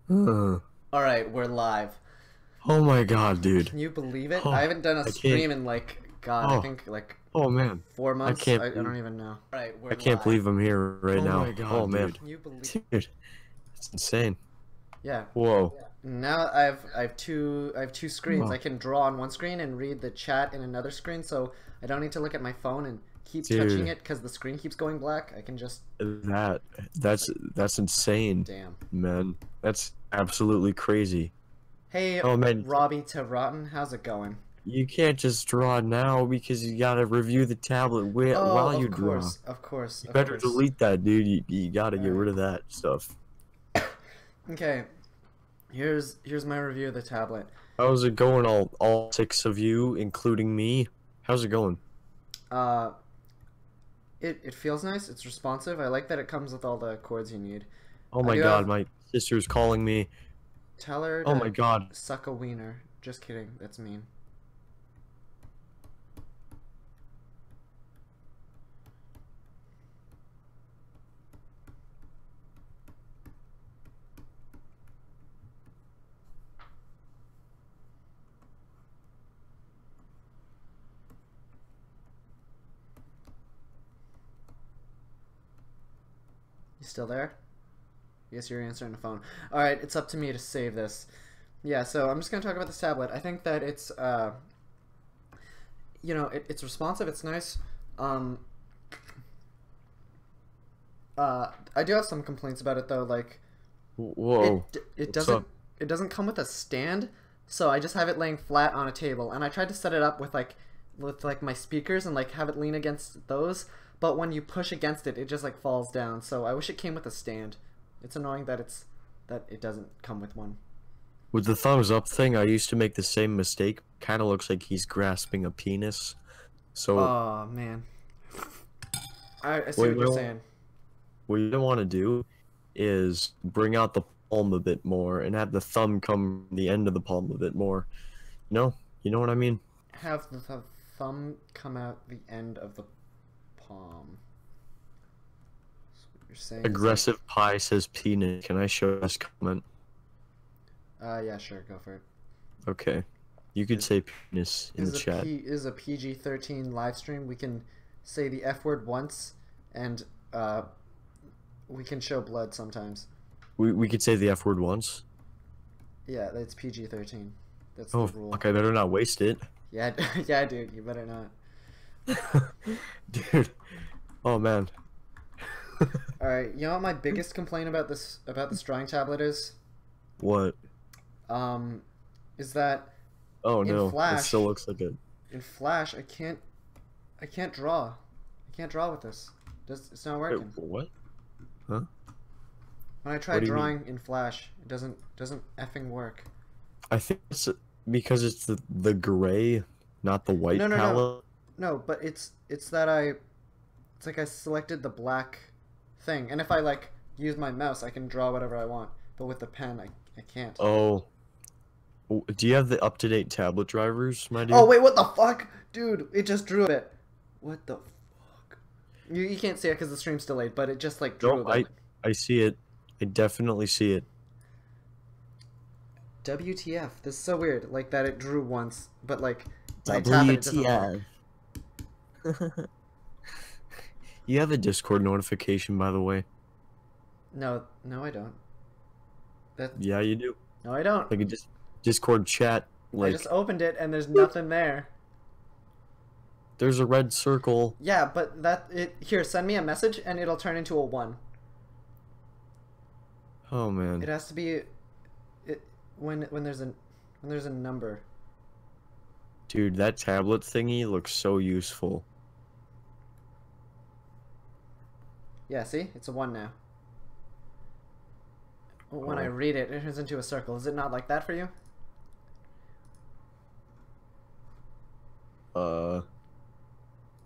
Uh, Alright, we're live. oh my god, dude. Can you believe it? I Oh, haven't done a I can't. stream in like, God, I Oh, think like oh man. 4 months? I Believe. don't even know. Alright, I we're can't live. believe I'm here right Oh now. my god, Oh man, dude. Can you believe dude, it's insane. Yeah. Whoa. Now I have two screens. Oh, I can draw on one screen and read the chat in another screen, so I don't need to look at my phone and keep touching dude, it because the screen keeps going black. I can just that that's insane, damn. man. That's absolutely crazy. Hey, Oh man, Robbie to Rotten, how's it going? you can't just draw now because you gotta review the tablet Oh, while you of draw. course, of course, You of better course. delete that, dude. You gotta get rid Alright. of that stuff. Okay, here's my review of the tablet. How's it going, all six of you, including me? How's it going? Uh, it feels nice. It's responsive. I like that it comes with all the cords you need. Oh I my do god, have my sister's calling me. tell her Oh my to god. suck a wiener. Just kidding. That's mean. You still there? Yes, you're answering the phone. All right, it's up to me to save this. Yeah, so I'm just gonna talk about this tablet. I think that it's it's responsive. It's nice. Um, I do have some complaints about it though. Like Whoa. it What's doesn't up? it doesn't come with a stand, so I just have it laying flat on a table. And I tried to set it up with like my speakers and like have it lean against those. But when you push against it, it just like falls down. So I wish it came with a stand. It's annoying that it doesn't come with one. With the thumbs up thing, I used to make the same mistake. Kind of looks like he's grasping a penis. So, Oh man, I see wait, what you're saying. what you don't want to do is bring out the palm a bit more and have the thumb come from the end of the palm a bit more. You know what I mean? Have the thumb come out the end of the palm. So what you're saying is like, Aggressive Pie says penis. Can I show this comment? yeah, sure, go for it. Okay. You could say penis in the chat. Is a PG-13 live stream. We can say the F word once, and we can show blood sometimes. We could say the F word once. Yeah, it's PG-13. That's Oh, the rule. fuck, I better not waste it. Yeah, yeah, dude, you better not. Dude. Oh, man. All right, you know what my biggest complaint about this drawing tablet is? What? Is that Oh, in no. It Flash, still looks like it. in Flash, I can't draw. I can't draw with this. It's not Wait, working. what? Huh? When I try What do you mean? drawing in Flash, it doesn't effing work. I think it's because it's the gray, not the white No, no, no. palette. No, but it's that it's like I selected the black thing, and if I like use my mouse, I can draw whatever I want. But with the pen, I can't. Oh. Do you have the up-to-date tablet drivers, my dude? Oh wait, what the fuck, dude? It just drew a bit. What the fuck? You can't see it because the stream's delayed, but it just like drew No, a bit. I see it. I definitely see it. WTF? This is so weird. Like that it drew once, but like when I tap it, it doesn't work. You have a Discord notification, by the way. No, I don't. Yeah, you do. No, I don't. Like a Discord chat. I Like, just opened it and there's nothing there. there's a red circle. Yeah, but here, send me a message and it'll turn into a 1. Oh man. It has to be when there's a number. Dude, that tablet thingy looks so useful. Yeah, see? It's a 1 now. When I read it, it turns into a circle. Is it not like that for you?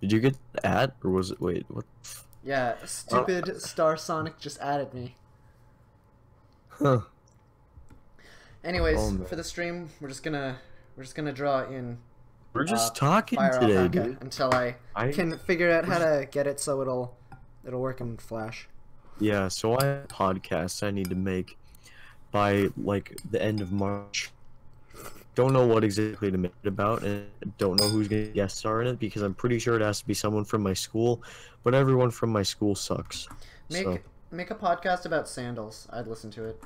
Did you get at or was it? Wait, what? Yeah, stupid Star Sonic just added me. Huh. Anyways, Oh, man. for the stream, we're just gonna draw in We're just talking Fire today, Alpaca dude. until I can figure out how to get it so it'll work in Flash. Yeah, so I have podcasts I need to make. by like the end of March. Don't know what exactly to make it about, and don't know who's gonna guest star in it because I'm pretty sure it has to be someone from my school, but everyone from my school sucks. So Make a podcast about sandals. I'd listen to it.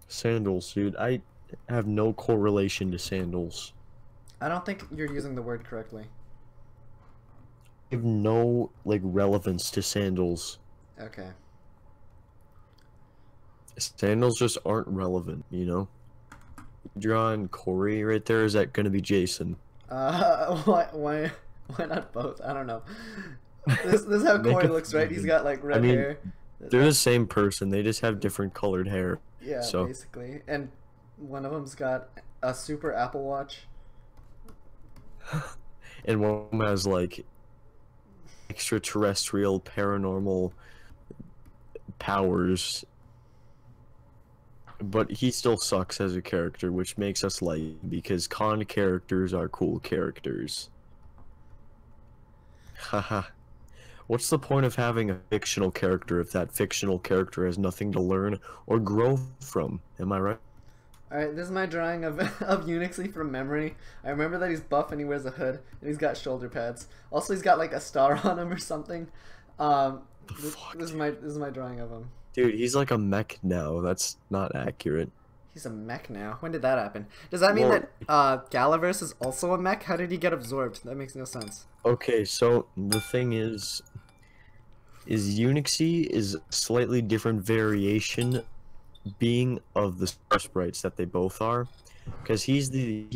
sandals, dude. I have no correlation to sandals. I don't think you're using the word correctly. I have no like relevance to sandals. Okay. Sandals just aren't relevant, you know? Drawing Corey right there, is that gonna be Jason? Why not both? I don't know. This is how Make Corey a looks, right? He's got like red I mean, hair. they're the same person, they just have different colored hair. Yeah, so. basically. And one of them's got a super Apple Watch. And one of them has like extraterrestrial paranormal powers. But he still sucks as a character, which makes us like him, because con characters are cool characters. Haha. What's the point of having a fictional character if that fictional character has nothing to learn or grow from? Am I right? Alright, this is my drawing of Unixley from memory. I remember that he's buff and he wears a hood, and he's got shoulder pads. Also, he's got like a star on him or something. This is my drawing of him. Dude, he's like a mech now. That's not accurate. He's a mech now. When did that happen? Does that mean that Galaverse is also a mech? How did he get absorbed? That makes no sense. Okay, so the thing is Unixy is slightly different variation being of the star sprites that they both are, because he's the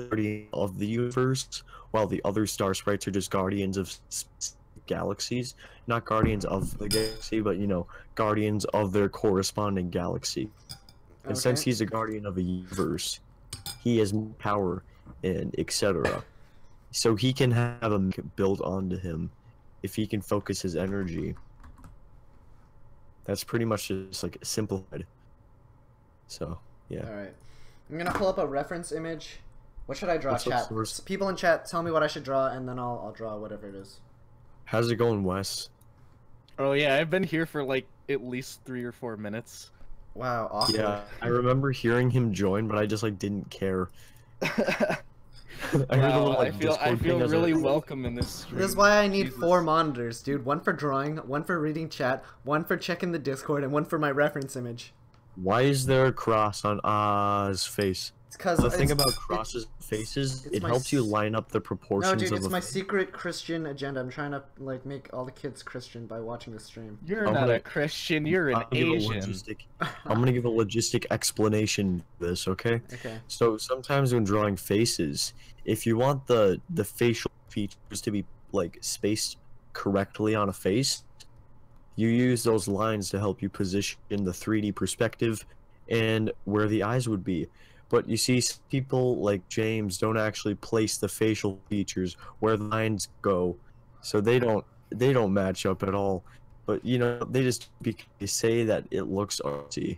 guardian of the universe, while the other star sprites are just guardians of galaxies, not guardians of the galaxy, but you know, guardians of their corresponding galaxy. And since he's a guardian of a universe, he has more power and etc. So he can have a mech built onto him if he can focus his energy. That's pretty much just like simplified. So, yeah. Alright. I'm gonna pull up a reference image. What should I draw, chat? Source? People in chat, tell me what I should draw, and then I'll draw whatever it is. How's it going, Wes? Oh yeah, I've been here for like at least 3 or 4 minutes. Wow, awkward. Yeah, I remember hearing him join, but I just like didn't care. I feel really welcome in this stream. This is why I need Jesus. 4 monitors, dude. One for drawing, one for reading chat, one for checking the Discord, and one for my reference image. Why is there a cross on Ah's face? It's because The thing about crosses faces, it helps you line up the proportions No, dude, of it's a my secret Christian agenda. I'm trying to like make all the kids Christian by watching the stream. You're not a Christian, you're an Asian. I'm gonna give a logistic explanation to this, okay? Okay. So sometimes when drawing faces, if you want the facial features to be like spaced correctly on a face, you use those lines to help you position the 3D perspective and where the eyes would be. But you see, people like James don't actually place the facial features where the lines go, so they don't match up at all. But you know, they say that it looks artsy.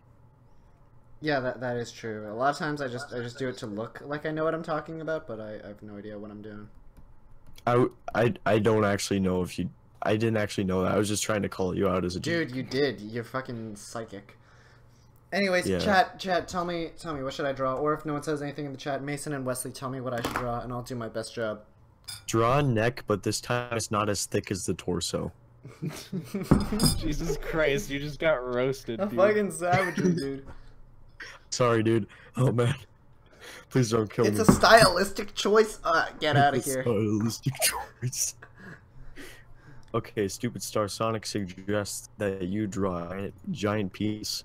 Yeah, that is true. A lot of times I just do it to look like I know what I'm talking about, but I have no idea what I'm doing. I don't actually know if you. I didn't actually know that. I was just trying to call you out as a dude. You did. You're fucking psychic. Anyways, yeah. chat, tell me, what should I draw? Or if no one says anything in the chat, Mason and Wesley, tell me what I should draw, and I'll do my best job. Draw a neck, but this time it's not as thick as the torso. Jesus Christ, you just got roasted, A dude. fucking savagery, dude. Sorry, dude. Oh, man. Please don't kill me. It's a stylistic choice. Get out of here. Stylistic choice. Okay, Stupid Star Sonic suggests that you draw a giant piece.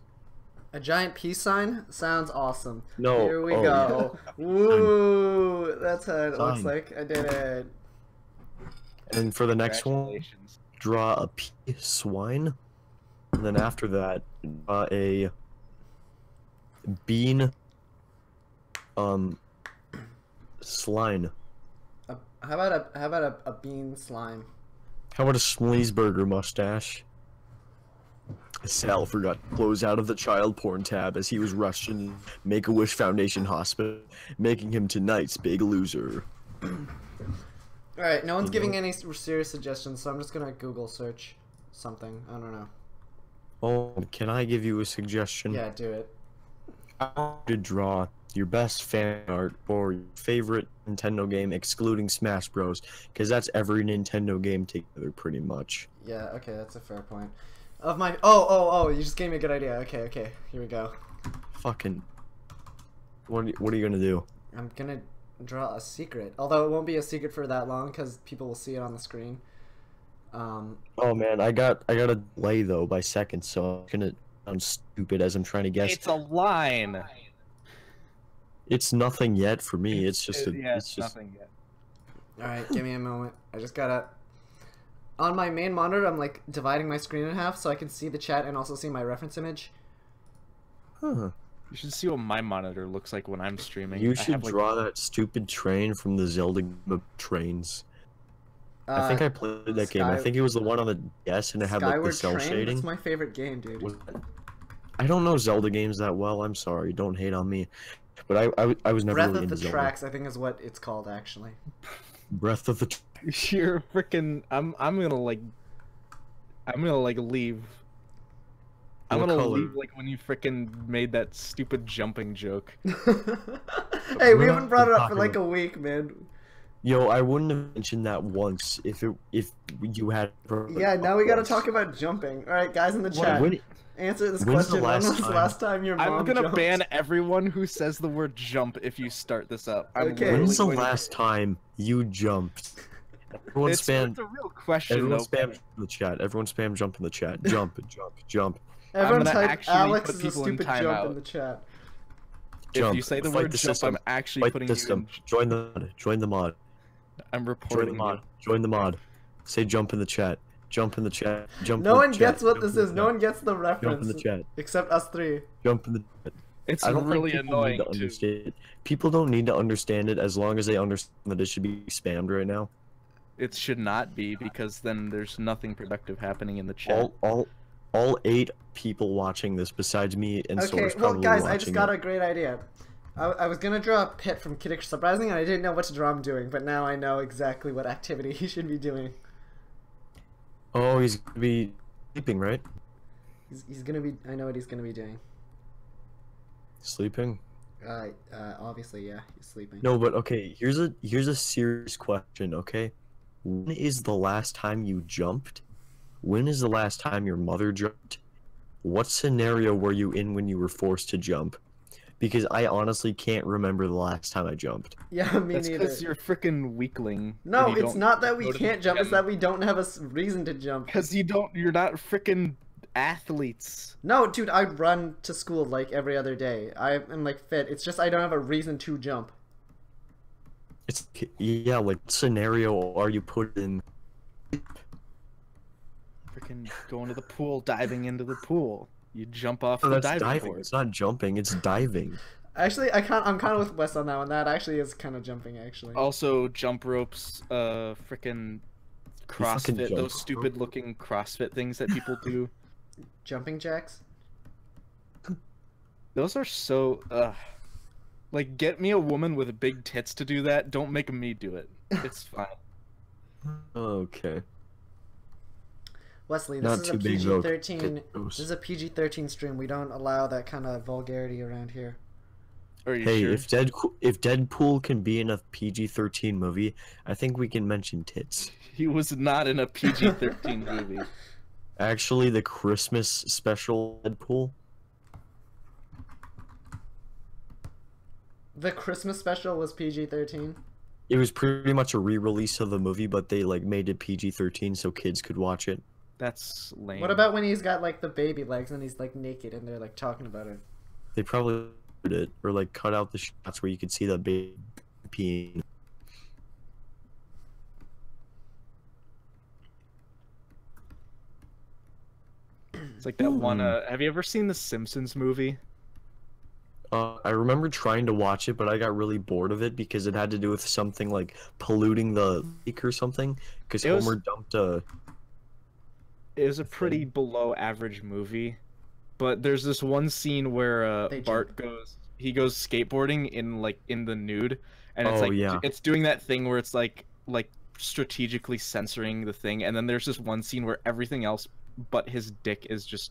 A giant peace sign? Sounds awesome. No. Here we go. Yeah. Woo! That's how it looks like. I did it. And for the next one, draw a pea swine. And then after that, draw a bean slime. How about a bean slime? How about a Sleazeburger mustache? Sal forgot to close out of the child porn tab as he was rushed in Make-A-Wish Foundation Hospital, making him tonight's big loser. Alright, no one's giving any serious suggestions, so I'm just gonna Google search something. I don't know. Oh, can I give you a suggestion? Yeah, do it. I want you to draw your best fan art for your favorite Nintendo game, excluding Smash Bros, because that's every Nintendo game together, pretty much. Yeah, okay, that's a fair point. Of my oh, you just gave me a good idea. Okay, here we go. Fucking. What are you gonna do? I'm gonna draw a secret. Although it won't be a secret for that long because people will see it on the screen. Oh man, I got a delay though by seconds, so I'm gonna sound stupid as I'm trying to guess. It's a line. It's nothing yet for me. It's just it's just nothing yet. Alright, give me a moment. I just gotta... On my main monitor, I'm like dividing my screen in half so I can see the chat and also see my reference image. Huh. You should see what my monitor looks like when I'm streaming. You I should have, like... draw that stupid train from the Zelda game of trains. I think I played that game. I think it was the one on the DS and it had like the cell shading. That's my favorite game, dude. I don't know Zelda games that well. I'm sorry. Don't hate on me. But I was never Breath really of the into Zelda. Tracks, I think is what it's called actually. Breath of the. You're freaking. I'm gonna leave. I'm What gonna color? leave like when you freaking made that stupid jumping joke. Hey, we haven't brought it up for like a week, man. Yo, I wouldn't have mentioned that once if you had. Yeah, now we gotta talk about jumping. All right, guys in the chat, answer this when's the question. When was the last last time your mom I'm gonna jumped? ban everyone who says the word jump if you start this up. Okay. When's the last time you jumped? Everyone It's spam. a real question Everyone though. spam in the chat. Everyone spam jump in the chat. Jump, jump. Everyone gonna type actually Alex put is a people in stupid jump timeout. in the chat. If you say the Fight word the jump, system. I'm actually Fight putting the you system. in. Join the mod. Join the mod. I'm Join the reporting mod. you. Join the mod. Say jump in the chat. Jump in the chat. Jump. No in one the gets chat. what Jump this in is. the No chat. one gets the Jump reference. in the chat. Except us three. Jump in the chat. It's I don't really think people annoying need to too. understand it. People don't need to understand it as long as they understand that it should be spammed right now. It should not be because then there's nothing productive happening in the chat. All 8 people watching this besides me and Okay, Source well, probably guys, watching I just got it. a great idea. I was gonna draw a pit from Kiddick Surprising, and I didn't know what to draw him doing, but now I know exactly what activity he should be doing. Oh, he's gonna be sleeping, right? He's gonna be. I know what he's gonna be doing. Sleeping? Obviously, yeah, he's sleeping. No, but okay, here's a serious question, okay? When is the last time you jumped? When is the last time your mother jumped? What scenario were you in when you were forced to jump? Because I honestly can't remember the last time I jumped. Yeah, me That's neither. because you're a freaking weakling. No, and you it's don't not that we go to the can't jump, it's gym. that we don't have a reason to jump. Because you're not freaking athletes. No, dude, I run to school like every other day. I am like fit. It's just I don't have a reason to jump. It's yeah, like what scenario are you put in? Freaking going to the pool, diving into the pool. You jump off Oh, the that's diving diving. board. It's not jumping. It's diving. Actually, I'm kind of with Wes on that one. That actually is kind of jumping, actually. Also, jump ropes, freaking fucking CrossFit, jump those stupid looking CrossFit things that people do. Jumping jacks? Those are so, like, get me a woman with big tits to do that. Don't make me do it. It's fine. Okay. Wesley, this Not is a too big, though. PG-13. This is a PG-13 stream. We don't allow that kind of vulgarity around here. Are you Hey, sure? if Deadpool can be in a PG-13 movie, I think we can mention tits. He was not in a PG-13 movie. Actually, the Christmas special Deadpool. The Christmas special was PG-13? It was pretty much a re-release of the movie, but they like made it PG-13 so kids could watch it. That's lame. What about when he's got like the baby legs and he's like naked and they're like talking about it? They probably did it or like cut out the shots where you could see the baby peeing. It's like that one, have you ever seen the Simpsons movie? I remember trying to watch it, but I got really bored of it because it had to do with something like polluting the lake or something. Because Homer dumped a. It was a pretty below average movie, but there's this one scene where Bart goes skateboarding in the nude, and it's it's doing that thing where it's like strategically censoring the thing, and then there's this one scene where everything else but his dick is just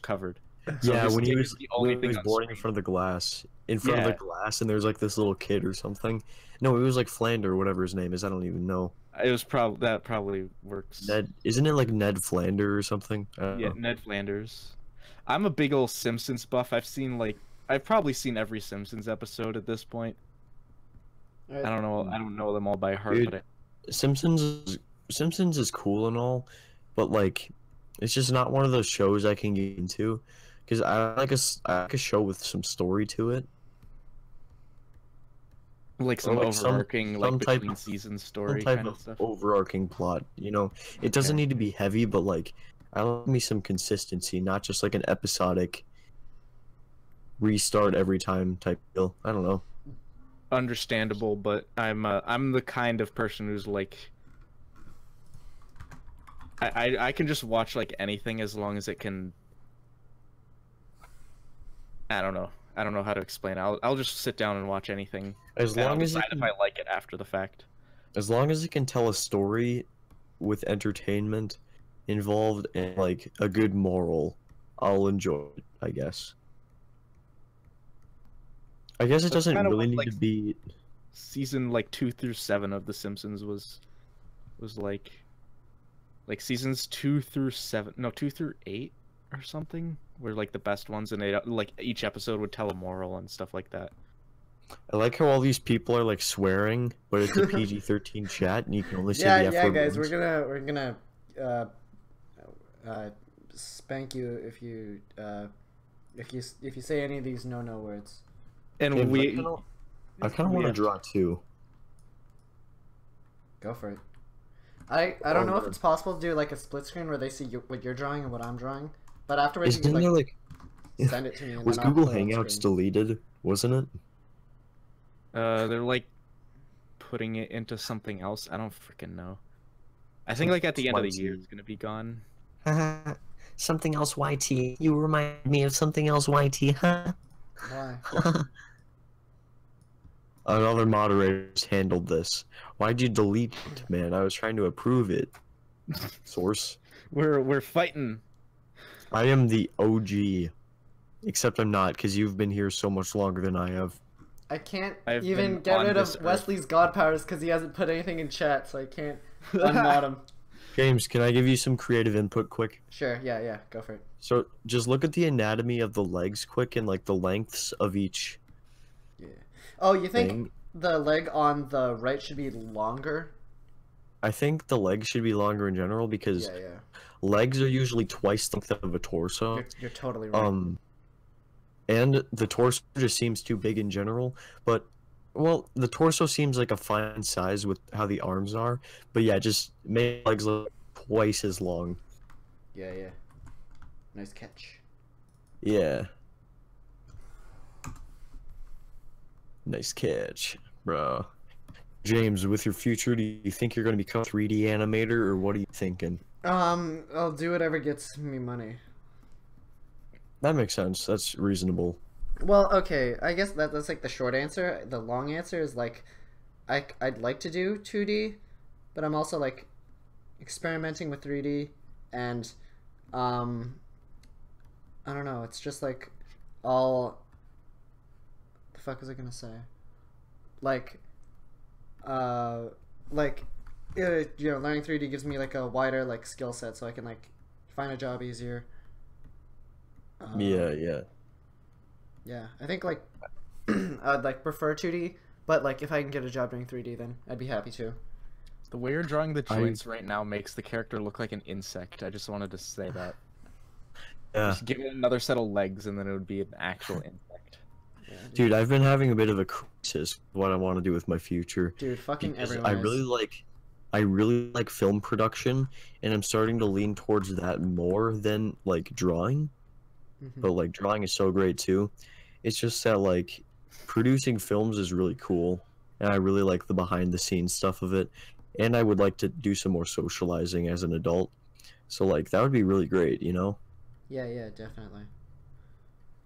covered. So Yeah, this when he kid was is the only when he thing was on boarding in screen. front of the glass, in front of Yeah, the glass, and there's like this little kid or something. No, it was like Flander, or whatever his name is. I don't even know. it was probably works. Ned, isn't it like Ned Flander or something? I don't Yeah, know. Ned Flanders. I'm a big old Simpsons buff. I've probably seen every Simpsons episode at this point. Alright. I don't know them all by heart, Dude, but Simpsons is cool and all, but like, it's just not one of those shows I can get into, because I like a show with some story to it, like or some like overarching like some type between seasons some story type kind of of stuff. overarching plot. You know, it doesn't Okay. need to be heavy, but like, I like me some consistency, not just like an episodic restart every time type deal. I don't know. Understandable, but I'm the kind of person who's like I can just watch like anything as long as it can. I don't know. I don't know how to explain it. I'll just sit down and watch anything, As and I'll long as decide if I like it after the fact. as long as it can tell a story with entertainment involved and like a good moral, I'll enjoy it, I guess. I guess it That's doesn't kind of really what need like to be. season like 2 through 7 of The Simpsons was like seasons 2 through 7, no, 2 through 8 or something were like the best ones, and they like each episode would tell a moral and stuff like that. I like how all these people are like swearing, but it's a PG-13 chat, and you can only say Yeah, the F yeah, word guys, once. we're gonna spank you if you say any of these no words. And James, we I kind of want to draw too. Go for it. I don't know if man. it's possible to do like a split screen where they see what you're drawing and what I'm drawing, but afterwards you Isn't can there like like send it to me and was then I'll Google put it on Hangouts screen. deleted? Wasn't it? they're like putting it into something else. I don't freaking know. I think like at the end of the year it's gonna be gone. Something else, YT. You remind me of something else, YT. Huh? Why? Another moderator's handled this. Why'd you delete it, man? I was trying to approve it. Source. We're fighting. I am the OG. Except I'm not, because you've been here so much longer than I have. I can't I've even been get on rid this of earth. Wesley's god powers because he hasn't put anything in chat, so I can't unmod him. James, can I give you some creative input quick? Sure, yeah, go for it. So, just look at the anatomy of the legs quick and, like, the lengths of each Yeah. Oh, you think thing. the leg on the right should be longer? I think the legs should be longer in general, because Yeah. legs are usually twice the length of a torso. You're totally right. And the torso just seems too big in general, but, well, the torso seems like a fine size with how the arms are, but yeah, just make legs look twice as long. Yeah. Nice catch. Yeah. Nice catch, bro. James, with your future, do you think you're going to become a 3D animator, or what are you thinking? I'll do whatever gets me money. That makes sense. That's reasonable. Well, okay, I guess that's like the short answer. The long answer is like, I'd like to do 2D, but I'm also like experimenting with 3D, and I don't know. It's just like all. The fuck was I gonna say? Like, learning 3D gives me like a wider like skill set, so I can like find a job easier. Yeah. Yeah, I think like I'd like prefer 2D, but like if I can get a job doing 3D, then I'd be happy to. The way you're drawing the joints right now makes the character look like an insect. I just wanted to say that. Yeah. Just give it another set of legs, and then it would be an actual insect. Yeah, Dude, I've been having a bit of a crisis what I want to do with my future. Dude, fucking Because everyone I really like film production, and I'm starting to lean towards that more than like drawing. But like drawing is so great too. It's just that like producing films is really cool, and I really like the behind the scenes stuff of it, and I would like to do some more socializing as an adult. So like that would be really great, you know? Yeah, definitely.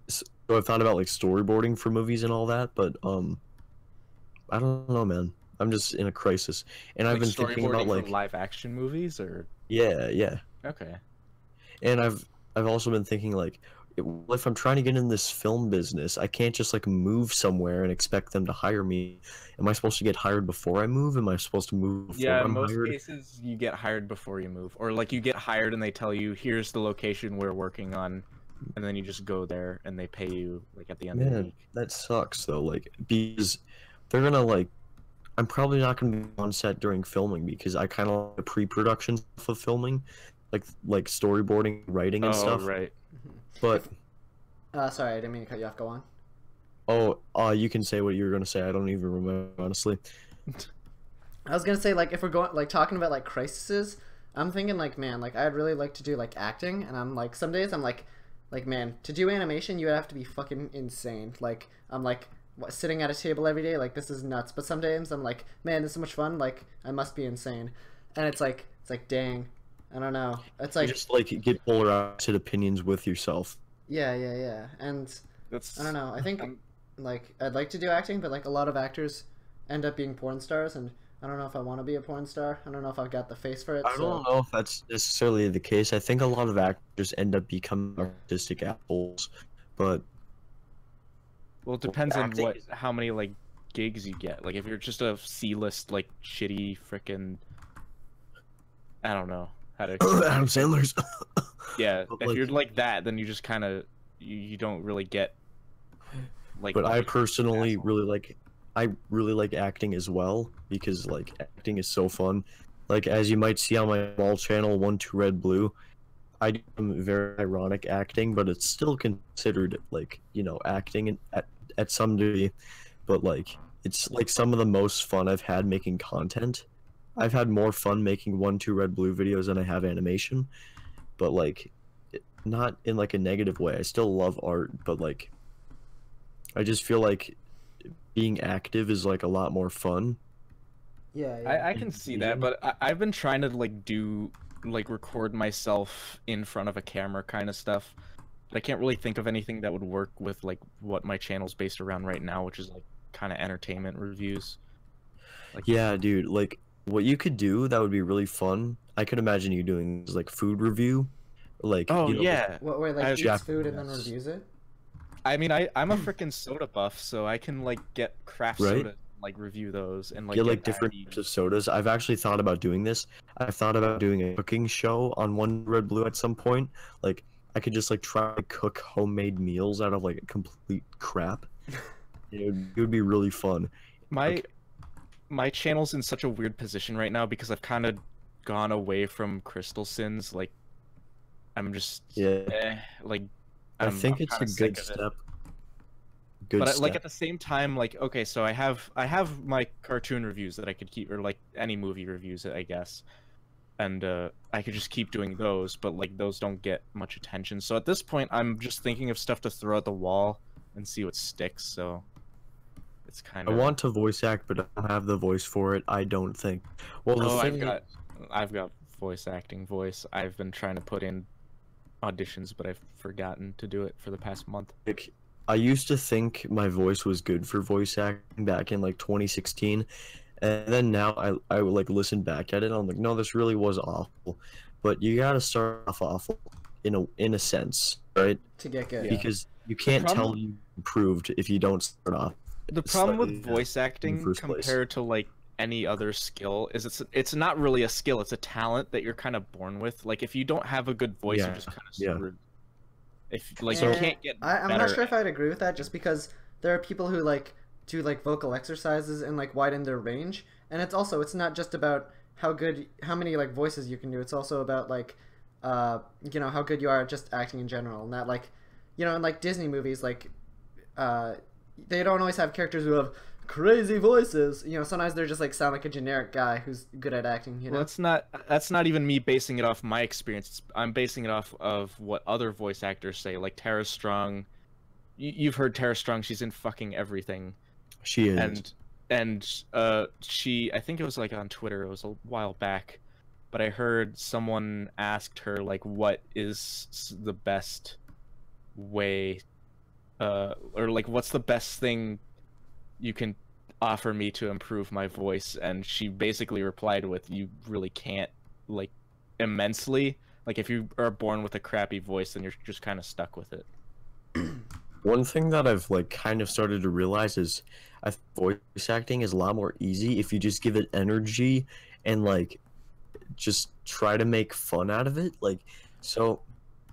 So I've thought about like storyboarding for movies and all that, but I don't know, man. I'm just in a crisis, and I've been thinking about like live action movies, or yeah. okay. And I've also been thinking like, if I'm trying to get in this film business, I can't just like move somewhere and expect them to hire me. Am I supposed to get hired before I move? Am I supposed to move before Yeah, in I'm most hired? cases you get hired before you move, or like you get hired and they tell you here's the location we're working on, and then you just go there and they pay you like at the end of the Man, week. that sucks though. Like because they're gonna like. I'm probably not gonna be on set during filming because I kind of like the pre-production stuff of filming, like storyboarding, writing, and Oh, stuff. right. But Sorry, I didn't mean to cut you off. Go on. you can say what you were gonna say. I don't even remember honestly. I was gonna say, like, if we're going like talking about like crises, I'm thinking like, man, like I'd really like to do like acting, and I'm like, some days I'm like, man, to do animation, you would have to be fucking insane. Like, I'm like sitting at a table every day, like this is nuts. But some days I'm like, man, this is so much fun. Like, I must be insane, and it's like, dang, I don't know. It's like You just like get polarized opinions with yourself. yeah, and That's I don't know. I think like I'd like to do acting, but like a lot of actors end up being porn stars, and I don't know if I want to be a porn star. I don't know if I've got the face for it. I don't know if that's necessarily the case. I think a lot of actors end up becoming artistic assholes, but well, it depends on how many like gigs you get. Like if you're just a C-list like shitty frickin' I don't know how to Adam Sandler's. Yeah, But, if like- you're like that, then you just kind of you don't really get like. But I personally really like acting as well because like acting is so fun. Like as you might see on my small channel, 12Red Blue, I do some very ironic acting, but it's still considered like acting at some degree. But like it's like some of the most fun I've had making content. I've had more fun making 12Red Blue videos than I have animation, but like not in like a negative way. I still love art, but like I just feel like being active is like a lot more fun. Yeah. I can see that, but I've been trying to like record myself in front of a camera kind of stuff. But I can't really think of anything that would work with like what my channel's based around right now, which is like kind of entertainment reviews. Like, Yeah, dude, like what you could do that would be really fun. I could imagine you doing is like food review, like oh you know, yeah. What, where like I- eats Yeah. food and then reviews it? I mean, I'm a freaking soda buff, so I can like get craft Right? soda, like review those and like get get like different variety. types of sodas. I've actually thought about doing this. I've thought about doing a cooking show on 1Red Blue at some point. Like I could just like try to cook homemade meals out of like complete crap. It would be really fun. My channel's in such a weird position right now because I've kind of gone away from Crystal Sins. Like, I'm just like. I think it's a kinda good sick of it. step. Good But step. like at the same time, like okay, so I have my cartoon reviews that I could keep, or like any movie reviews, I guess, and I could just keep doing those. But like those don't get much attention. So at this point, I'm just thinking of stuff to throw at the wall and see what sticks. So it's kind I of. want to voice act, but I don't have the voice for it. I don't think. Well, the Oh, thing I've got voice acting voice. I've been trying to put in auditions, but I've forgotten to do it for the past month. like, I used to think my voice was good for voice acting back in like 2016, and then now I would like listen back at it and I'm like, no, this really was awful. But you gotta start off awful in a sense, right? To get good. Yeah. Because you can't problem- tell you improved if you don't start off. The problem with slightly, voice acting first place. compared to like any other skill is it's not really a skill, it's a talent that you're kind of born with. Like if you don't have a good voice, you're just kind of yeah. screwed. If like Eh, you can't get I'm better not sure if I'd agree with that, just because there are people who like do like vocal exercises and like widen their range, and it's not just about how many like voices you can do. It's also about like how good you are at just acting in general, and that like in like Disney movies, like they don't always have characters who have crazy voices. Sometimes they're just like sound like a generic guy who's good at acting. Well, that's not even me basing it off my experience. I'm basing it off of what other voice actors say. Like Tara Strong, you've heard Tara Strong. She's in fucking everything. She is. And she, I think it was like on Twitter. It was a while back, but I heard someone asked her like, what is the best way, or like, what's the best thing you can offer me to improve my voice? And she basically replied with, you really can't, like, immensely. Like if you are born with a crappy voice, then you're just kind of stuck with it. One thing that I've like kind of started to realize is I think voice acting is a lot more easy if you just give it energy and like just try to make fun out of it. Like, so.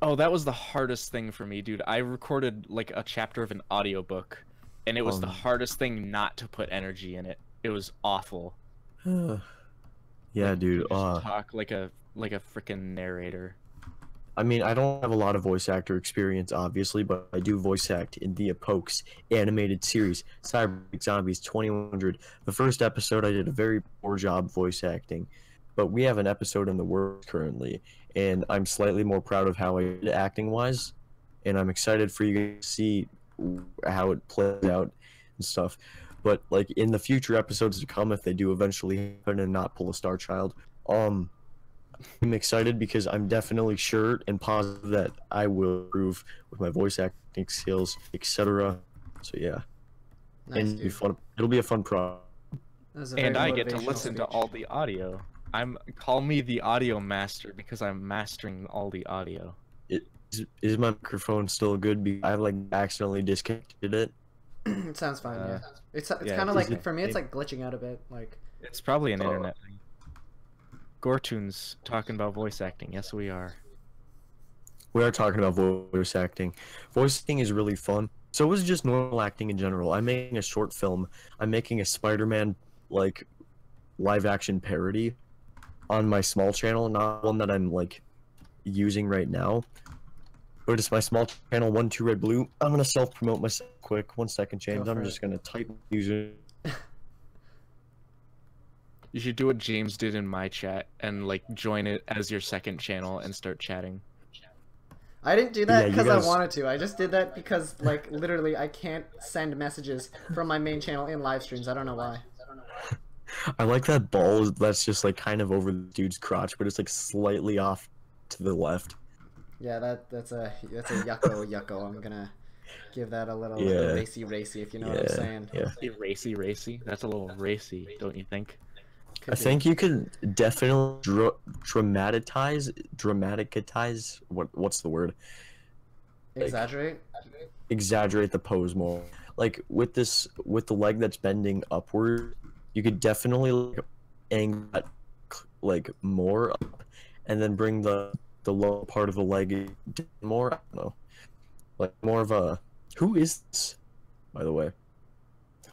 Oh, that was the hardest thing for me, dude. I recorded like a chapter of an audiobook, and it was the hardest thing not to put energy in it. It was awful. Yeah, like, dude. Talk like a freaking narrator. I mean, I don't have a lot of voice actor experience, obviously, but I do voice act in the Pokes animated series, Cyberpunk Zombies 2100. The first episode, I did a very poor job voice acting, but we have an episode in the works currently, and I'm slightly more proud of how I did acting-wise, and I'm excited for you to see how it plays out and stuff. But, like, in the future episodes to come, if they do eventually happen and not pull a Star Child, I'm excited because I'm definitely sure and positive that I will improve with my voice acting skills, etc. So yeah, nice, and it'll be fun. It'll be a fun project. And I get to listen to all the audio. Call me the audio master because I'm mastering all the audio. Is my microphone still good? Because I've like accidentally disconnected it. It sounds fine. Yeah, it's kind of like for me, it's like glitching out a bit. Like it's probably an internet thing. Gortoon's talking about voice acting. Yes, we are. We are talking about voice acting. Voice acting is really fun. So is just normal acting in general. I'm making a short film. I'm making a Spider-Man like live-action parody on my small channel, not one that I'm like using right now. But it's my small channel, 12redblue. I'm gonna self-promote myself quick. 1 second, James. I'm just gonna type user. You should do what James did in my chat and like join it as your second channel and start chatting. I didn't do that because I wanted to. I just did that because like literally I can't send messages from my main channel in live streams. I don't know why. I like that ball that's just like kind of over the dude's crotch, but it's like slightly off to the left. Yeah, that's a yucko. I'm gonna give that a little racy if you know what I'm saying. Yeah. Racy. That's a little racy, don't you think? I think you could definitely dramatize. What's the word? Exaggerate. Like, exaggerate the pose more. Like with the leg that's bending upward, you could definitely like angle that like more up, and then bring the lower part of the leg more. I don't know, like more of a. Who is this, by the way?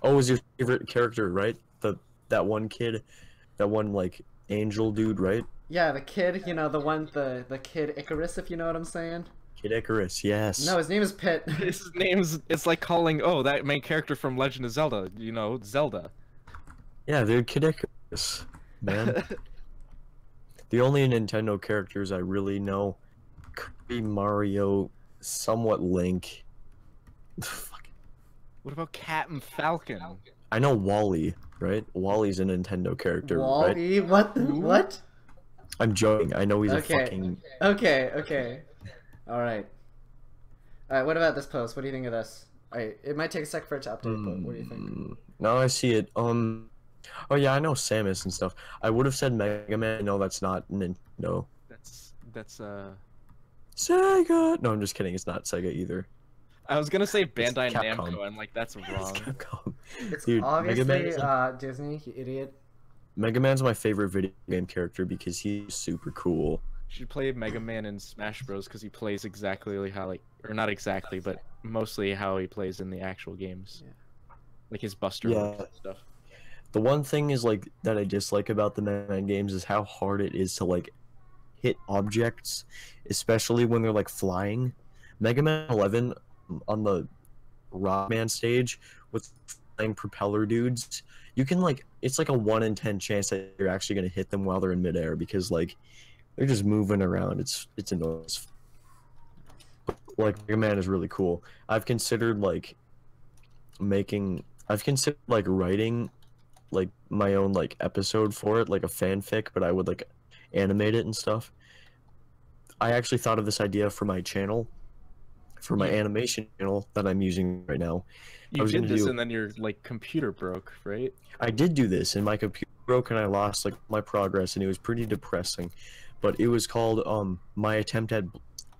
Oh, is your favorite character, right? That one kid. That one like angel dude, right? Yeah, the kid, you know, the kid Icarus, if you know what I'm saying. Kid Icarus, yes. No, his name is Pit. His it's like calling that main character from Legend of Zelda, you know, Zelda. Yeah, dude, Kid Icarus, man. The only Nintendo characters I really know, Kirby, Mario, somewhat Link. What about Cat and Falcon? I know Wally. Right? Wally's a Nintendo character, Wally? right? What? I'm joking. I know he's a fucking... Okay. Alright, what about this post? What do you think of this? It might take a sec for it to update, but what do you think? No, I see it. Oh yeah, I know Samus and stuff. I would have said Mega Man. No, that's not Nintendo. That's Sega! No, I'm just kidding. It's not Sega either. I was gonna say Bandai Namco, and like that's wrong. It's dude, obviously Disney, you idiot. Mega Man's my favorite video game character because he's super cool. You should play Mega Man in Smash Bros. Because he plays exactly how or not exactly, but mostly how he plays in the actual games. Yeah. Like his Buster moves and stuff. The one thing is like that I dislike about the Mega Man games is how hard it is to like hit objects, especially when they're like flying. Mega Man 11 on the Rockman stage with flying propeller dudes, you can like it's like a 1 in 10 chance that you're actually gonna hit them while they're in midair because like they're just moving around. It's annoying. Like Mega Man is really cool. I've considered like writing like my own like episode for it, like a fanfic, but I would like animate it and stuff. I actually thought of this idea for my channel. For my animation channel that I'm using right now. You did this and then your like computer broke, right? I did do this and my computer broke and I lost like my progress and it was pretty depressing. But it was called my attempt at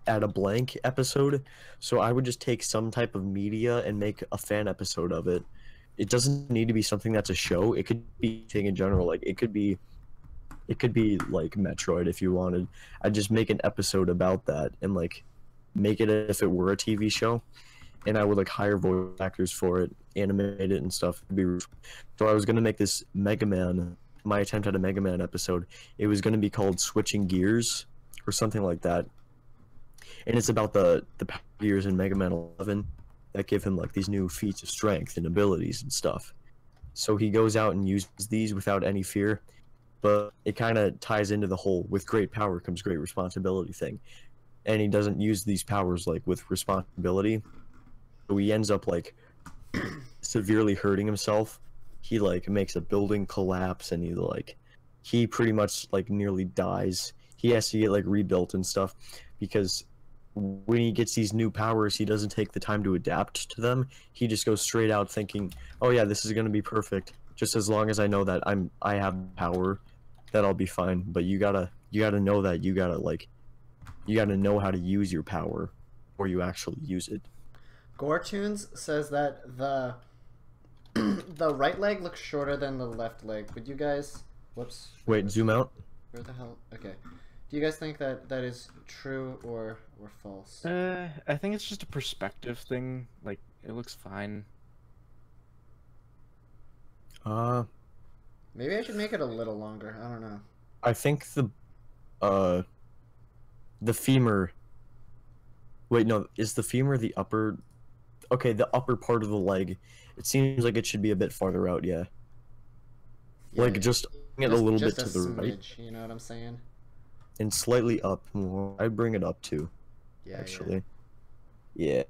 at a blank episode, so I would just take some type of media and make a fan episode of it. It doesn't need to be something that's a show. It could be anything in general. Like it could be like Metroid if you wanted. I'd just make an episode about that and like make it as if it were a TV show, and I would like hire voice actors for it, animate it and stuff. So I was gonna make this Mega Man. My attempt at a Mega Man episode. It was gonna be called Switching Gears or something like that, and it's about the power gears in Mega Man 11 that give him like these new feats of strength and abilities and stuff. So he goes out and uses these without any fear, but it kind of ties into the whole with great power comes great responsibility thing. And he doesn't use these powers like with responsibility, so he ends up like severely hurting himself. He like makes a building collapse, and he pretty much like nearly dies. He has to get like rebuilt and stuff, because when he gets these new powers, he doesn't take the time to adapt to them. He just goes straight out thinking, oh yeah, this is gonna be perfect, just as long as I know that I have power, that I'll be fine. But you gotta know that you gotta know how to use your power or you actually use it. Goretunes says that the the right leg looks shorter than the left leg. Would you guys... Whoops. Wait, zoom out. Where the hell? Okay. Do you guys think that that is true or false? I think it's just a perspective thing. Like, it looks fine. Maybe I should make it a little longer. I don't know. I think the femur... Wait, no, is the femur the upper... Okay, the upper part of the leg. It seems like it should be a bit farther out, yeah. Like, just bring it a little bit to the right. You know what I'm saying? And slightly up more. I'd bring it up too. Yeah, actually. Yeah.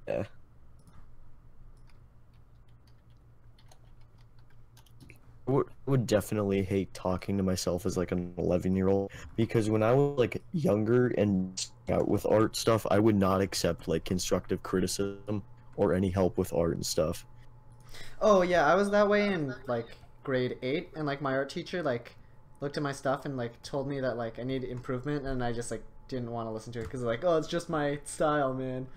Would definitely hate talking to myself as like an 11-year-old, because when I was like younger and out with art stuff, I would not accept like constructive criticism or any help with art and stuff. Oh yeah, I was that way in like grade 8, and like my art teacher like looked at my stuff and like told me that like I need improvement, and I just like didn't want to listen to it because like, oh, it's just my style, man.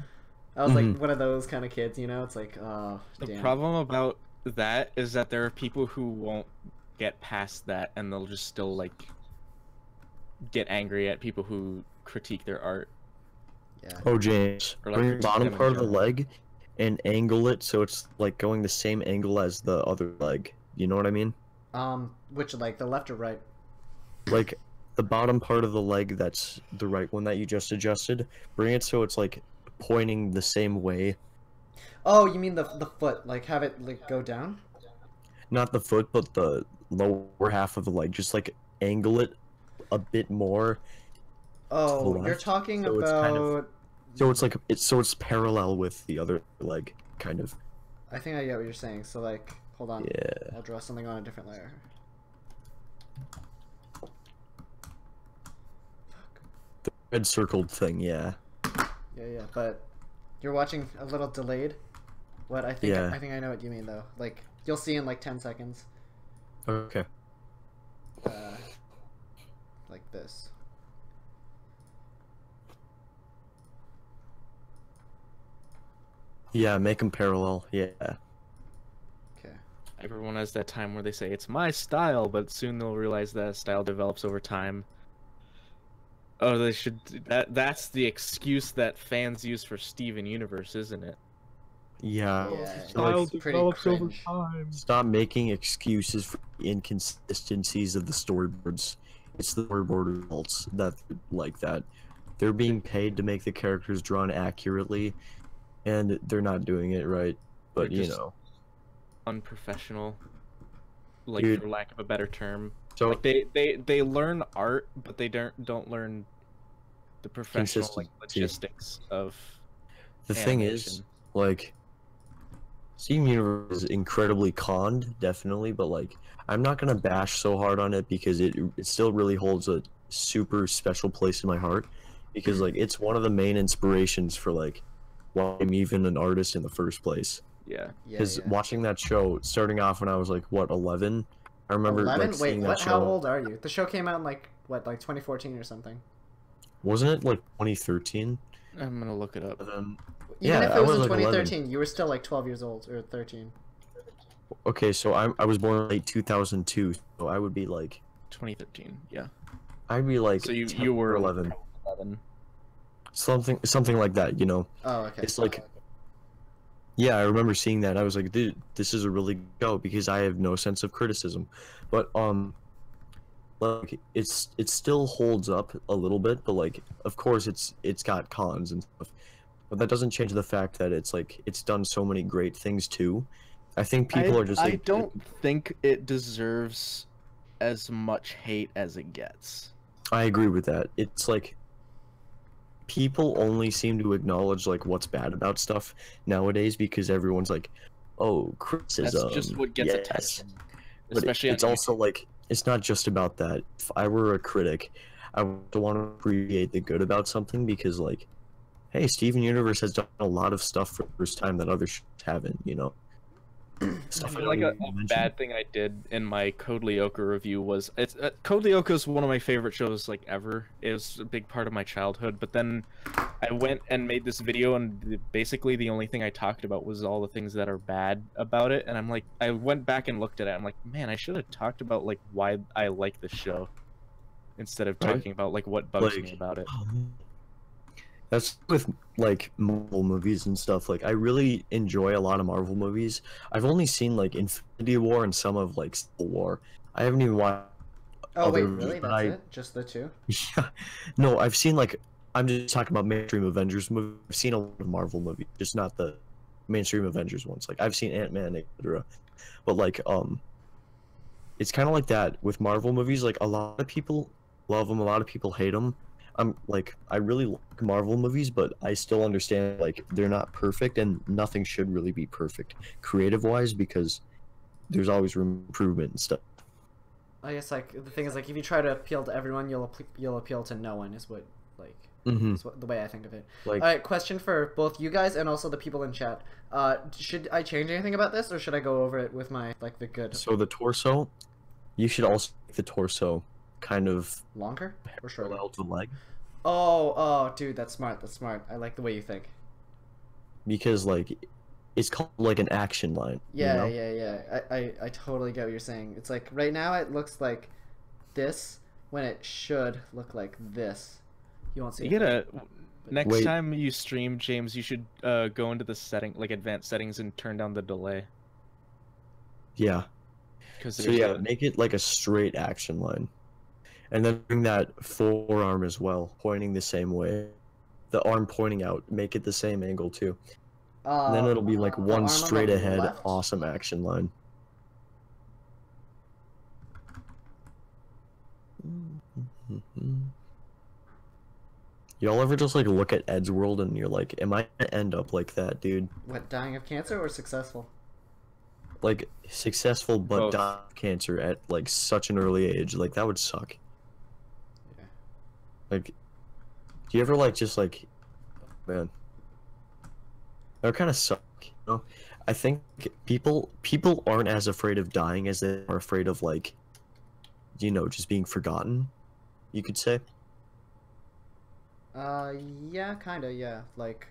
I was like one of those kind of kids, you know. It's like, oh, the damn. problem about that is that there are people who won't get past that, and they'll just still like get angry at people who critique their art. Yeah. Oh, James, Or, like, bring the bottom them in part of the general. leg and angle it so it's like going the same angle as the other leg. You know what I mean? Which, like, the left or right? Like the bottom part of the leg, that's the right one that you just adjusted. Bring it so it's like pointing the same way. Oh, you mean the foot? Like, have it like go down? Not the foot, but the lower half of the leg. Just like angle it a bit more. Oh, you're talking so about. It's kind of, so it's like it's parallel with the other leg, kind of. I think I get what you're saying. So like, hold on. Yeah. I'll draw something on a different layer. The red circled thing, yeah. Yeah, but you're watching a little delayed. What I think Yeah. I think I know what you mean though. Like you'll see in like 10 seconds. Okay. Like this. Yeah, make them parallel. Yeah. Okay. Everyone has that time where they say it's my style, but soon they'll realize that style develops over time. Oh, they should. That's the excuse that fans use for Steven Universe, isn't it? Yeah. Yeah, Style it's pretty cringe. Stop making excuses for the inconsistencies of the storyboards. It's the storyboard results that like that. They're being paid to make the characters drawn accurately, and they're not doing it right. But They're you just know, unprofessional, like, Dude. for lack of a better term. So Like they learn art, but they don't learn the professional like Consistency. logistics of the thing is, animation. like, Steam Universe is incredibly conned, definitely, but like, I'm not gonna bash so hard on it because it still really holds a super special place in my heart, because like it's one of the main inspirations for like why I'm even an artist in the first place. Yeah. Yeah. Because watching that show, starting off when I was like what 11, I remember 11? like Wait, seeing what? that How show. old are you? The show came out in like what, like 2014 or something? Wasn't it like 2013? I'm gonna look it up. Even yeah, if it was in like 2013, 11. you were still like 12 years old or 13. Okay, so I was born late 2002, so I would be like 2013. Yeah. I'd be like So 10 you were or 11. 11. Something like that, you know. Oh, okay. It's like, yeah, I remember seeing that. I was like, dude, this is a really good show because I have no sense of criticism, but like it still holds up a little bit, but like of course it's got cons and stuff, but that doesn't change the fact that it's like it's done so many great things too. I think people are just like, I don't think it deserves as much hate as it gets. I agree with that. It's like people only seem to acknowledge like what's bad about stuff nowadays because everyone's like, oh, criticism. That's just what gets yes. attention. But Especially it's also like it's not just about that. If I were a critic, I would want to appreciate the good about something because like, hey, Steven Universe has done a lot of stuff for the first time that other shows haven't, you know. I feel like a bad thing I did in my Code Lyoko review was Code Lyoko is one of my favorite shows like ever. It was a big part of my childhood, but then I went and made this video and basically the only thing I talked about was all the things that are bad about it, and I'm like, I went back and looked at it, I'm like, man, I should have talked about like why I like the show instead of talking about like what bugs me about it. That's with like Marvel movies and stuff. Like I really enjoy a lot of Marvel movies. I've only seen like Infinity War and some of like Civil War. I haven't even watched. Oh wait, really? That's it? Just the two? Yeah. No, I've seen like I'm just talking about mainstream Avengers movies. I've seen a lot of Marvel movies, just not the mainstream Avengers ones. Like I've seen Ant-Man, etc. But like it's kind of like that with Marvel movies. Like a lot of people love them, a lot of people hate them. I'm like, I really like Marvel movies, but I still understand like they're not perfect, and nothing should really be perfect creative wise because there's always room for improvement and stuff. I guess like the thing is like if you try to appeal to everyone, you'll appeal to no one. Is what like is what, the way I think of it. Like, all right, question for both you guys and also the people in chat. Should I change anything about this, or should I go over it with my like the good? So the torso, you should also make the torso kind of longer or shorter? Parallel to the leg. Oh, dude, that's smart. That's smart. I like the way you think. Because like, it's called like an action line. Yeah, you know? yeah. I totally get what you're saying. It's like right now it looks like this when it should look like this. You won't see. You gotta next time you stream, James, you should go into the advanced settings and turn down the delay. Yeah. So yeah, make it like a straight action line. And then bring that forearm as well, pointing the same way. The arm pointing out, make it the same angle too. And then it'll be like one straight ahead, awesome action line. Y'all ever just like look at Ed's World and you're like, am I gonna end up like that, dude? What, dying of cancer or successful? Like successful but dying of cancer at like such an early age. Like that would suck. Like, do you ever like just like, man, that would kind of suck, you know? I think people aren't as afraid of dying as they are afraid of like, you know, just being forgotten, you could say. Yeah, kinda, yeah. Like,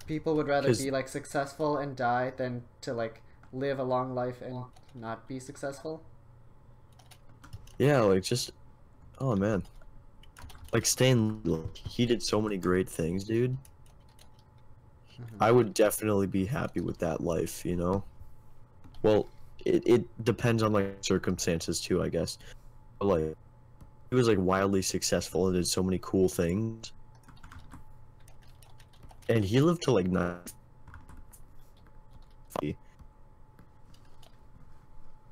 people would rather be like successful and die than to like live a long life and not be successful. Yeah, like just, oh man. Like Stan, he did so many great things, dude. I would definitely be happy with that life, you know? Well, it depends on like circumstances too, I guess. But like, he was like wildly successful and did so many cool things. And he lived to like 90.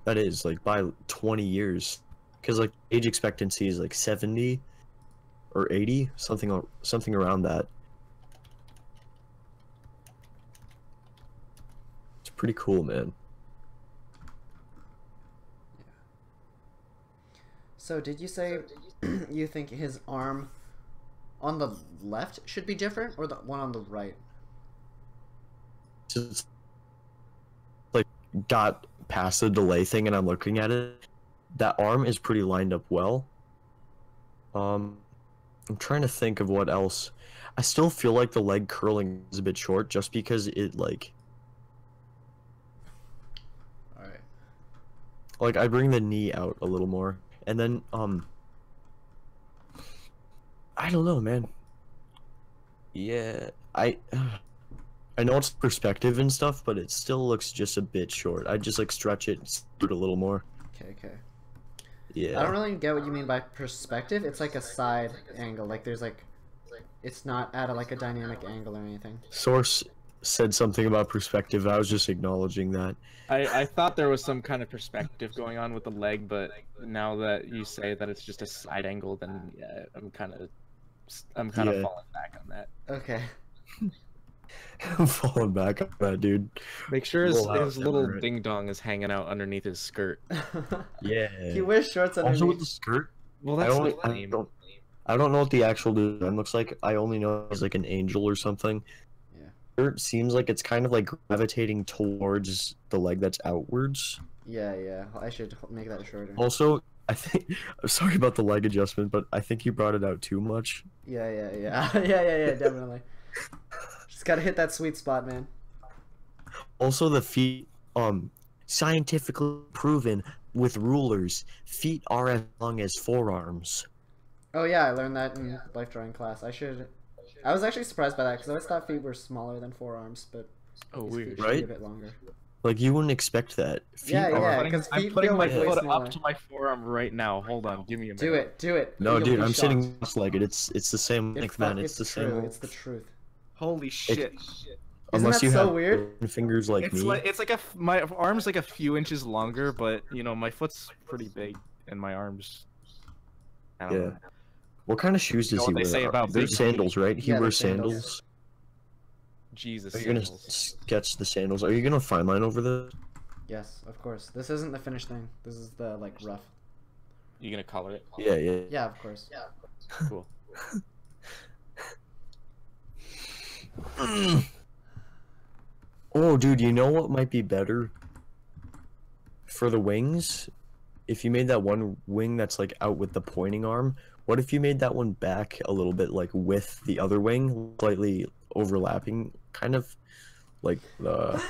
That is like by 20 years. Because like age expectancy is like 70 or 80, something around that. It's pretty cool, man. So did you say you think his arm on the left should be different, or the one on the right? Just like got past the delay thing and I'm looking at it. That arm is pretty lined up well. I'm trying to think of what else. I still feel like the leg curling is a bit short, just because it like. All right. Like I bring the knee out a little more, and then I don't know, man. Yeah, I know it's perspective and stuff, but it still looks just a bit short. I just like stretch it, scoot a little more. Okay. Yeah. I don't really get what you mean by perspective. It's like a side angle. Like there's like, it's not at like a dynamic angle or anything. Source said something about perspective. I was just acknowledging that. I thought there was some kind of perspective going on with the leg, but now that you say that it's just a side angle, then yeah, I'm kind of falling back on that. Okay. I'm falling back on that, dude. Make sure his little ding dong is hanging out underneath his skirt. Yeah. He wears shorts underneath. Also with the skirt. Well, that's I don't know what the actual design looks like. I only know it's like an angel or something. Yeah. It seems like it's kind of like gravitating towards the leg that's outwards. Yeah. I should make that shorter. Also, I think I'm sorry about the leg adjustment, but I think you brought it out too much. Yeah. Yeah, definitely. Just gotta hit that sweet spot, man. Also, the feet, scientifically proven with rulers, feet are as long as forearms. Oh yeah, I learned that in life drawing class. I was actually surprised by that because I always thought feet were smaller than forearms, but weird, feet right? A bit longer. Like you wouldn't expect that. Feet because I'm feet putting feel my like way foot smaller. up to my forearm right now. Hold on, give me a minute. Do it. No, You'll dude, be I'm shocked. sitting cross-legged. It's the same length, man. It's the true. same. It's the truth. Holy shit! Unless that you so have weird? fingers like me. It's like my arm's like a few inches longer, but you know my foot's pretty big, and my arms. I don't know. What kind of shoes does he wear? They say about They're big sandals, right? He wears sandals. Jesus. Are you gonna sketch the sandals? Are you gonna fine line over this? Yes, of course. This isn't the finished thing. This is the like rough. You gonna color it? Yeah. Yeah, of course. Yeah. Cool. Oh, dude, you know what might be better for the wings? If you made that one wing that's like out with the pointing arm, what if you made that one back a little bit like with the other wing, slightly overlapping, kind of like the.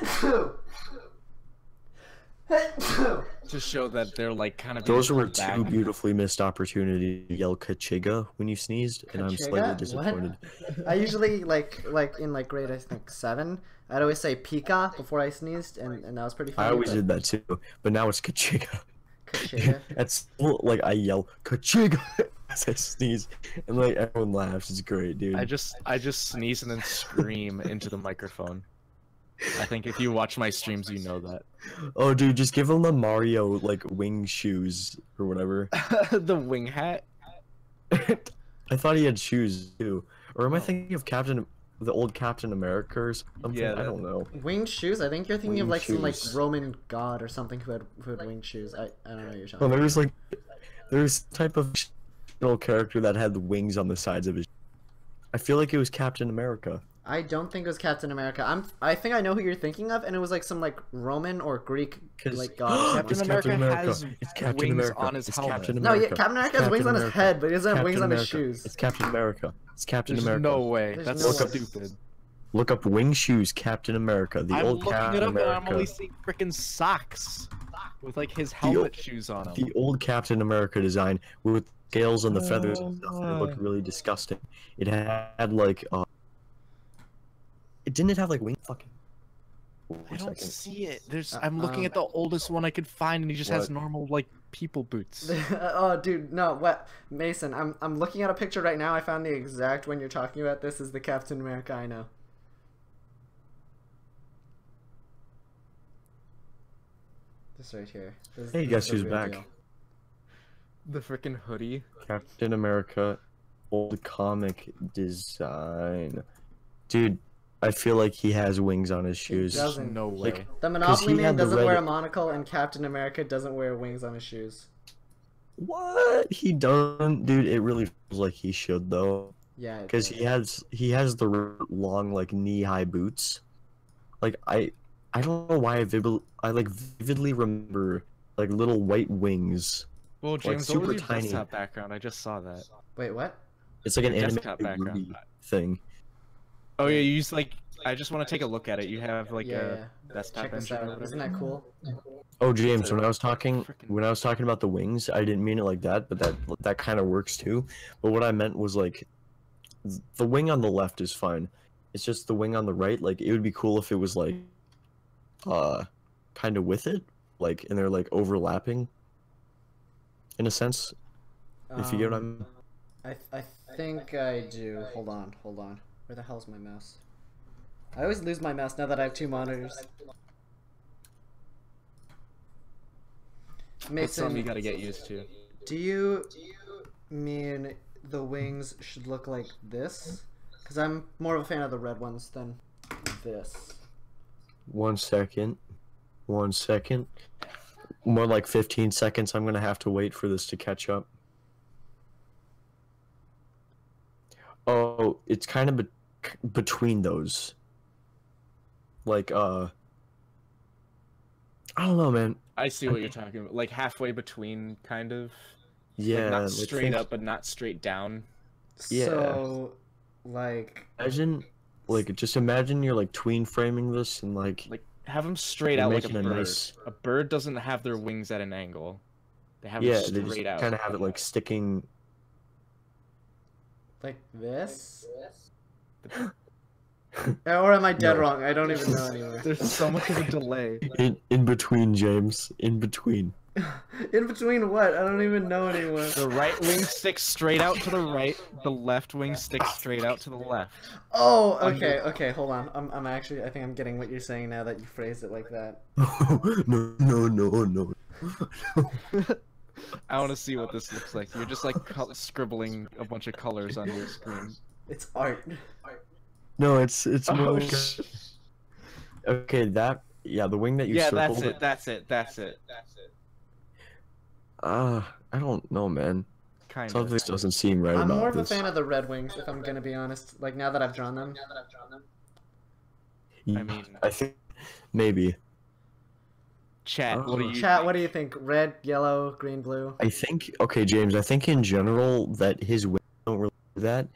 To show that they're like kind of. Those were two beautifully missed opportunities to yell Kachiga when you sneezed, and I'm slightly disappointed. What? I usually like in like grade I think 7, I'd always say Pika before I sneezed, and that was pretty funny. I always did that too, but now it's Kachiga. Kachiga? That's like I yell Kachiga as I sneeze, and like everyone laughs. It's great, dude. I just sneeze and then scream into the microphone. I think if you watch my streams, you know that. Oh, dude, just give him the Mario like wing shoes or whatever. The wing hat. I thought he had shoes too, or am I thinking of the old Captain America or something? Yeah, I don't know. Winged shoes? I think you're thinking of like some like shoes. Roman god or something who had winged shoes. I don't know what you're talking Well, about. there's type of little character that had the wings on the sides of his. I feel like it was Captain America. I don't think it was Captain America. I think I know who you're thinking of, and it was like some like Roman or Greek like god. Captain America has wings on his helmet. No, yeah, Captain America has wings on his head, but he doesn't have wings on his shoes. It's Captain America. It's Captain America. No way. There's That's no stupid. Look up wing shoes, Captain America. The old Captain America. I'm only seeing freaking socks with like his helmet shoes on them. The old Captain America design with scales and the feathers and stuff. It looked really disgusting. It had like it didn't have like wing fucking. I don't see it. I'm looking at the oldest one I could find, and he just has normal like people boots. Oh, dude, no, what, Mason? I'm looking at a picture right now. I found the exact one you're talking about. This is the Captain America I know. This right here. Hey, guess who's back? Deal. The freaking hoodie. Captain America, old comic design. Dude, I feel like he has wings on his shoes. He doesn't. No way. Like, the Monopoly Man doesn't red... wear a monocle, and Captain America doesn't wear wings on his shoes. What? He doesn't, dude. It really feels like he should though. Yeah. Because he has the long like knee-high boots. Like I don't know why I vividly remember like little white wings. Well, James, like, what was super your tiny desktop background? I just saw that. Wait, what? It's like an desktop animated background thing. Oh yeah, you use like. I just want to take a look at it. You have like yeah. a desktop Check this engine. out. Isn't that cool? Oh, James, when I was talking about the wings, I didn't mean it like that, but that kind of works too. But what I meant was like, the wing on the left is fine. It's just the wing on the right. Like, it would be cool if it was like, kind of with it, like, and they're like overlapping. In a sense, if you get what I mean. I think I do. Hold on. Where the hell's my mouse? I always lose my mouse now that I have 2 monitors. That's Mason, something you gotta get used to. do you mean the wings should look like this? Because I'm more of a fan of the red ones than this. 1 second. 1 second. More like 15 seconds. I'm gonna have to wait for this to catch up. Oh, it's kind of between those. Like, I don't know, man. I see what you're talking about. Like halfway between, kind of. Yeah. Like not straight up, but not straight down. Yeah. So, like... Just imagine you're, like, tween framing this and, like... Have them straight out like a bird. Nice... A bird doesn't have their wings at an angle. They have them straight they just out. kind of have it, like, sticking... Like this? Or am I dead wrong? I don't even know anymore. There's so much of a delay. In between, James. In between. In between what? I don't even know anymore. The right wing sticks straight out to the right. The left wing sticks straight out to the left. Oh, okay, hold on. I'm actually, I think I'm getting what you're saying now that you phrased it like that. No. I want to see what this looks like. You're just like scribbling a bunch of colors on your screen. It's art. No, it's more. Okay, the wing that you circled. Yeah, that's it. I don't know, man. Kind Something doesn't seem right about this. I'm more of a fan of the red wings, if I'm gonna be honest. Like, now that I've drawn them. I mean, I think maybe. Chat, what do you think? Red, yellow, green, blue? I think, okay, James, I think in general that his wings don't really do that.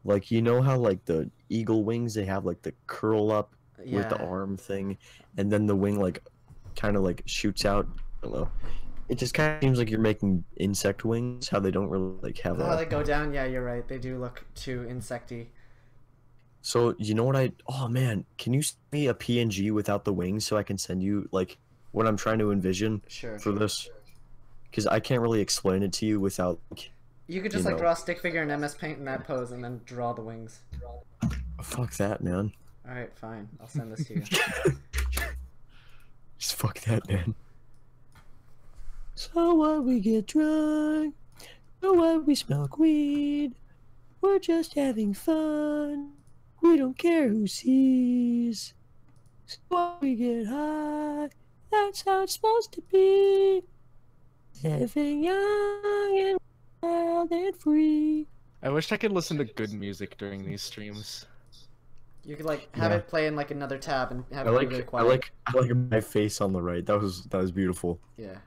Like, you know how, like, the eagle wings, they have, like, the curl up with the arm thing, and then the wing, like, kind of, like, shoots out. I don't know. It just kind of seems like you're making insect wings, how they don't really, like, have Oh, they go down? Yeah, you're right. They do look too insecty. So, you know what oh, man, can you send me a PNG without the wings so I can send you, like, what I'm trying to envision for this? Because I can't really explain it to you without, like, you could just, like, draw a stick figure in MS Paint in that pose and then draw the wings. Fuck that, man. Alright, fine. I'll send this to you. Just fuck that, man. So what, we get drunk? So what, we smoke weed? We're just having fun. We don't care who sees. So what, we get high? That's how it's supposed to be. Living young and wild and free. I wish I could listen to good music during these streams. You could, like, have it play in, like, another tab and have it be really quiet. I like my face on the right. That was beautiful. Yeah.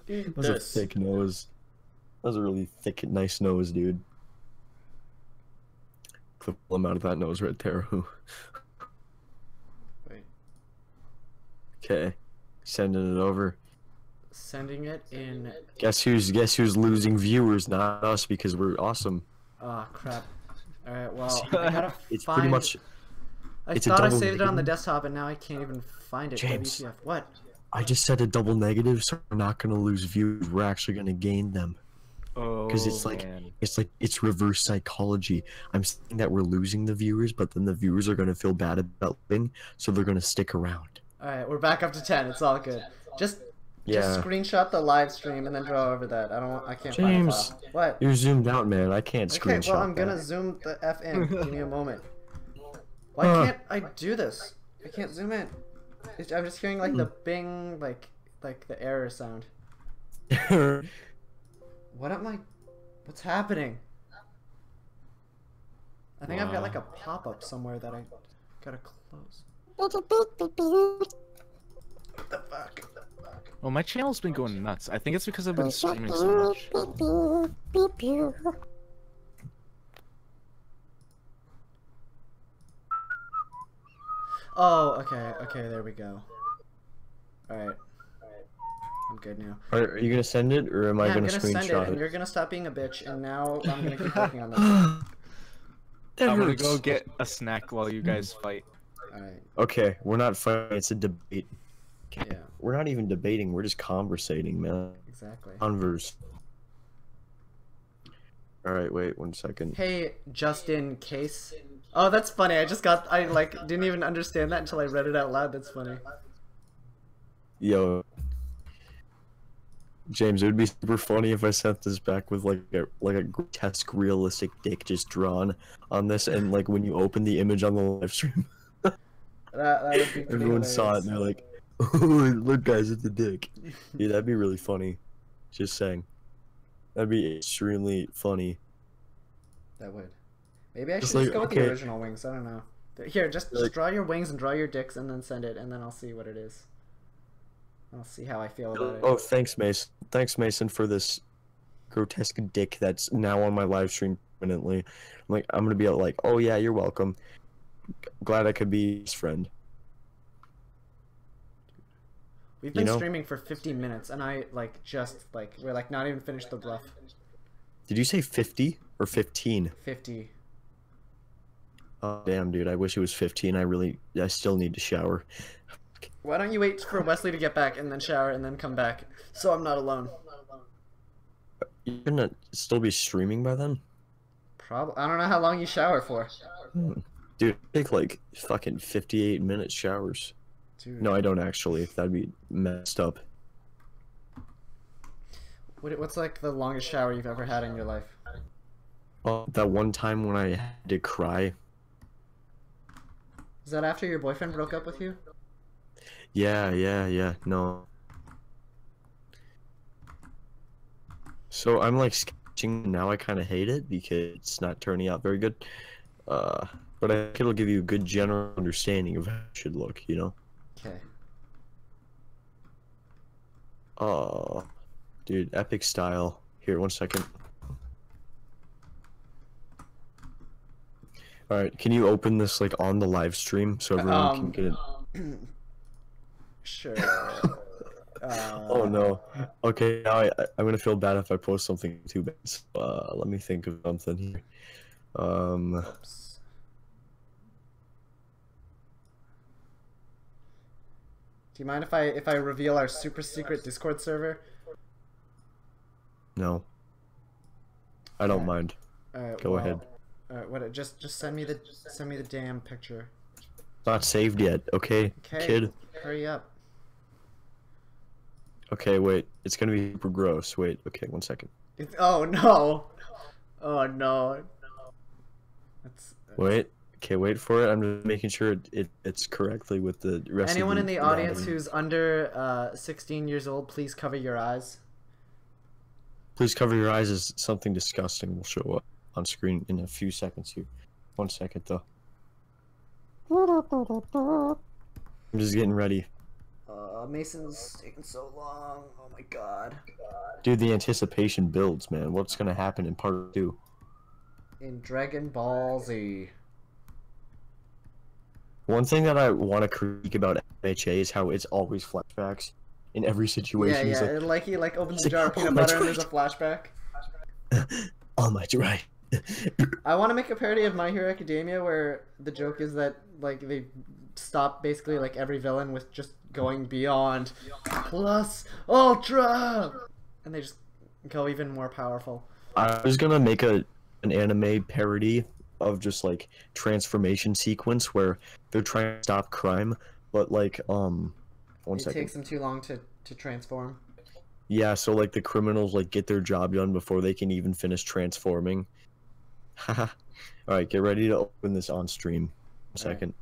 That was a thick nose. That was a really thick, nice nose, dude. Clip them out of that nose right there. Wait. Okay, sending it over. Sending it in. Guess who's losing viewers? Not us, because we're awesome. Oh crap! All right, well, I gotta it's find... pretty much. I thought I saved it on the desktop, and now I can't even find it. James, WTF. What? I just said a double negative, so we're not gonna lose viewers. We're actually gonna gain them. Oh, because it's reverse psychology. I'm saying that we're losing the viewers, but then the viewers are gonna feel bad about living, so they're gonna stick around. All right, we're back up to 10. It's all good. Just screenshot the live stream and then draw over that. I can't find the file. What? You're zoomed out, man. I can't screenshot. Okay, well, I'm gonna zoom the F in. Give me a moment. Why can't I do this? I can't zoom in. I'm just hearing like the bing, like the error sound. What am I? What's happening? I think I've got like a pop-up somewhere that I gotta close. What the fuck? Well, my channel's been going nuts. I think it's because I've been streaming so much. Oh, okay, okay, there we go. Alright. I'm good now. Are you gonna send it, or am I gonna send it, screenshot and it? you're gonna stop being a bitch, and now I'm gonna keep working on this. I'm gonna go get a snack while you guys fight. Alright. Okay, we're not fighting, it's a debate. Yeah. We're not even debating, we're just conversating, man. Exactly. Converse. Alright, wait 1 second. Hey, just in case. Oh, that's funny. I like didn't even understand that until I read it out loud. That's funny. Yo. James, it would be super funny if I sent this back with like a grotesque realistic dick just drawn on this, and like when you open the image on the live stream, that would be pretty everyone hilarious. saw it and they're like, "Oh, look guys, it's a dick." Yeah, that'd be really funny. Just saying. That'd be extremely funny. That would. Maybe I should Just just like, go with okay. the original wings. I don't know. Here, just Like- draw your wings and draw your dicks and then send it, and then I'll see what it is. I'll see how I feel about it. Oh, thanks, Mason. Thanks, Mason, for this grotesque dick that's now on my live stream permanently. I'm gonna be like, oh yeah, you're welcome. Glad I could be his friend. We've been streaming for 50 minutes, and I we're like not even finished the rough. Did you say 50 or 15? 50. Oh, damn, dude. I wish it was 15. I still need to shower. Why don't you wait for Wesley to get back and then shower and then come back, so I'm not alone? You're gonna still be streaming by then? Probably. I don't know how long you shower for. Dude, take like fucking 58-minute showers. Dude. No, I don't actually. That'd be messed up. What's like the longest shower you've ever had in your life? That one time when I had to cry. Is that after your boyfriend broke up with you? Yeah. No. So I'm like sketching now. I kind of hate it because it's not turning out very good. But I think it'll give you a good general understanding of how it should look, you know? Okay. Oh, dude, epic style. Here, 1 second. Alright, can you open this like on the live stream so everyone can get it? Sure. Oh no. Okay, now I'm gonna feel bad if I post something too bad. So, let me think of something here. Oops. Do you mind if I reveal our super secret Discord server? No. I don't mind. Go ahead. What? Just send me the damn picture. Not saved yet, okay, Okay. kid? Hurry up. Okay, wait. It's gonna be super gross. Wait, okay, 1 second. Oh no. Oh no. That's. Wait. Okay, wait for it. I'm just making sure it's correctly with the rest Anyone of in the audience who's under 16 years old, please cover your eyes. Please cover your eyes as something disgusting will show up on screen in a few seconds here. 1 second though. I'm just getting ready. Mason's taking so long. Oh my god. Dude, the anticipation builds, man. What's gonna happen in part 2? In Dragon Ball Z. One thing that I want to critique about MHA is how it's always flashbacks in every situation. Yeah, He's he opens a jar of peanut butter and there's a flashback. All Might right. I want to make a parody of My Hero Academia where the joke is that like they stop basically like every villain with just going beyond plus ultra, and they just go even more powerful. I was gonna make an anime parody of just like transformation sequence where they're trying to stop crime, but like It takes them too long to transform. Yeah, so like the criminals like get their job done before they can even finish transforming. Haha. Alright, get ready to open this on stream. 1 second.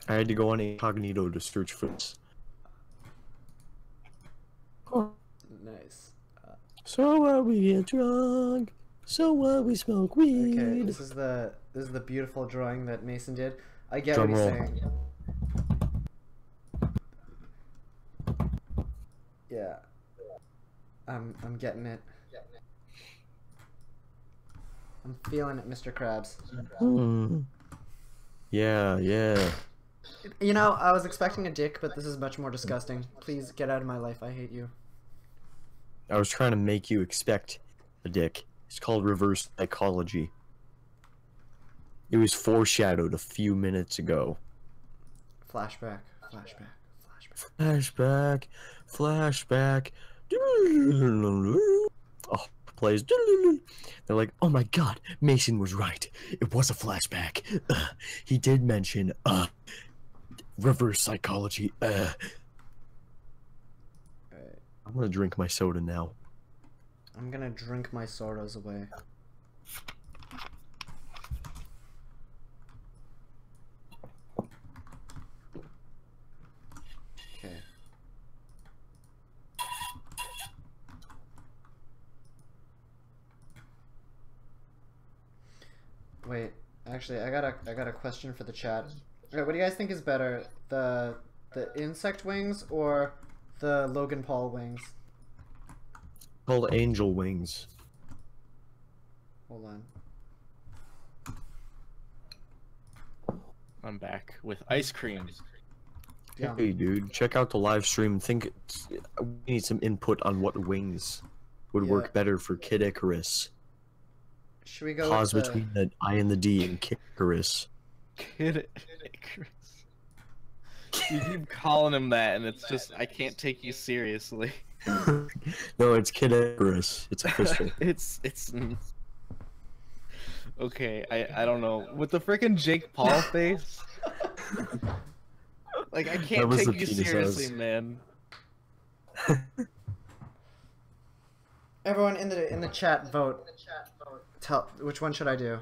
I had to go on incognito to search for this. Nice. So we get drunk. So we smoke weed. Okay, this is the beautiful drawing that Mason did. I get Drum what he's roll. saying. Yeah. I'm getting it. I'm feeling it, Mr. Krabs. Yeah, yeah. You know, I was expecting a dick, but this is much more disgusting. Please get out of my life. I hate you. I was trying to make you expect a dick. It's called reverse psychology. It was foreshadowed a few minutes ago. Flashback. Flashback. Flashback. Flashback. Oh, plays. They're like, oh my god, Mason was right. It was a flashback. He did mention reverse psychology. I'm gonna drink my soda now. I'm gonna drink my sodas away. Okay. Wait, actually, I got a question for the chat. Okay, what do you guys think is better, the insect wings or the Logan Paul wings? Called angel wings. Hold on. I'm back with ice cream. Yeah. Hey, dude, check out the live stream. Think we need some input on what wings would work better for Kid Icarus. Should we go Pause with between the I and the D and Kid Icarus. Kid Icarus. You keep calling him that, and it's just I can't take you seriously. No, it's Kid Icarus. It's official. it's okay. I don't know with the freaking Jake Paul face. Like I can't take you seriously, man. Everyone in the chat, vote. Tell which one should I do?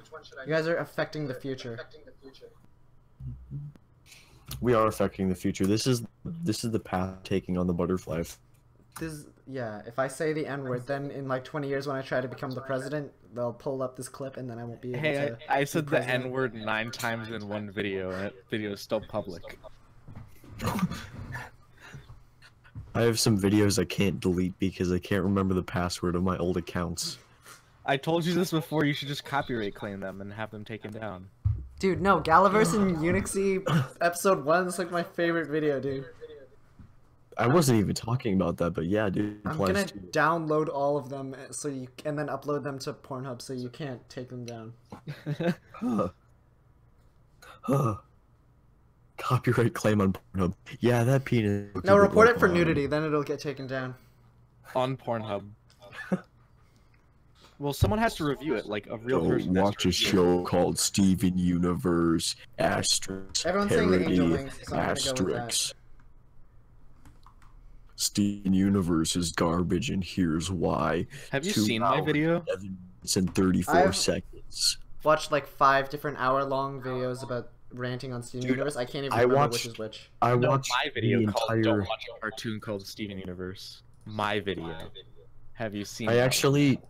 You guys are affecting the future. We are affecting the future. This is the path taking on the butterfly. Yeah. If I say the N-word, then in like 20 years when I try to become the president, they'll pull up this clip and then I won't be able to. Hey, I said the N-word 9 times in one video, and that video is still public. I have some videos I can't delete because I can't remember the password of my old accounts. I told you this before. You should just copyright claim them and have them taken down. Dude, no, Galaverse and Unixy episode 1 is like my favorite video, dude. I wasn't even talking about that, but yeah, dude. I'm gonna download all of them so you and then upload them to Pornhub so you can't take them down. Copyright claim on Pornhub. Yeah, that penis. No, report it for nudity, then it'll get taken down. On Pornhub. Well, someone has to review it, like a real person. Watch a show called Steven Universe, asterisk, everyone's saying the Angel Wings, so I'm gonna go with that. Steven Universe is garbage, and here's why. Have you seen my video? 7 minutes and 34 seconds. Watched like 5 different hour-long videos about ranting on Steven Universe. I can't even remember which is which. I watched my video called "Don't Watch a Cartoon Called Steven Universe." My video. Have you seen? I actually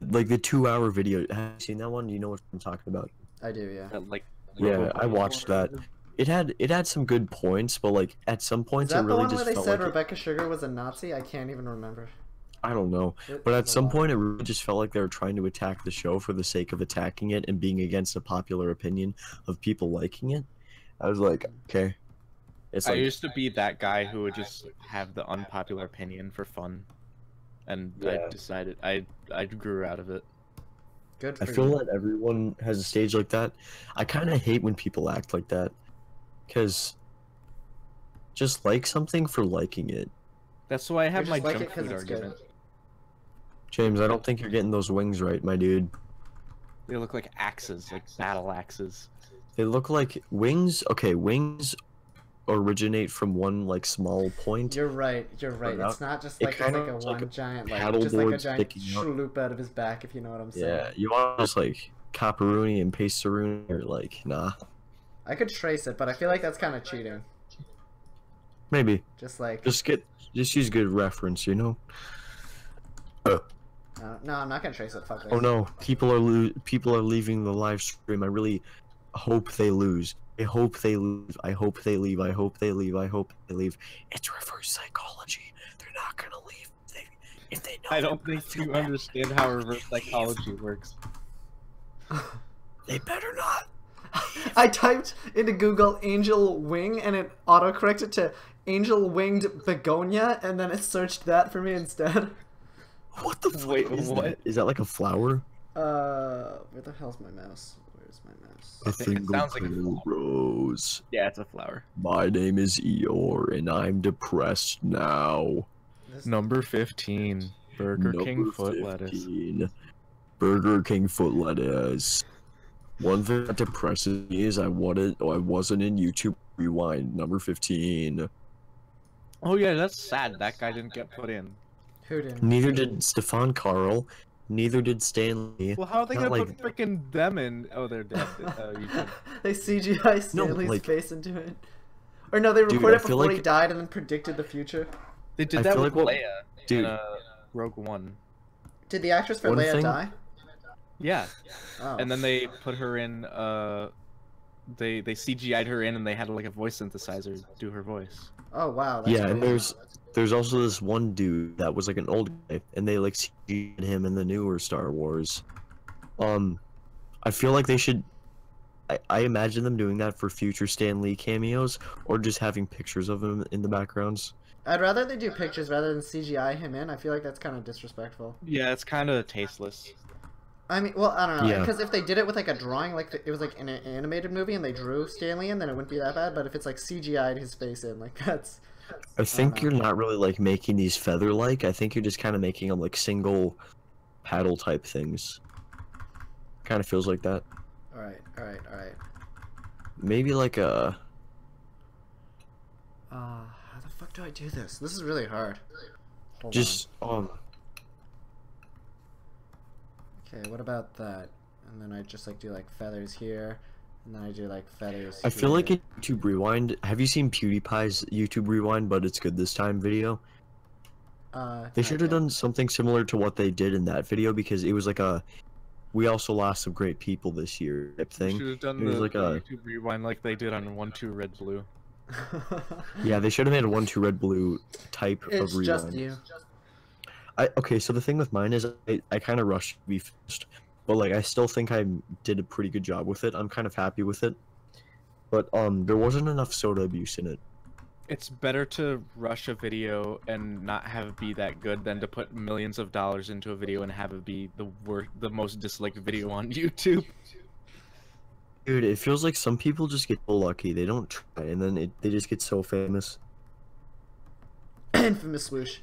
like the 2-hour video. Have you seen that one? Do you know what I'm talking about? I do, yeah. Yeah, I watched that. It had some good points, but like at some points it really just felt like. Is that the one where they said Rebecca Sugar was a Nazi? I can't even remember. I don't know, but at some point it really just felt like they were trying to attack the show for the sake of attacking it and being against the popular opinion of people liking it. I was like, okay. I used to be that guy who would just have the unpopular opinion for fun, and I decided I grew out of it. Good for I feel that everyone has a stage like that. I kind of hate when people act like that, because just like something for liking it. That's why I have my junk food argument. James, I don't think you're getting those wings right, my dude. They look like axes, like battle axes. They look like wings. Okay, wings originate from one like small point. You're right. It's not just like one giant like just like a giant sloop out of his back, if you know what I'm saying. Yeah, you want just like Caparoni and Pastaroni, or like nah. I could trace it, but I feel like that's kind of cheating. Maybe. Just use good reference, you know. No, I'm not gonna trace it. Fuck this. Oh no, people are leaving the live stream. I really hope they lose. I hope they lose. I hope they leave. I hope they leave. I hope they leave. It's reverse psychology. They're not gonna leave. If they know I don't think you understand how reverse psychology works. They better not. I typed into Google angel wing and it autocorrected to angel winged begonia, and then it searched that for me instead. What the fuck Wait, is what? that? Is that like a flower? Where the hell's my mouse? Where's my mouse? A think it sounds like a single rose. Yeah, it's a flower. My name is Eeyore, and I'm depressed now. Number 15. Burger King foot lettuce. 15. Burger King foot lettuce. One thing that depresses me is I wasn't in YouTube Rewind. Number 15. Oh yeah, that's sad. That guy didn't get put in. Who didn't? Neither did Stefan Carl. Neither did Stanley. Well, how are they Not gonna like- put freaking them in? Oh, they're dead. They CGI Stanley's like- face into it. Or no, they Dude, recorded I it feel before he like- died and then predicted the future. They did I that feel with like what- Leia Dude. in Rogue One. Did the actress for One Leia thing- die? Yeah, Oh. and then they put her in. They CGI'd her in, and they had like a voice synthesizer do her voice. Oh wow. That's Yeah, and crazy. there's also this one dude that was like an old guy, and they like CG'd him in the newer Star Wars. I feel like they should. I imagine them doing that for future Stan Lee cameos, or just having pictures of him in the backgrounds. I'd rather they do pictures rather than CGI him in. I feel like that's kind of disrespectful. Yeah, it's kind of tasteless. I mean, well, I don't know, Yeah. because if they did it with like a drawing, like it was like in an animated movie and they drew Stanley in, then it wouldn't be that bad. But if it's like CGI'd his face in, like that's. I think know. you're not really like making these feather-like. I think you're just kind of making them like single paddle type things. Kind of feels like that. All right, all right, all right. Maybe like a. How the fuck do I do this? This is really hard. Hold Just Okay, what about that? And then I just like do like feathers here, and then I do like feathers. I feel like here. in YouTube Rewind. Have you seen PewDiePie's YouTube Rewind, but it's good this time video? They should have okay. done something similar to what they did in that video, because it was like a "we also lost some great people this year" type thing. Should have done It was the like a YouTube rewind like they did on 1-2 Red Blue. yeah. They should have made a 1-2 Red Blue type It's of just rewind. you. Okay, so the thing with mine is I kind of rushed to be finished, but like I still think I did a pretty good job with it. I'm kind of happy with it, but there wasn't enough soda abuse in it. It's better to rush a video and not have it be that good than to put millions of dollars into a video and have it be the most disliked video on YouTube. Dude, it feels like some people just get so lucky. They don't try, and then they just get so famous. Infamous swoosh.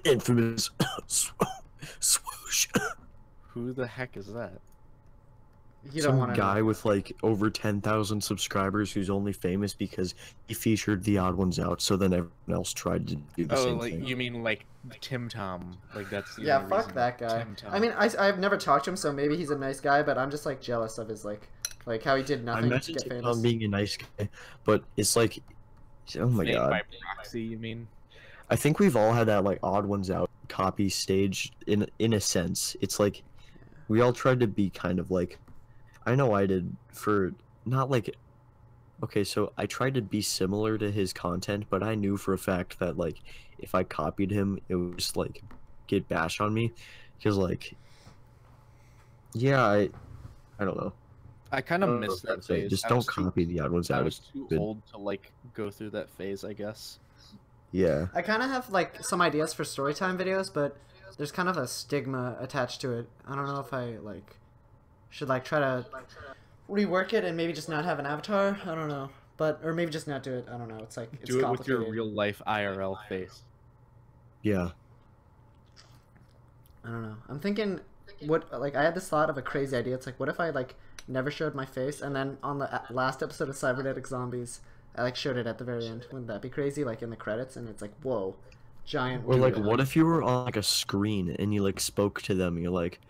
Infamous swoosh. Who the heck is that? You don't Some want to guy with like over 10,000 subscribers who's only famous because he featured the Odd Ones Out, so then everyone else tried to do the Oh, same like thing. you mean like Tim Tom? Like that's the Yeah, only fuck reason that guy. Tim Tom. I mean, I've never talked to him, so maybe he's a nice guy, but I'm just like jealous of his like how he did I nothing to imagine get Tim famous. Tom being a nice guy, but it's like, oh my Made god. by proxy, you mean? I think we've all had that like Odd Ones Out copy stage in a sense. It's like we all tried to be kind of like, I know I did, for not like, okay, so I tried to be similar to his content, but I knew for a fact that like if I copied him, it would just like get bashed on me, because like, yeah, I don't know. I kind of missed that So phase. just I don't was too- copy the Odd Ones I Out. was too Good. old to like go through that phase, I guess. Yeah. I kind of have like some ideas for storytime videos, but there's kind of a stigma attached to it. I don't know if I like should like try to rework it and maybe just not have an avatar. I don't know, but or maybe just not do it. I don't know. It's like it's Do it with your complicated. real life IRL face. Yeah. I don't know. I'm thinking what like I had this thought of a crazy idea. It's like what if I like never showed my face and then on the last episode of Cybernetic Zombies I like showed it at the very end. Wouldn't that be crazy? Like in the credits and it's like whoa, giant. Or like, weird. what if you were on like a screen and you like spoke to them? And you're like,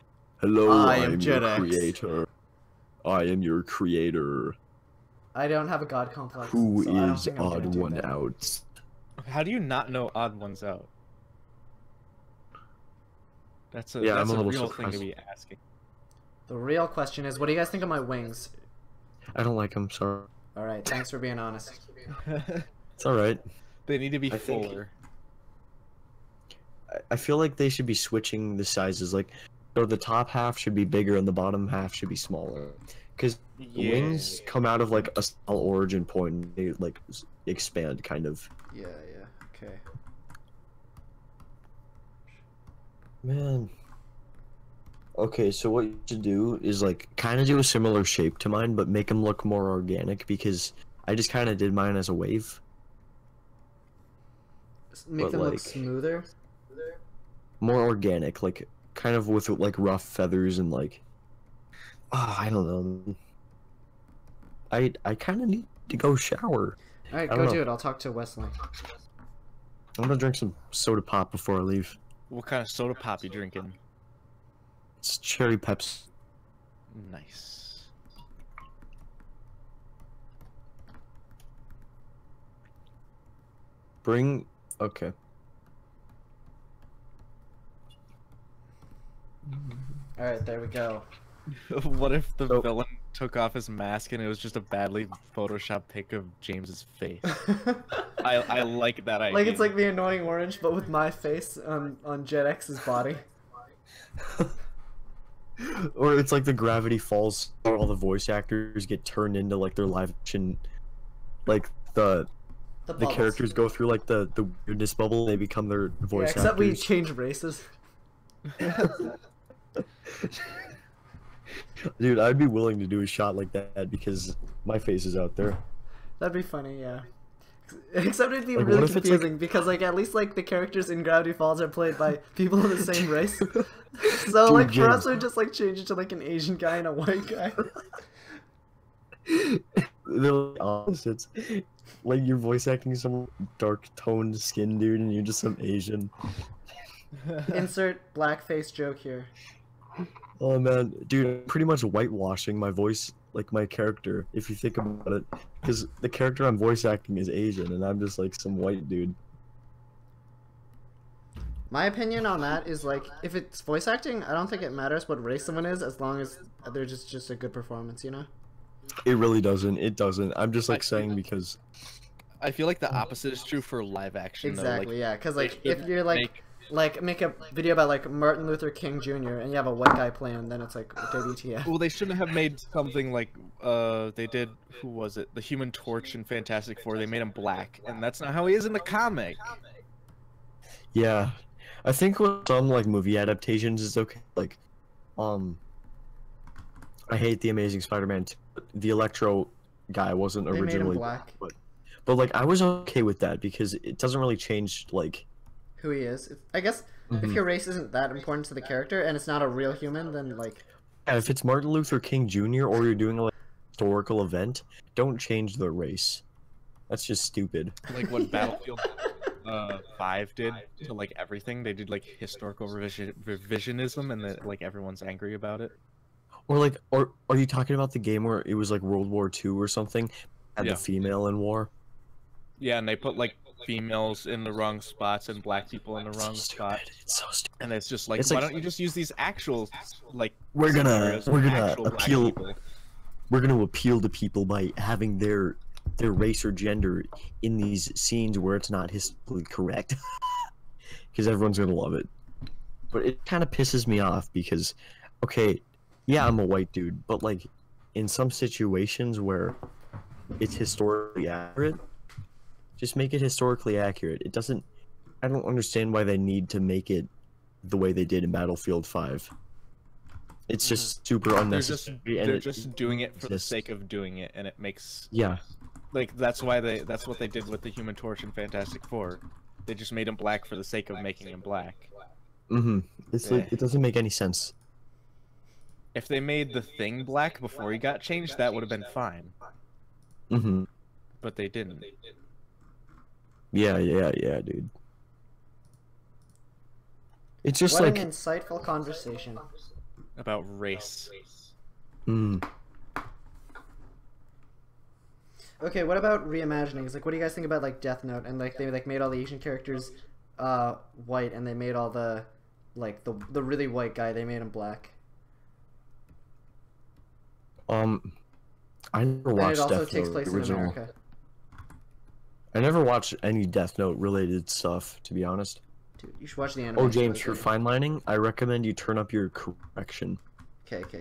"Hello, I I am am your Jet X. creator. I am your creator. I don't have a god complex. Who so I don't is think I'm gonna Odd do One that. Out?" How do you not know Odd Ones Out? That's a Yeah, that's I'm a a little real thing to surprised. be asking. The real question is, what do you guys think of my wings? I don't like them. Sorry. All right, thanks for being honest. It's all right. They need to be I think- fuller. I feel like they should be switching the sizes. Like, so the top half should be bigger and the bottom half should be smaller. Because wings come out of like a small origin point and they like expand kind of. Yeah, okay. Man. Okay, so what you should do is like kind of do a similar shape to mine, but make them look more organic because I just kind of did mine as a wave. Make them look smoother? More organic, like kind of with like rough feathers and like I don't know. I kind of need to go shower. Alright, go do it. I'll talk to Wesley. I'm gonna drink some soda pop before I leave. What kind of soda pop you drinking? It's cherry Pepsi. Nice. Bring... Okay. Alright, there we go. What if the villain took off his mask and it was just a badly photoshopped pic of James's face? I like that idea. Like it's like the annoying orange, but with my face on Jet X's body. Or it's like the Gravity Falls, where all the voice actors get turned into like their live action, like the characters go through like the weirdness bubble. They become their voice except actors. we change races. Dude, I'd be willing to do a shot like that because my face is out there. That'd be funny, yeah. Except it'd be like, really confusing because like at least like the characters in Gravity Falls are played by people of the same race. So dude, like for us we'd just like change it to like an Asian guy and a white guy. They're like opposites. Like you're voice acting some dark toned skin dude and you're just some Asian. Insert blackface joke here. Oh man, dude, I'm pretty much whitewashing my voice, like my character, if you think about it. Because the character I'm voice acting is Asian, and I'm just like some white dude. My opinion on that is like, if it's voice acting, I don't think it matters what race someone is, as long as they're just a good performance, you know? It really doesn't. It doesn't. I'm just like saying because... I feel like the opposite is true for live action. Exactly, though. Like, yeah, because like, if you're like make a video about like Martin Luther King Jr. and you have a white guy playing, then it's like WTF. Well, they shouldn't have made something like they did. Who was it? The Human Torch in Fantastic Four. They made him black, and that's not how he is in the comic. Yeah, I think with some like movie adaptations, it's okay. Like, I hate the Amazing Spider-Man 2. The Electro guy wasn't they originally made him black, but like I was okay with that because it doesn't really change like who he is. I guess if your race isn't that important to the character and it's not a real human, then like... Yeah, if it's Martin Luther King Jr. or you're doing a like, historical event, don't change the race. That's just stupid. Like what Battlefield 5 did to like everything. They did like historical revisionism and like everyone's angry about it. Or like, or are you talking about the game where it was like World War II or something? Had the female in war? Yeah, and they put like females in the wrong spots and black people in the wrong spot. It's so stupid. And it's just like, why don't you just use these actual like we're gonna appeal to people by having their race or gender in these scenes where it's not historically correct. Because everyone's gonna love it. But it kind of pisses me off because, okay, yeah, I'm a white dude, but like in some situations where it's historically accurate, just make it historically accurate. It doesn't... I don't understand why they need to make it the way they did in Battlefield 5. It's just super unnecessary. They're just doing it for the sake of doing it, and it makes... Yeah. Like, that's what they did with the Human Torch in Fantastic Four. They just made him black for the sake of making him black. It's like, it doesn't make any sense. If they made the Thing black before he got changed, that would have been fine. But they didn't. Yeah, dude. It's just what like an insightful conversation about race. Okay, what about reimaginings? Like, what do you guys think about like Death Note and like they like made all the Asian characters white and they made all the like the really white guy they made him black? I never watched and it also Death takes Note, place in America. I never watched any Death Note related stuff, to be honest. Dude, you should watch the animation. Oh, James, for fine lining, I recommend you turn up your correction. Okay.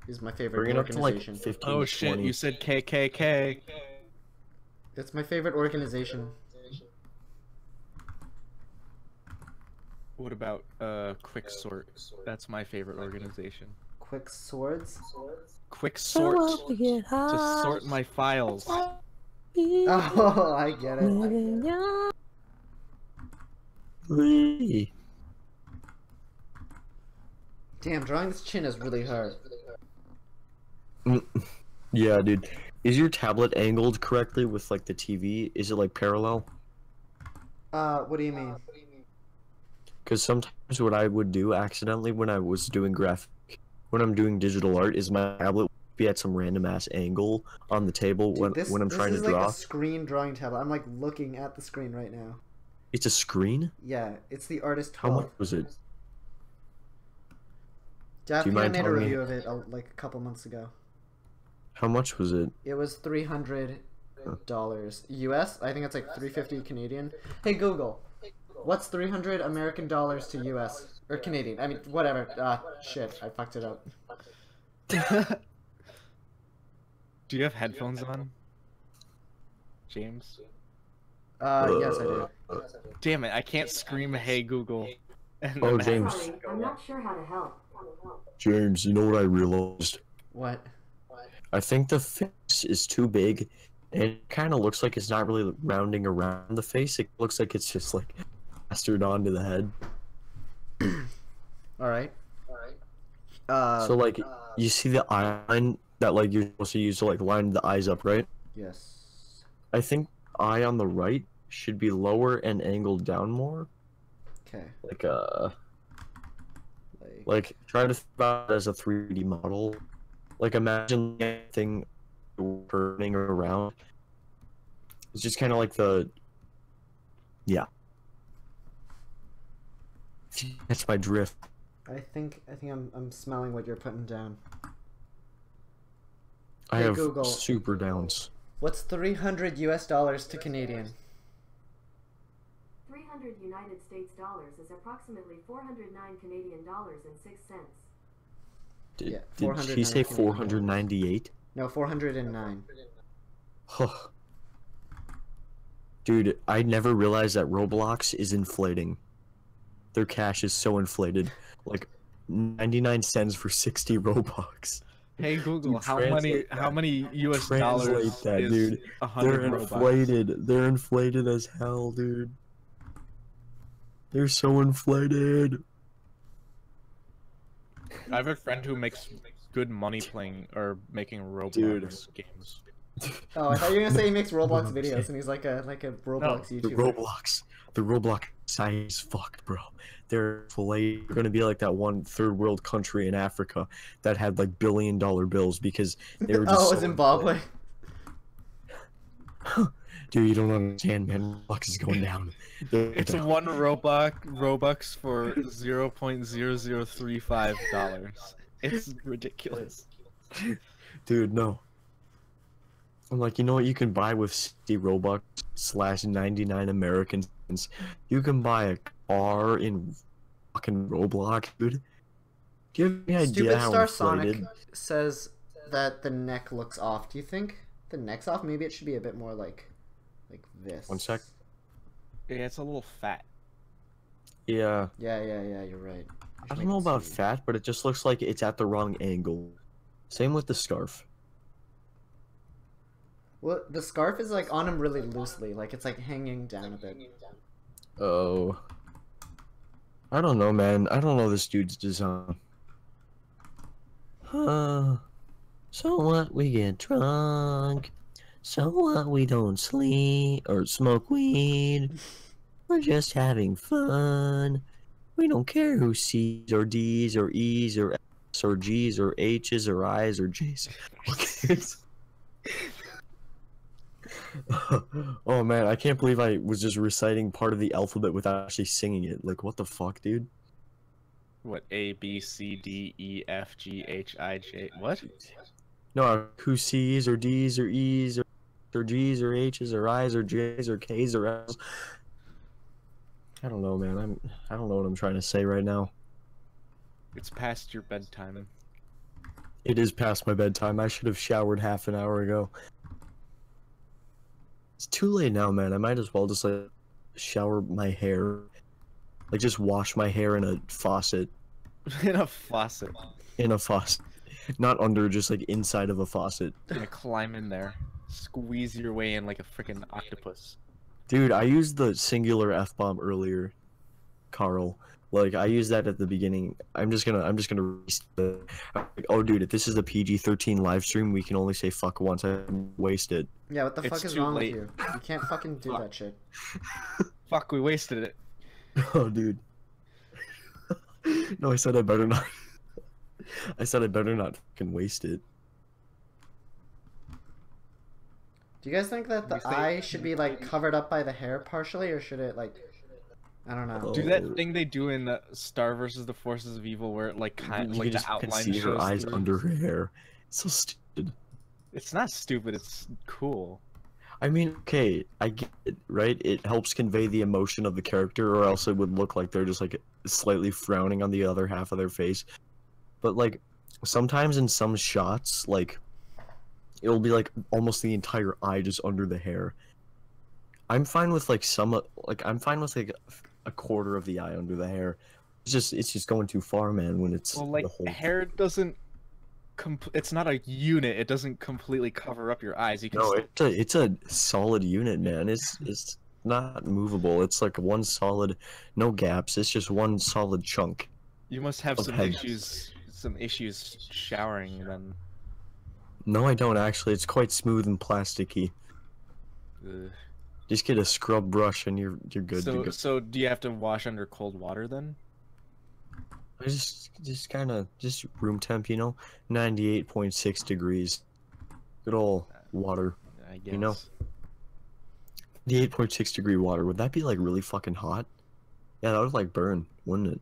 This is my favorite Bring it up organization. to like 15, oh shit, 20. you said KKK. It's my favorite organization. What about Quick Sort? That's my favorite organization. Quick Swords? Quick Sort. To sort my files. Oh, I get it. Damn, drawing this chin is really hard. Yeah, dude. Is your tablet angled correctly with like the TV? Is it like parallel? What do you mean? Because sometimes what I would do accidentally when I was doing when I'm doing digital art, is my tablet would be at some random ass angle on the table. Dude, when I'm trying to draw. This is like a screen drawing tablet. I'm like looking at the screen right now. It's a screen? Yeah, it's the Artist 12. How much was it? Daphne and I made a review of it like a couple months ago. How much was it? It was $300 US. I think it's like $350 Canadian. Hey Google, what's 300 American dollars to US or Canadian? I mean, whatever. Shit, I fucked it up. Do you have headphones on, James? Yes, I do. Damn it, I can't scream "Hey Google." Oh, James. Sorry, I'm not sure how to help. James, you know what I realized? What? I think the face is too big, and it kind of looks like it's not really rounding around the face. It looks like it's just like plastered onto the head. All right. So like, you see the eye line that like you're supposed to use to like line the eyes up, right? Yes. I think eye on the right should be lower and angled down more. Okay. Like try to think about it as a 3D model. Like imagine anything turning around. It's just kind of like yeah. That's my drift. I think I'm smelling what you're putting down. I Hey, have Google. super downs. What's $300 US to Canadian? 300 United States dollars is approximately 409 Canadian dollars and 6 cents. Yeah, Did he say 498? No, 409. Huh. Dude, I never realized that Roblox is inflating. Their cash is so inflated. Like 99 cents for 60 Robux. Hey Google, how many US Translate dollars that, is dude. 100 They're Robux? inflated. They're inflated as hell, dude. They're so inflated. I have a friend who makes good money playing or making Roblox games. Oh, I thought you were gonna say he makes Roblox videos and he's like a Roblox YouTuber. The Roblox side is fucked, bro. They're gonna be like that one third world country in Africa that had like billion-dollar bills because they were just Zimbabwe. Dude, you don't understand, man. Roblox is going down. It's one Robux for $0.0035. It's ridiculous. Dude, no. I'm like, you know what you can buy with 60 Robux / 99 American cents? You can buy a car in fucking Roblox, dude. Do you have any idea Stupid how Star inflated? Sonic says that the neck looks off. Do you think the neck's off? Maybe it should be a bit more like this. One sec. Yeah, it's a little fat. Yeah. Yeah, you're right. I don't know about fat, but it just looks like it's at the wrong angle. Same with the scarf. Well, the scarf is like on him really loosely, like it's like hanging down a bit. Oh. I don't know, man. I don't know this dude's design. So what? We get drunk. So what? We don't sleep or smoke weed. We're just having fun. We don't care who C's or D's or E's or F's or G's or H's or I's or J's. Oh man, I can't believe I was just reciting part of the alphabet without actually singing it. Like, what the fuck, dude? What, A, B, C, D, E, F, G, H, I, J, what? No, who C's or D's or E's or G's or H's or I's or J's or K's or L's. I don't know, man. I don't know what I'm trying to say right now. It's past your bedtime. It is past my bedtime. I should have showered half an hour ago. It's too late now, man. I might as well just like shower my hair. Like just wash my hair in a faucet. In a faucet. In a faucet. Not under, just like inside of a faucet. You're gonna climb in there. Squeeze your way in like a freaking octopus. Dude, I used the singular F-bomb earlier, Carl. Like I used that at the beginning. I'm just gonna like, oh dude, if this is a PG-13 live stream, we can only say fuck once. I waste it. Yeah, what the fuck is wrong with you? You can't fucking do that shit. Fuck, we wasted it. Oh dude. No, I said I better not. I said I better not fucking waste it. Do you guys think that the eye should be like covered up by the hair partially, or should it like, I don't know. Do that thing they do in Star versus the Forces of Evil, where it like kind of like the outline see her eyes through. under her hair. It's so stupid. It's not stupid. It's cool. I mean, okay, I get it, right? It helps convey the emotion of the character, or else it would look like they're just like slightly frowning on the other half of their face. But like sometimes in some shots, like it'll be like almost the entire eye just under the hair. I'm fine with like I'm fine with like a quarter of the eye under the hair. It's just going too far, man. When it's well, like the whole hair doesn't. It's not a unit. It doesn't completely cover up your eyes. You can. No, it's a solid unit, man. It's not movable. It's like one solid, no gaps. It's just one solid chunk. You must have some issues. Some issues showering then. No, I don't actually. It's quite smooth and plasticky. Ugh. Just get a scrub brush and you're good. So do you have to wash under cold water then? I just kind of room temp, you know, 98.6 degrees. Good old water. I guess. You know, the 8.6 degree water. Would that be like really fucking hot? Yeah, that would like burn, wouldn't it?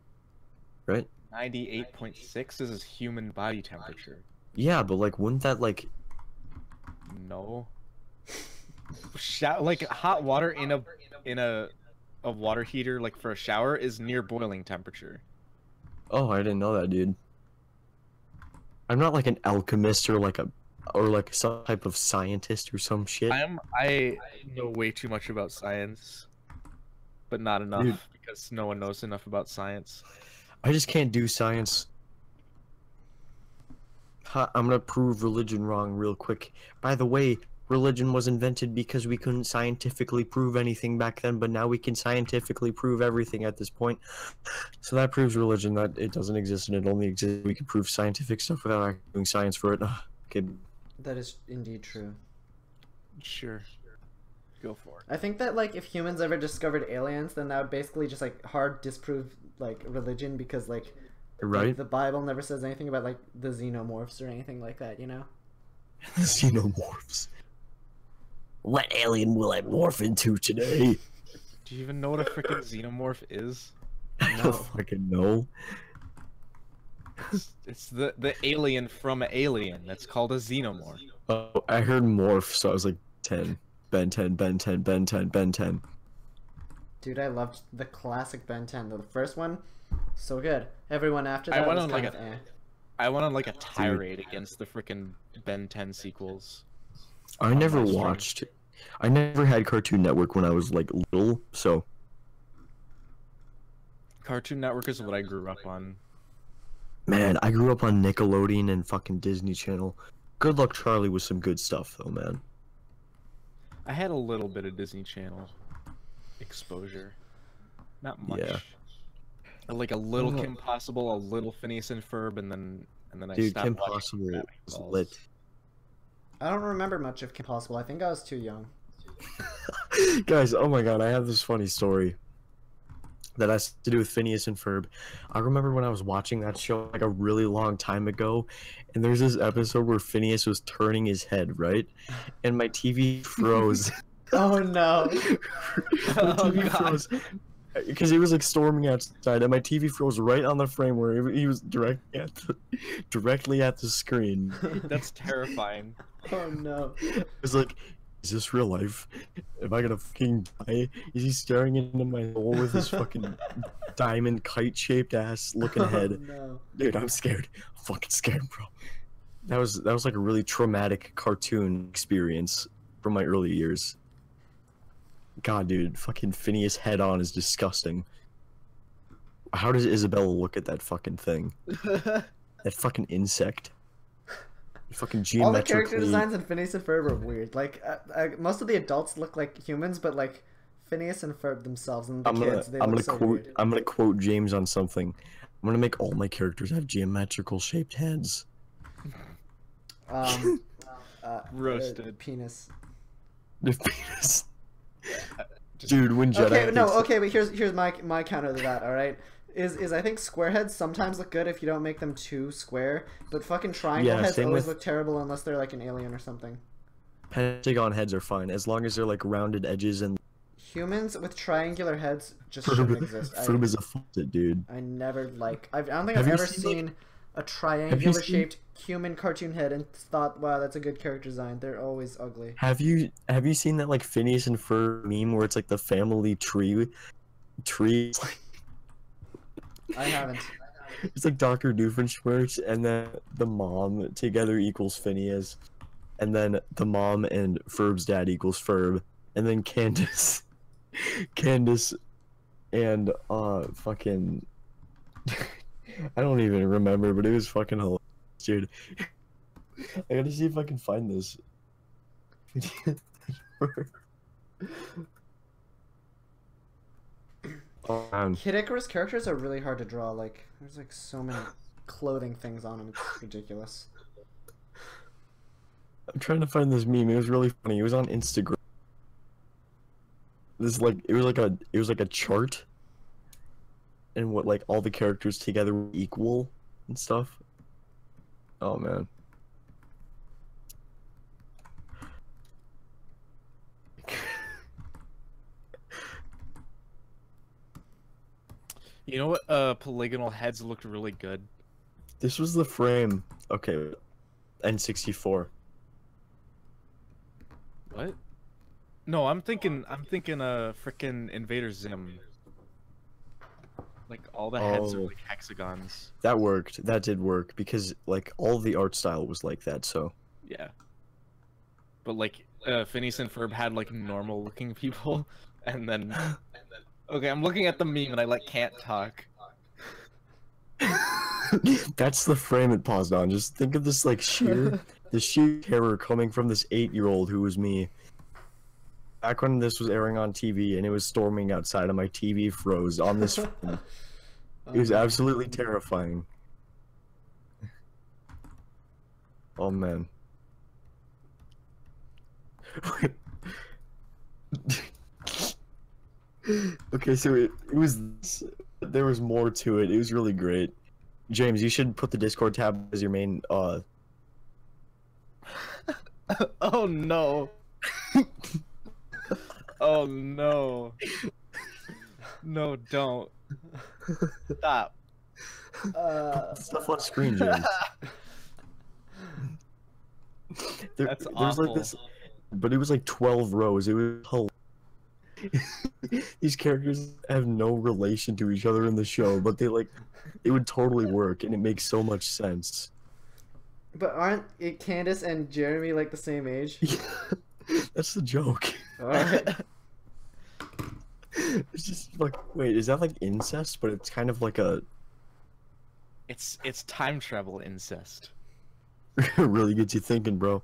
Right? 98.6 is human body temperature. Yeah, but like, wouldn't that like? No. Like hot water in a water heater, like for a shower, is near boiling temperature. Oh, I didn't know that, dude. I'm not like an alchemist or like some type of scientist or some shit. I know way too much about science, but not enough, dude, because no one knows enough about science. I just can't do science. I'm gonna prove religion wrong real quick. By the way, religion was invented because we couldn't scientifically prove anything back then, but now we can scientifically prove everything at this point. So that proves religion, that it doesn't exist and it only exists. We can prove scientific stuff without actually doing science for it. Okay. That is indeed true. Sure. Go for it. I think that like if humans ever discovered aliens, then that would basically just like hard disprove like religion, because like the Bible never says anything about like the xenomorphs or anything like that, you know? The xenomorphs. What alien will I morph into today? Do you even know what a freaking xenomorph is? I don't fucking know. It's the alien from Alien. That's called a xenomorph. Oh, I heard morph, so I was like 10. Ben 10, Ben 10, Ben 10, Ben 10. Dude, I loved the classic Ben 10. The first one, so good. Everyone after that was kind of eh. I went on like a tirade against the freaking Ben 10 sequels. I never watched. I never had Cartoon Network when I was like little, so. Cartoon Network is what I grew up on. Man, I grew up on Nickelodeon and fucking Disney Channel. Good Luck Charlie was some good stuff though, man. I had a little bit of Disney Channel exposure. Not much. Yeah. Like a little Kim Possible, a little Phineas and Ferb, and then I stopped. Kim Possible was lit. I don't remember much of Kim Possible. I think I was too young. Guys, oh my god, I have this funny story that has to do with Phineas and Ferb. I remember when I was watching that show like a really long time ago, and there's this episode where Phineas was turning his head, right? And my TV froze. Oh no. My TV froze. Because he was like storming outside, and my TV froze right on the frame where he was directly at the screen. That's terrifying. Oh no. It was like, is this real life? Am I gonna fucking die? Is he staring into my soul with his fucking diamond kite-shaped ass looking head? No. Dude, I'm scared. I'm fucking scared, bro. That was like a really traumatic cartoon experience from my early years. God, dude, fucking Phineas head on is disgusting. How does Isabella look at that fucking thing? That fucking insect. Fucking geometrically. All the character designs in Phineas and Ferb are weird. Like, most of the adults look like humans, but like Phineas and Ferb themselves and the kids, they look so weird. I'm gonna quote James on something. I'm gonna make all my characters have geometrical shaped heads. Roasted. Penis. The penis. Dude, when Jedi. Okay, but here's my counter to that. All right. Is I think square heads sometimes look good if you don't make them too square, but fucking triangle heads always look terrible unless they're like an alien or something. Pentagon heads are fine as long as they're like rounded edges and. Humans with triangular heads just shouldn't exist. Ferb is a faucet, dude. I never I don't think I've ever seen a triangular shaped human cartoon head and thought, wow, that's a good character design. They're always ugly. Have you seen that like Phineas and Ferb meme where it's like the family tree? I haven't. It's like Dr. Doofenshmirtz and then the mom together equals Phineas, and then the mom and Ferb's dad equals Ferb, and then Candace and fucking I don't even remember, but it was fucking hilarious, dude. I gotta see if I can find this. Kid Icarus characters are really hard to draw. Like, there's like so many clothing things on them. It's ridiculous. I'm trying to find this meme. It was really funny. It was on Instagram. This it was like a chart, and what like all the characters together were equal and stuff. Oh man. You know what? Polygonal heads looked really good. This was the frame. Okay, N64. What? No, I'm thinking frickin' Invader Zim. Like all the heads are like hexagons. That worked. That did work because like all the art style was like that. So. Yeah. But like Phineas and Ferb had like normal looking people, and then. Okay, I'm looking at the meme and I like can't talk. That's the frame it paused on. Just think of this like the sheer terror coming from this 8-year-old who was me. Back when this was airing on TV and it was storming outside and my TV froze on this frame. It was absolutely terrifying. Oh man. Okay, so it was there was more to it. It was really great. James, you should put the Discord tab as your main Oh no. Oh no. No, don't. Stop. Put stuff on screen, James. That's awful. There's like this, but it was like 12 rows. It was hilarious. These characters have no relation to each other in the show, but it would totally work, and it makes so much sense. But aren't Candace and Jeremy like the same age? Yeah, that's the joke. Alright. It's just like, wait, is that like incest? But it's kind of like a. It's time travel incest. It really gets you thinking, bro.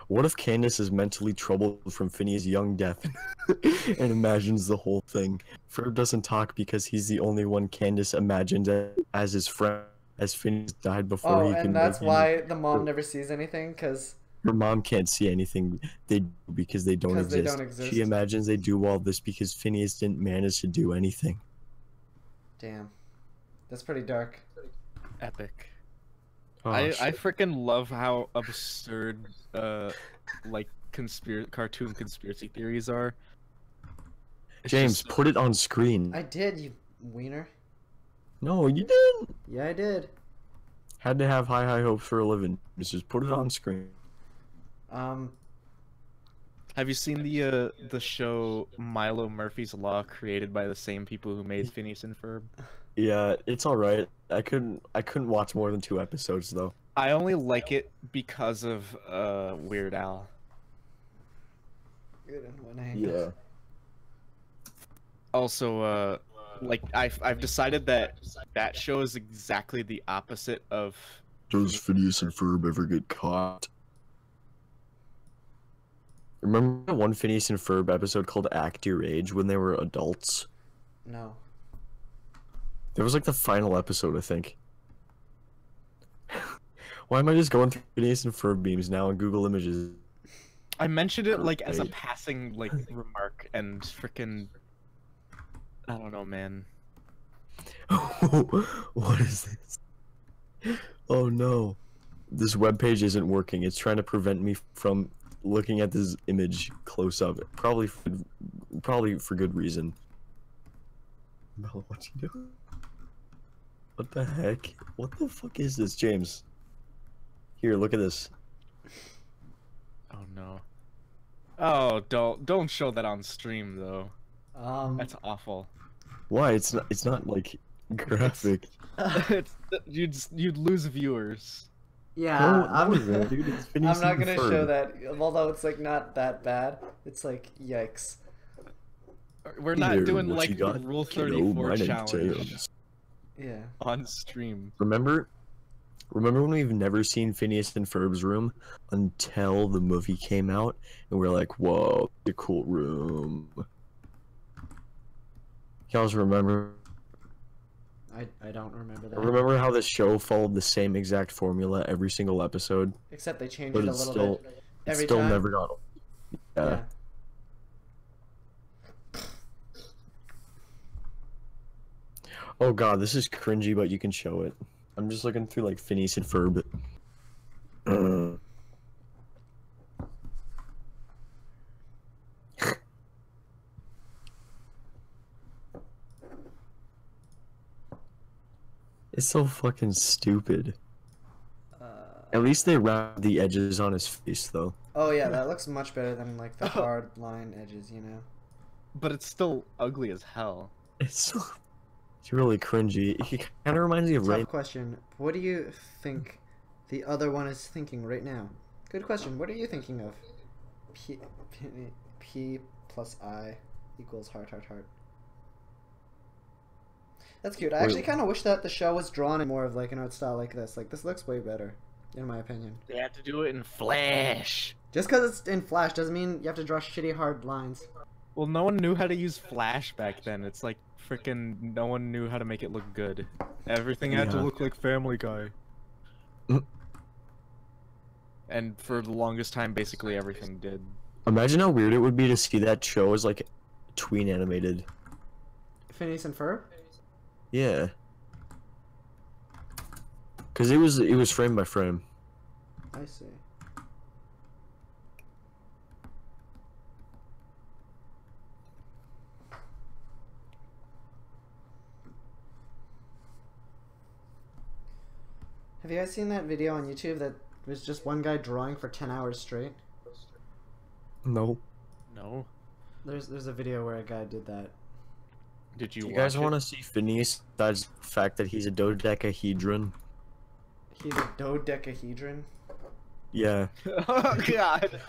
What if Candace is mentally troubled from Phineas' young death and imagines the whole thing? Ferb doesn't talk because he's the only one Candace imagined as his friend, as Phineas died before he can. Oh, and that's why the mom never sees anything, because her mom can't see anything because they don't exist. She imagines they do all this because Phineas didn't manage to do anything. Damn, that's pretty dark. Epic. Oh, I freaking love how absurd like cartoon conspiracy theories are. James, put it on screen. I did, you wiener. No, you didn't. Yeah, I did. Had to have high hopes for a living. Just put it on screen. Have you seen the show Milo Murphy's Law, created by the same people who made Phineas and Ferb? Yeah, it's all right. I couldn't watch more than 2 episodes though. I only like it because of Weird Al. Good in one hand. Yeah. Also, like I've decided that show is exactly the opposite of. Does Phineas and Ferb ever get caught? Remember that one Phineas and Ferb episode called Act Your Age when they were adults? No. It was like the final episode, I think. Why am I just going through Phineas and Ferb memes now on Google Images? I mentioned it like as a passing like remark, and frickin' I don't know, man. What is this? Oh no. This webpage isn't working. It's trying to prevent me from looking at this image close up. Probably for good reason. Mel, what you doing? What the heck? What the fuck is this, James? Here, look at this. Oh no. Oh, don't show that on stream though. That's awful. Why? It's not like graphic. You'd lose viewers. Yeah, No, dude, it's I'm Phineas not and gonna Ferb. show that. Although it's like not that bad. It's like yikes. We're not Here, doing what like you the got? Rule Kiddo, 34 my name's challenge James. Yeah. on stream. Remember when we've never seen Phineas and Ferb's room until the movie came out, and we're like, whoa, the cool room. You guys remember? I don't remember that. Remember how the show followed the same exact formula every single episode? Except they changed But it a it's little still, bit it's every still time. never got. Yeah. Oh god, this is cringy, but you can show it. I'm just looking through like Phineas and Ferb. It's so fucking stupid. At least they round the edges on his face, though. Oh yeah, that looks much better than like the hard line edges, you know. But it's still ugly as hell. It's really cringy. It kind of reminds me of Rain. Tough question. What do you think the other one is thinking right now? Good question. What are you thinking of? P plus I equals heart, heart, heart. That's cute. I actually kind of wish that the show was drawn in more of like an art style like this. Like this looks way better, in my opinion. They have to do it in Flash. Just because it's in Flash doesn't mean you have to draw shitty hard lines. Well, no one knew how to use Flash back then. It's like freaking no one knew how to make it look good. Everything had to Yeah. look like Family Guy. And for the longest time, basically everything did. Imagine how weird it would be to see that show as like tween animated. Phineas and Ferb? Yeah. Cause it was frame by frame. I see. Have you guys seen that video on YouTube that was just one guy drawing for 10 hours straight? No. No. There's a video where a guy did that. Did you? You guys want want to see Phineas? That's the fact that he's a dodecahedron. He's a dodecahedron. Yeah. Oh god.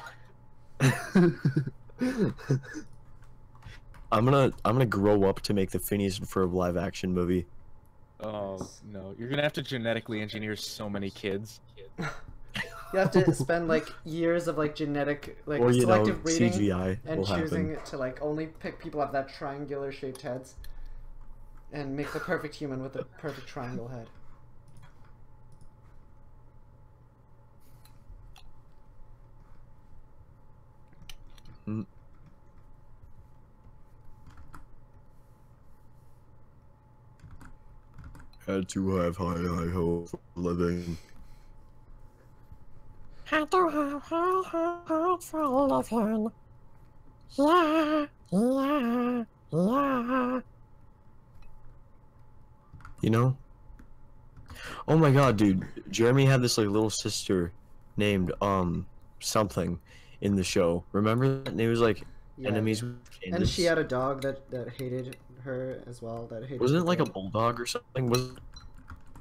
I'm gonna grow up to make the Phineas and Ferb live action movie. Oh no, you're gonna have to genetically engineer so many kids. You have to spend like years of like genetic like Or, you know, selective breeding CGI and will choosing happen. to like only pick people with that triangular shaped heads and make the perfect human with the perfect triangle head. Mm. Had to have high hope for living. Had to have high for living. Yeah, yeah, yeah. You know? Oh my god, dude. Jeremy had this like little sister named something in the show. Remember that? And it was like Yeah, enemies yeah. with And Candace. she had a dog that hated her as well. That hated. Wasn't it the like a dog. bulldog or something?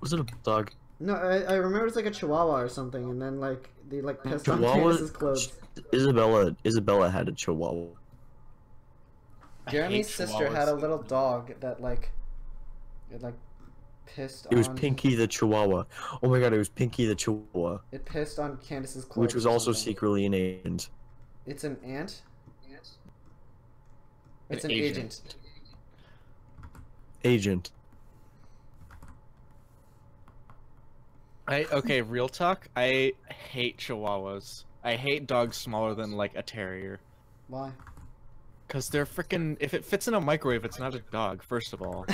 Was it a bulldog? No, I remember it's like a Chihuahua or something, and then like they like pissed on Candace's clothes. Isabella had a Chihuahua. Jeremy's sister had a little dog that like pissed on. It was Pinky the Chihuahua. Oh my god, it was Pinky the Chihuahua. It pissed on Candace's clothes. Which was or also something. secretly an agent. It's an ant? It's An an agent. agent. Okay, real talk. I hate Chihuahuas. I hate dogs smaller than like a terrier. Why? Cause they're freaking. If it fits in a microwave, it's not a dog. First of all,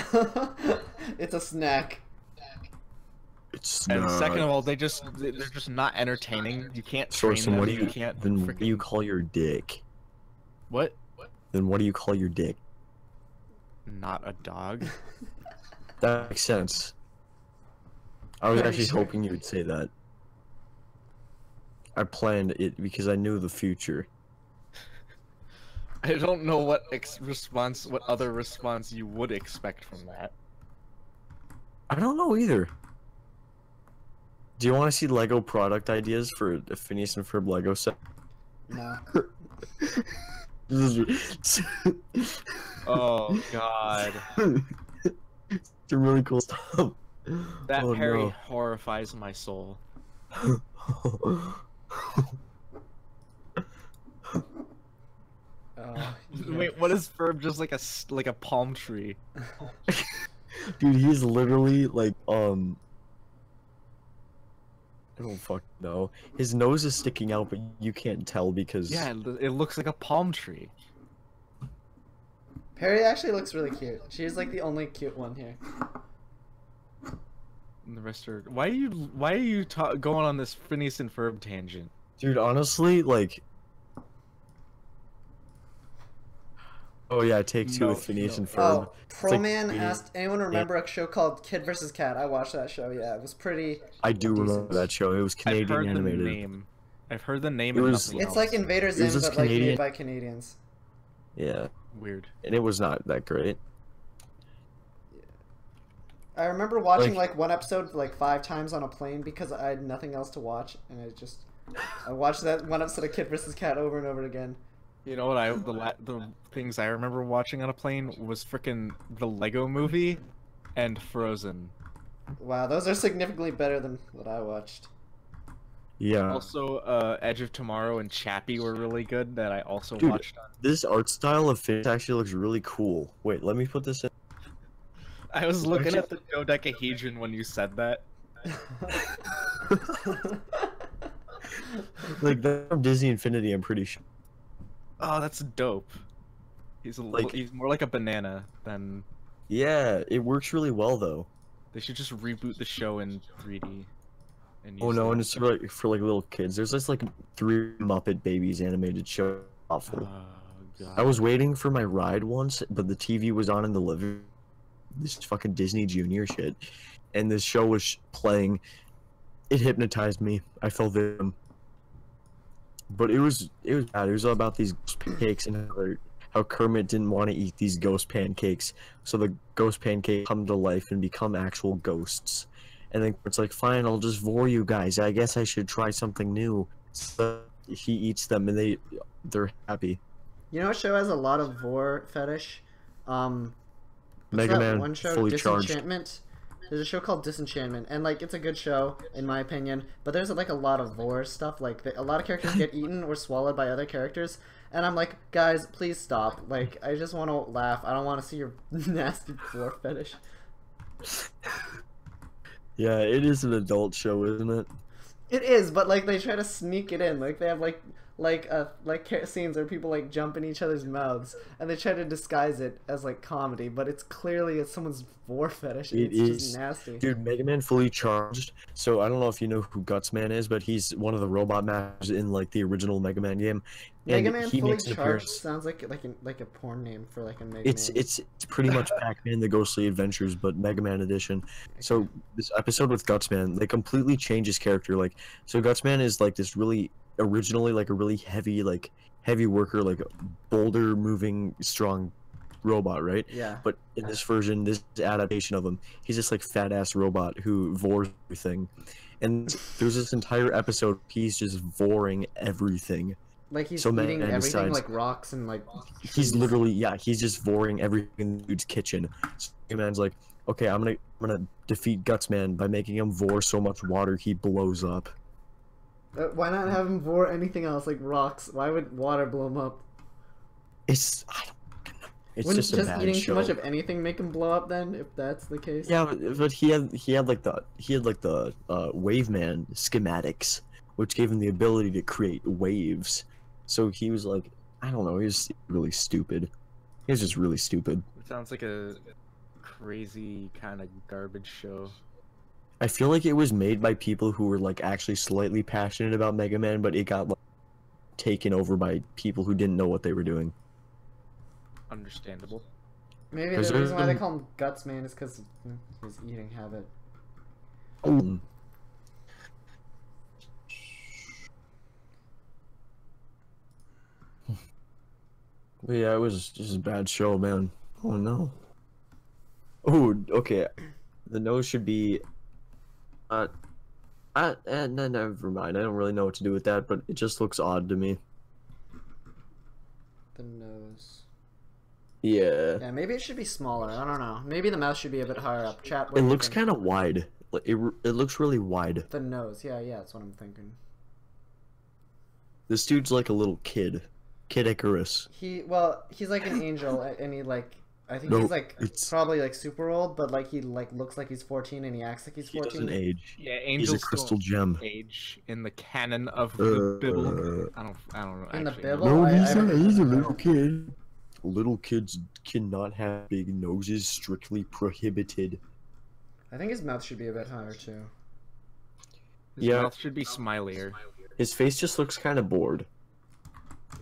It's a snack. It's and not. second of all, they're just not entertaining. You can't train Source, them. what do You can't. then what do you freaking- call your dick? What? Then what do you call your dick? Not a dog. That makes sense. I was Are you actually sure? hoping you would say that. I planned it because I knew the future. I don't know what what other response you would expect from that. I don't know either. Do you want to see Lego product ideas for a Phineas and Ferb Lego set? No. Oh God, It's a really cool stuff. that Oh, Harry no. horrifies my soul. Yeah. Wait, what is Ferb? Just like a palm tree? Dude, he's literally like I don't fucking know. His nose is sticking out, but you can't tell because Yeah, it looks like a palm tree. Perry actually looks really cute. She's like the only cute one here. And the rest are. Why are you going on this Phineas and Ferb tangent? Dude, honestly, like. Oh yeah, take two No, with Phineas no. and Ferb. Oh, It's Pro like Man really- asked anyone remember a show called Kid vs. Cat? I watched that show. Yeah, it was pretty. I do decent. remember that show. It was I've Canadian heard animated. the name. I've heard the name. It and was- nothing It's else. like Invader It was Zim, just but like made Canadian. by Canadians. Yeah, Weird. and it was not that great. I remember watching like one episode like 5 times on a plane because I had nothing else to watch, and I watched that one episode of Kid vs. Cat over and over again. You know what? The things I remember watching on a plane was frickin' the Lego Movie, and Frozen. Wow, those are significantly better than what I watched. Yeah. Also, Edge of Tomorrow and Chappie were really good. That I also Dude. watched on. This art style of Phineas actually looks really cool. Wait, let me put this in. I was looking at the dodecahedron when you said that. Like that from Disney Infinity, I'm pretty sure. Oh, that's dope. Like- He's more like a banana than. Yeah, it works really well though. They should just reboot the show in 3D. And Oh use no, the- and it's for like little kids. There's this like 3 Muppet Babies animated show. Awful. Oh god. I was waiting for my ride once, but the TV was on in the living room. This fucking Disney Junior shit, and this show was playing. It hypnotized me. I fell victim. But it was bad. It was all about these ghost pancakes and how Kermit didn't want to eat these ghost pancakes, so the ghost pancakes come to life and become actual ghosts. And then it's like, fine, I'll just vor you guys. I guess I should try something new. So he eats them, and they're happy. You know what show has a lot of vor fetish? What's Mega that Man one show, fully charged. Disenchantment. There's a show called Disenchantment, and like it's a good show in my opinion. But there's like a lot of vor stuff. Like a lot of characters get eaten or swallowed by other characters, and I'm like, guys, please stop. Like I just want to laugh. I don't want to see your nasty vor fetish. Yeah, it is an adult show, isn't it? It is, but like they try to sneak it in. Like they have scenes where people like jump in each other's mouths, and they try to disguise it as like comedy, but it's clearly someone's vor fetish. And It it's is. just nasty. Dude, Mega Man fully charged. So I don't know if you know who Gutsman is, but he's one of the robot masters in like the original Mega Man game. Mega And Man he fully makes an charged appearance. sounds like a porn name for like a Mega It's Man. it's pretty much Pac-Man: The Ghostly Adventures, but Mega Man edition. So this episode with Gutsman, they completely change his character. Like, so Gutsman is like this really originally like a really heavy worker, like boulder moving strong robot, right? Yeah. But in this version, this adaptation of him, he's just like fat ass robot who vores everything. And there's this entire episode he's just voring everything. Like he's So eating man everything, decides- like rocks and like. He's trees. literally, yeah, he's just voring everything in the dude's kitchen. So Mega Man's like, okay, I'm gonna defeat Gutsman by making him vor so much water he blows up. Why not have him vor anything else, like rocks? Why would water blow him up? It's I don't know. It's Wouldn't just a bad eating show. too much of anything make him blow up then, if that's the case? Yeah, but he had like the Waveman schematics, which gave him the ability to create waves. So he was like, I don't know, he was really stupid. He was just really stupid. It sounds like a crazy kind of garbage show. I feel like it was made by people who were like actually slightly passionate about Mega Man, but it got like taken over by people who didn't know what they were doing. Understandable. Maybe the 'Cause reason why they there's- call him Guts Man is because of his eating habit. Mm. But yeah, it was just a bad show, man. Oh no. Oh, okay. The nose should be. No, never mind. I don't really know what to do with that, but it just looks odd to me. The nose. Yeah. Yeah, maybe it should be smaller. I don't know. Maybe the mouth should be a bit higher up. Chat. What It do you looks think? kind of wide. Like it looks really wide. The nose. Yeah, that's what I'm thinking. This dude's like a little kid. Kid Icarus. He's like an angel, and he like. I think No, he's like it's- probably like super old, but like he like looks like he's 14 and he acts like he's He 14. doesn't age. Yeah, He's angels a crystal don't gem. age in the canon of the Bible. I don't know. In the actually. Bible? No, I- he's I- a little kid. Little kids cannot have big noses, strictly prohibited. I think his mouth should be a bit higher too. His Yeah. mouth should be smilier. His face just looks kind of bored.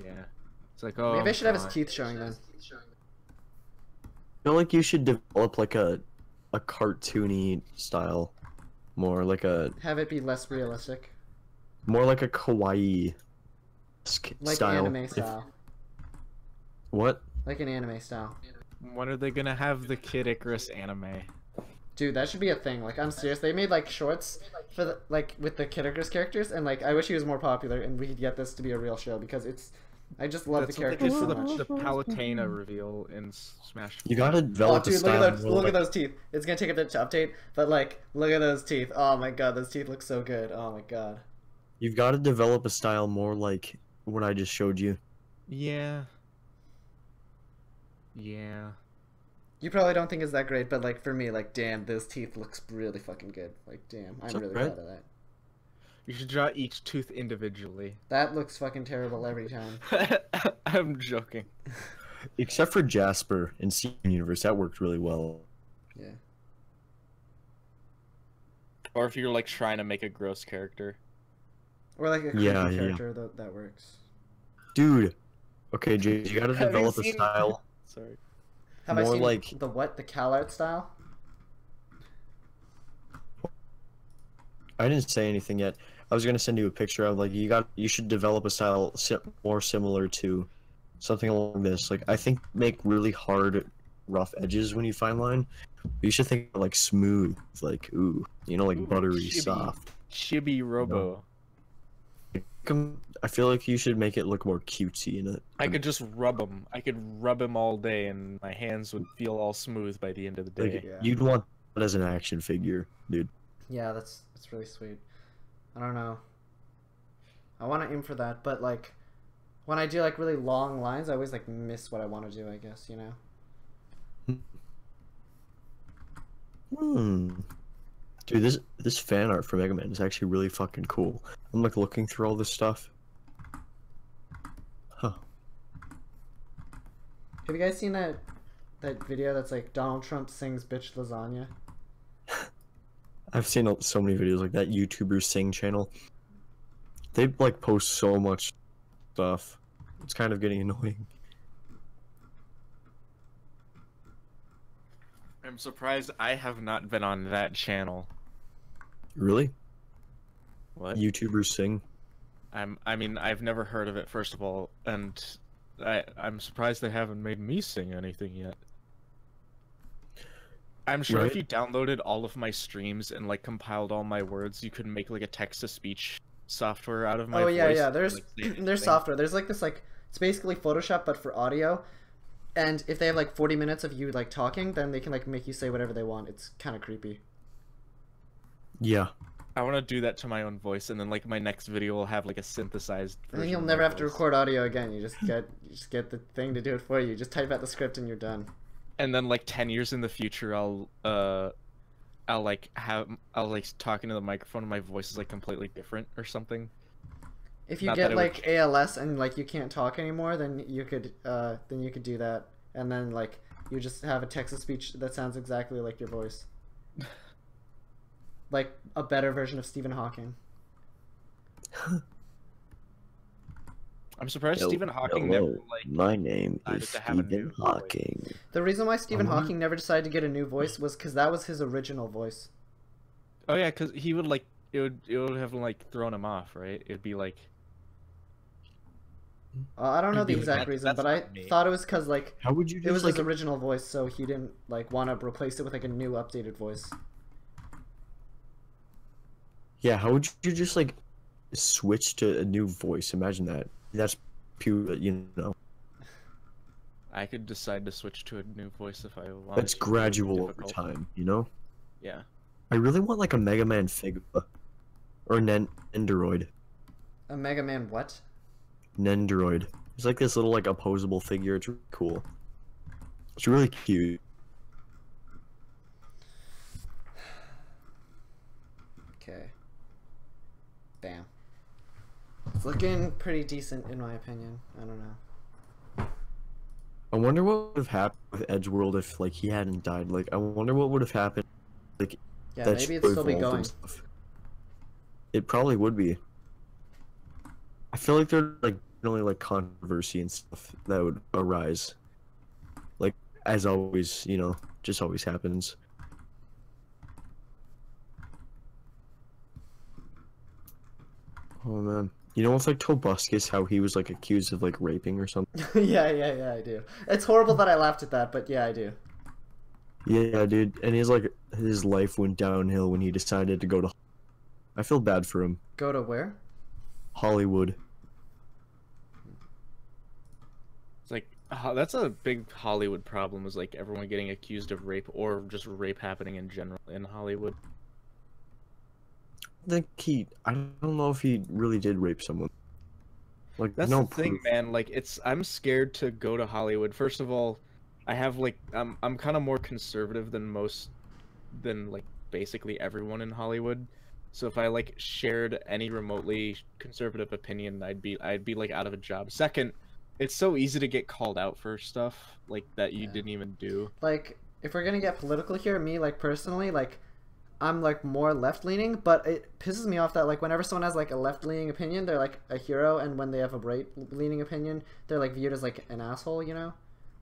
Yeah. It's like, oh. Maybe I should have his God. teeth showing then. I feel like you should develop like a cartoony style, more like a Have it be less realistic, a kawaii like style. anime style, What? like an anime style. When are they gonna have the Kid Icarus anime? Dude, that should be a thing. Like, I'm serious. They made like shorts for the, like with the Kid Icarus characters, and like I wish he was more popular, and we could get this to be a real show because it's. I just love That's the what they characters did so for much. the Palutena reveal in Smash. You gotta Oh, develop a dude, look style. at those! more Look at like- those teeth. It's gonna take a bit to update, but like, look at those teeth. Oh my god, those teeth look so good. Oh my god. You've got to develop a style more like what I just showed you. Yeah. Yeah. You probably don't think it's that great, but like for me, like, damn, those teeth looks really fucking good. Like, damn, I'm Is that really right? proud of that. You should draw each tooth individually. That looks fucking terrible every time. I'm joking. Except for Jasper in Steven Universe, that worked really well. Yeah. Or if you're like trying to make a gross character. Or like a creepy Yeah, yeah. character that works. Dude. Okay, Jay, you gotta Have you develop a seen- style. Sorry. Have I More seen like- the what? The Cal Art style? I didn't say anything yet. I was gonna send you a picture of like you should develop a style more similar to something along this. Like I think make really hard, rough edges when you fine line. You should think like smooth, like like Ooh, buttery, chibi. soft. Chibi Robo. I feel like you should make it look more cutesy in it. I could just rub him. I could rub him all day and my hands would feel all smooth by the end of the day. Like Yeah. you'd want that as an action figure, dude. Yeah, that's really sweet. I don't know. I want to aim for that, but like when I do like really long lines, I always like miss what I want to do, I guess, you know. Dude, this fan art for Mega Man is actually really fucking cool. I'm like looking through all this stuff. Huh. Have you guys seen that video that's like Donald Trump sings bitch lasagna? I've seen so many videos like that YouTuber Sing channel. They like post so much stuff. It's kind of getting annoying. I'm surprised I have not been on that channel. Really? What? YouTubers Sing? I mean, I've never heard of it, first of all, and I'm surprised they haven't made me sing anything yet. I'm sure if you downloaded all of my streams and like compiled all my words, you could make like a text-to-speech software out of my voice. Oh yeah, there's like, there's software. There's like this it's basically Photoshop but for audio. And if they have like 40 minutes of you like talking, then they can like make you say whatever they want. It's kind of creepy. Yeah. I want to do that to my own voice, and then like my next video will have like a synthesized version. And then you'll never have to record audio again. You just get the thing to do it for you. Just type out the script and you're done. And then like 10 years in the future, I'll like talk into the microphone and my voice is like completely different or something. If you get like ALS and like you can't talk anymore, then you could do that, and then like you just have a text-to-speech that sounds exactly like your voice, like a better version of Stephen Hawking. I'm surprised Stephen Hawking never like. My name is Stephen Hawking. The reason why Stephen Hawking never decided to get a new voice was because that was his original voice. Oh yeah, because he would like it would have like thrown him off, right? It'd be like. I don't know the exact reason, but I thought it was because like how would you just, it was his original voice, so he didn't like want to replace it with like a new updated voice. Yeah, how would you just like switch to a new voice? Imagine that. That's pure, you know. I could decide to switch to a new voice if I want. That's gradual over time, you know? Yeah. I really want like a Mega Man figure. Or Nendoroid. A Mega Man what? Nendoroid. It's like this little like opposable figure. It's really cool. It's really cute. Okay. Damn. It's looking pretty decent in my opinion. I don't know. I wonder what would have happened with Edgeworld if like he hadn't died. Like I wonder what would have happened. Like yeah, maybe it'd still be going. It probably would be. I feel like there's like only like controversy and stuff that would arise. Like as always, you know, just always happens. Oh man. You know what's like Tobuscus, how he was like accused of like raping or something? yeah, I do. It's horrible that I laughed at that, but yeah, I do. Yeah, dude. And his life went downhill when he decided to go to I feel bad for him. Go to where? Hollywood. It's like that's a big Hollywood problem, is like everyone getting accused of rape or just rape happening in general in Hollywood. I don't know if he really did rape someone. Like that's no the thing, man. Like I'm scared to go to Hollywood. First of all, I have like I'm kind of more conservative than like basically everyone in Hollywood. So if I like shared any remotely conservative opinion, I'd be like out of a job. Second, it's so easy to get called out for stuff like that you didn't even do. Like if we're gonna get political here, me like personally, like I'm like more left-leaning, but it pisses me off that like whenever someone has like a left-leaning opinion, they're like a hero, and when they have a right-leaning opinion, they're like viewed as like an asshole, you know?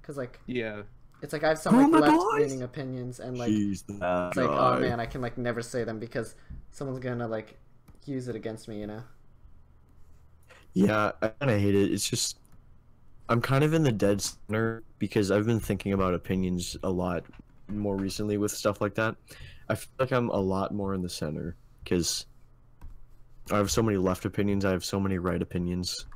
Because like yeah, it's like I have some like left-leaning opinions, and like it's like oh man, I can like never say them because someone's gonna like use it against me, you know? Yeah, I kind of hate it. It's just I'm kind of in the dead center because I've been thinking about opinions a lot more recently with stuff like that. I feel like I'm a lot more in the center because I have so many left opinions. I have so many right opinions.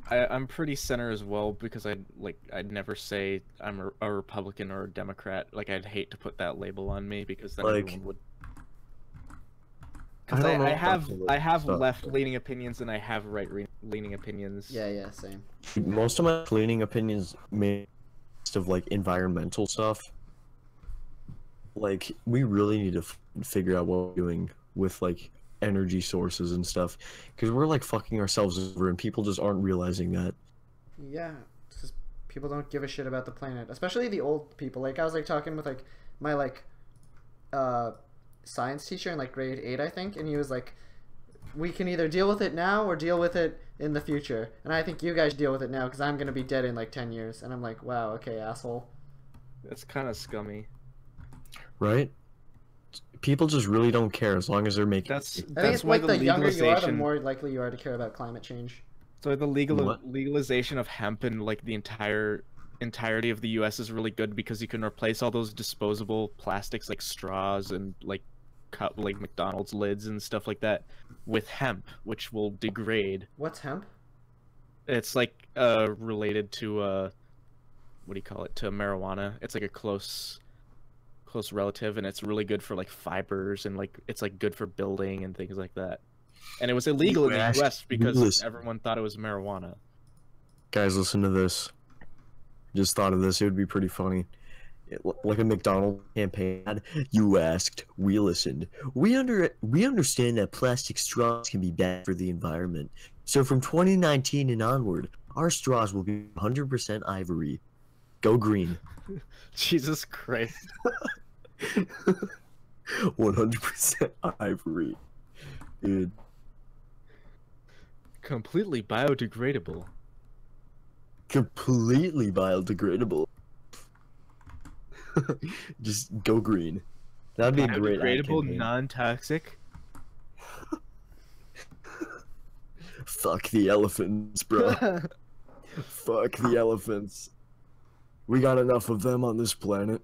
I'm pretty center as well because I'd never say I'm a Republican or a Democrat. Like I'd hate to put that label on me because then like, everyone would. Because I have left-leaning opinions and I have right-leaning opinions. Yeah, same. Most of my leaning opinions made of like environmental stuff. Like we really need to figure out what we're doing with like energy sources and stuff, because we're like fucking ourselves over, and people just aren't realizing that. Yeah, it's just people don't give a shit about the planet, especially the old people. Like I was like talking with like my like science teacher in like grade 8, I think, and he was like, we can either deal with it now or deal with it in the future, and I think you guys deal with it now because I'm gonna be dead in like 10 years. And I'm like, wow, okay, asshole. That's kind of scummy. Right? people just really don't care as long as they're making. I think it's why like the younger you are, the legalization. more likely you are to care about climate change. So the legalization of hemp in like the entirety of the U.S. is really good because you can replace all those disposable plastics like straws and like like McDonald's lids and stuff like that with hemp, which will degrade. What's hemp? It's like related to what do you call it? To marijuana. It's like a close relative, and it's really good for like fibers and like it's like good for building and things like that. And it was illegal in the US because everyone thought it was marijuana. Guys, listen to this. Just thought of this. It would be pretty funny. Like a McDonald's campaign ad. You asked, we listened. We understand that plastic straws can be bad for the environment. So from 2019 and onward, our straws will be 100% ivory. Go green. Jesus Christ. 100% ivory. Dude. Completely biodegradable. Completely biodegradable. Just go green. That'd be a great ad biodegradable, campaign. non-toxic. Fuck the elephants, bro. Fuck the elephants. We got enough of them on this planet.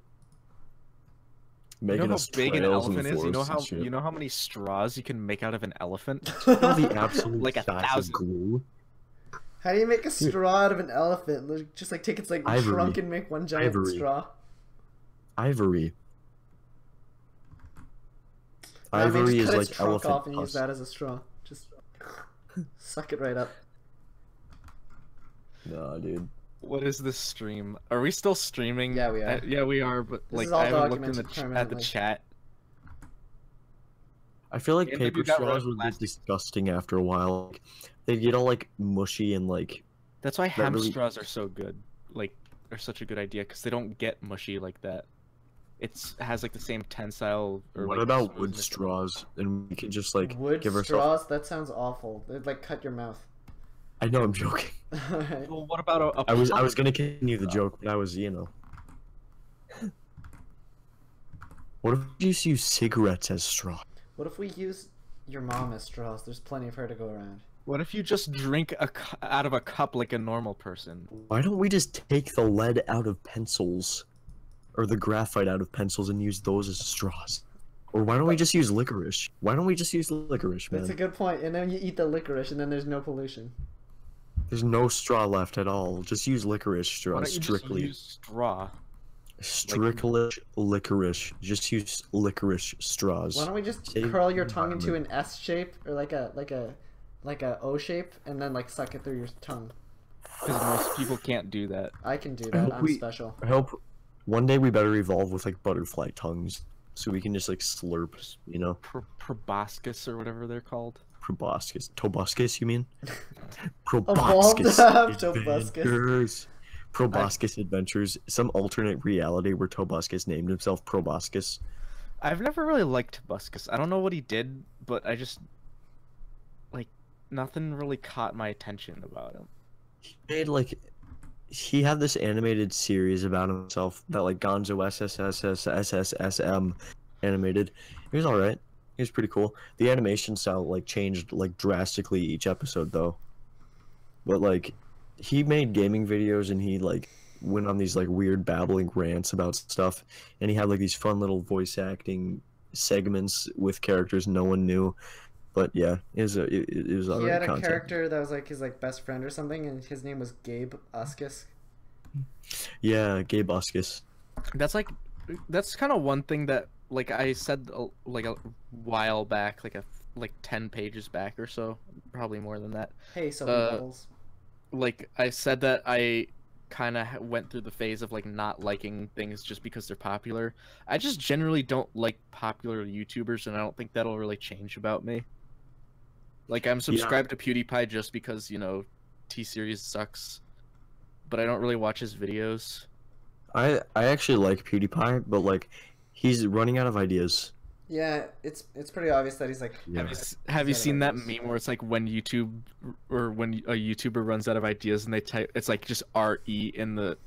Making you know us how big an trails in elephant the is? forest You know how many straws you can make out of an elephant? the absolute Like size of 1,000. glue. How do you make a straw out of an elephant? Like, just like take its like Ivory. trunk and make one giant Ivory. straw. Ivory. I mean, Ivory just is cut like its trunk elephant off and use pus. that as a straw. Just suck it right up. Nah, dude. What is this stream? Are we still streaming? Yeah, we are. Yeah, we are, but This like is all I haven't looked in documented at the permanently. chat. I feel like And paper you got rid of straws would be plastic. disgusting after a while. Like, they get all like mushy and like. That's why hemp really- straws are so good. Like, are such a good idea because they don't get mushy like that. It has like the same tensile. Or, What like, about wood smoothness. straws? And we can just like Wood give ourselves. straws? That sounds awful. They'd like cut your mouth. I know, I'm joking. Alright. Well, what about a I was pump? gonna continue the joke, but I was, you know. What if you just use cigarettes as straw? What if we use your mom as straws? There's plenty of her to go around. What if you just drink out of a cup like a normal person? Why don't we just take the lead out of pencils, or the graphite out of pencils, and use those as straws? Or why don't we just use licorice? Why don't we just use licorice, man? That's a good point. And then you eat the licorice, and then there's no pollution. There's no straw left at all. Just use licorice Why straws don't you strictly. just use straw? Strictly licorice. Just use licorice straws. Why don't we just Save curl the your tongue into an environment. S shape or like a O shape, and then like suck it through your tongue? Because most people can't do that. I can do I that. hope I'm we- special. I hope one day we better evolve with like butterfly tongues, so we can just like slurp, you know? Proboscis or whatever they're called. Proboscis. Tobuscus, you mean? Evolved Proboscis to have Tobuscus. Adventures. Proboscis Adventures. Some alternate reality where Tobuscus named himself Proboscis. I've never really liked Tobuscus. I don't know what he did, but I just like nothing really caught my attention about him. He made like he had this animated series about himself that like Gonzo SSSSSSM animated. It was alright. It was pretty cool. The animation style like changed like drastically each episode though. But like he made gaming videos and he like went on these like weird babbling rants about stuff, and he had like these fun little voice acting segments with characters no one knew. But yeah, it was He alright had a content. character that was like his like best friend or something, and his name was Gabe Uskus. Yeah, Gabe Uskus. That's kind of one thing that like I said like a while back, like 10 pages back or so, probably more than that. Hey, Soapy Bubbles. Like I said that I kind of went through the phase of like not liking things just because they're popular. I just generally don't like popular YouTubers, and I don't think that'll really change about me. Like I'm subscribed to PewDiePie just because, you know, T-Series sucks, but I don't really watch his videos. I actually like PewDiePie, but like he's running out of ideas. Yeah, it's pretty obvious that he's like. Yeah. Have you He's out seen of that ideas. meme where it's like when YouTube or when a YouTuber runs out of ideas and they type, it's like just RE in the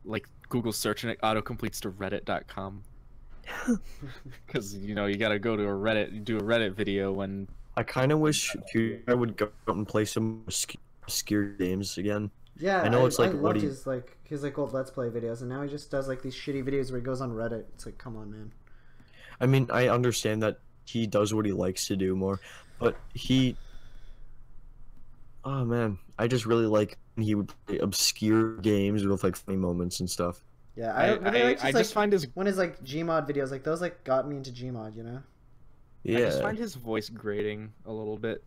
like Google search, and it auto completes to reddit.com. Because you know you gotta go to a Reddit, do a Reddit video when. I kind of wish I would go out and play some obscure games again. Yeah, I know it's like I what loved he. his old Let's Play videos, and now he just does like these shitty videos where he goes on Reddit. It's like, come on, man. I mean, I understand that he does what he likes to do more, but he. Oh man, I just really like when he would play obscure games with like funny moments and stuff. Yeah, I just find his when his like Gmod videos, like those like got me into Gmod, you know. Yeah. I just find his voice grating a little bit.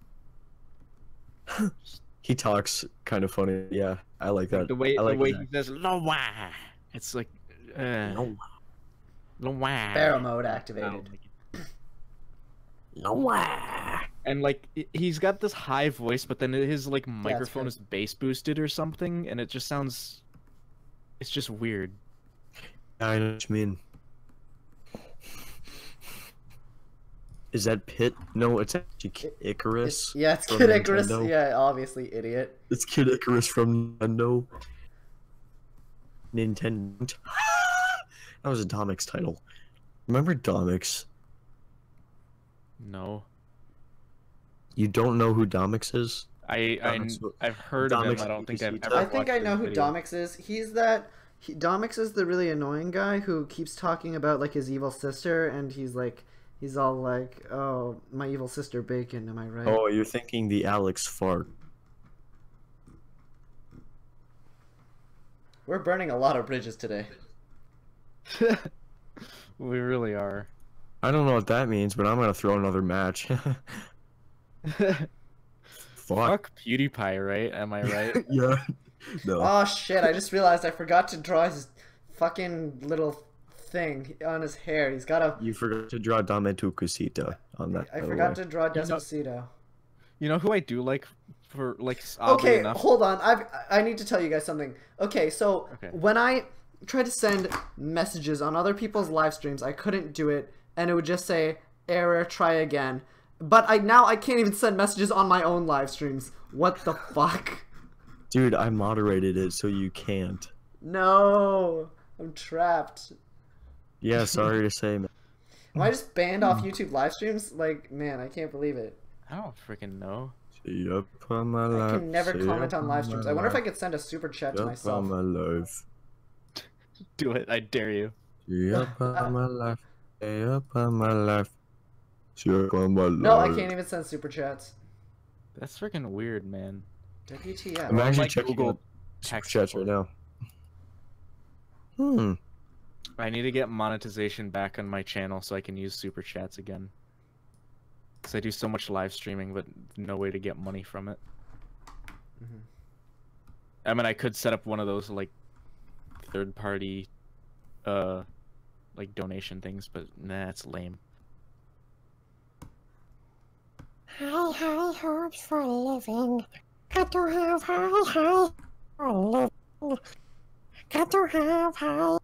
He talks kind of funny. Yeah, I like that. The way like he that. says "Loa," it's like No. Loa. Sparrow mode activated. No. And like he's got this high voice, but then his like microphone good. is bass boosted or something, and it just sounds. It's just weird. I know what you mean. Is that Pit? No, it's actually Kid Icarus. It's from Kid Icarus. Nintendo. Yeah, obviously, idiot. It's Kid Icarus from Nintendo. That was a Domix title. Remember Domix? No. You don't know who Domix is? I've heard of him. I don't think I've ever. I think I watched know his who video. Domix is. Domix is the really annoying guy who keeps talking about like his evil sister, and he's all like, "Oh, my evil sister Bacon." Am I right? Oh, you're thinking the Alex Fart. We're burning a lot of bridges today. We really are. I don't know what that means, but I'm gonna throw another match. Fuck PewDiePie, right? Am I right? Yeah. No. Oh shit! I just realized I forgot to draw his fucking little thing on his hair. He's got a. You forgot to draw Dame tu Cosita on that. I forgot to draw Despacito. You know who I do like for like oddly Okay, enough? hold on. I need to tell you guys something. Okay, so when I tried to send messages on other people's live streams, I couldn't do it, and it would just say error, try again. But I can't even send messages on my own live streams. What the fuck? Dude, I moderated it, so you can't. No, I'm trapped. Yeah, sorry to say, man. Am I just banned off YouTube live streams? Like, man, I can't believe it. I don't freaking know. See up on my I life. can never see comment up on live streams. I wonder if I life, could send a super chat to see myself. up on my life. Do it, I dare you. See up on my life. See up on my life. See up on my life. No, I can't even send super chats. That's freaking weird, man. WTF. I'm actually like checking Google Google text chats right now. I need to get monetization back on my channel so I can use super chats again. Because I do so much live streaming, but no way to get money from it. I mean, I could set up one of those, like, third-party, like, donation things, but nah, it's lame. High hopes for a living. Got to have high for a living. Got to have high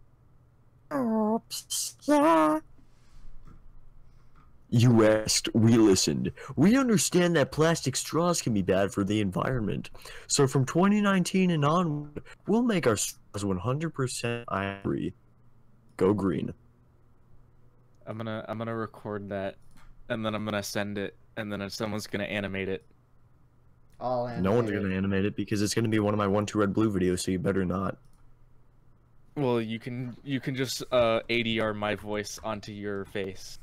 hopes, yeah. You asked, we listened. We understand that plastic straws can be bad for the environment. So from 2019 and onward, we'll make our straws 100% ivory. Go green. I'm gonna record that, and then I'm gonna send it, and then someone's gonna animate it. All No one's gonna animate it because it's gonna be one of my 1, 2 red blue videos, so you better not. Well, you can just ADR my voice onto your face.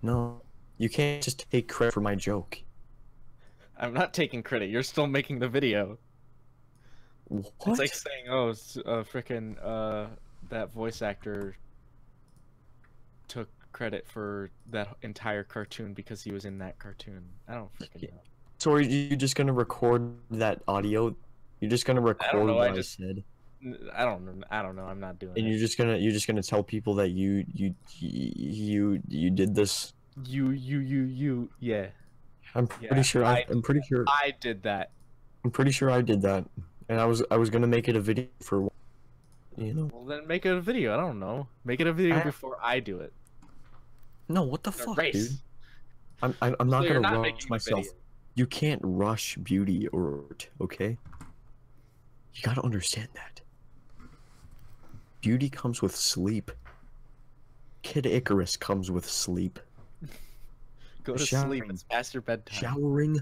No, you can't just take credit for my joke. I'm not taking credit. You're still making the video. What? It's like saying, "Oh, frickin' that voice actor took credit for that entire cartoon because he was in that cartoon." I don't freaking know. So are you just gonna record that audio? You're just gonna record know, what I I just- said, I don't know. I'm not doing and it. you're just gonna tell people that you did this. You. Yeah. I'm pretty sure I did that. I'm pretty sure I did that, and I was gonna make it a video for, you know. Well, then make it a video. I don't know. Make it a video before I do it. No, what the A fuck, race. dude? I'm not So you're gonna not rush making a myself. video. You can't rush beauty or art, okay? You gotta understand that. Beauty comes with sleep. Kid Icarus comes with sleep. Go to sleep. It's past your bedtime.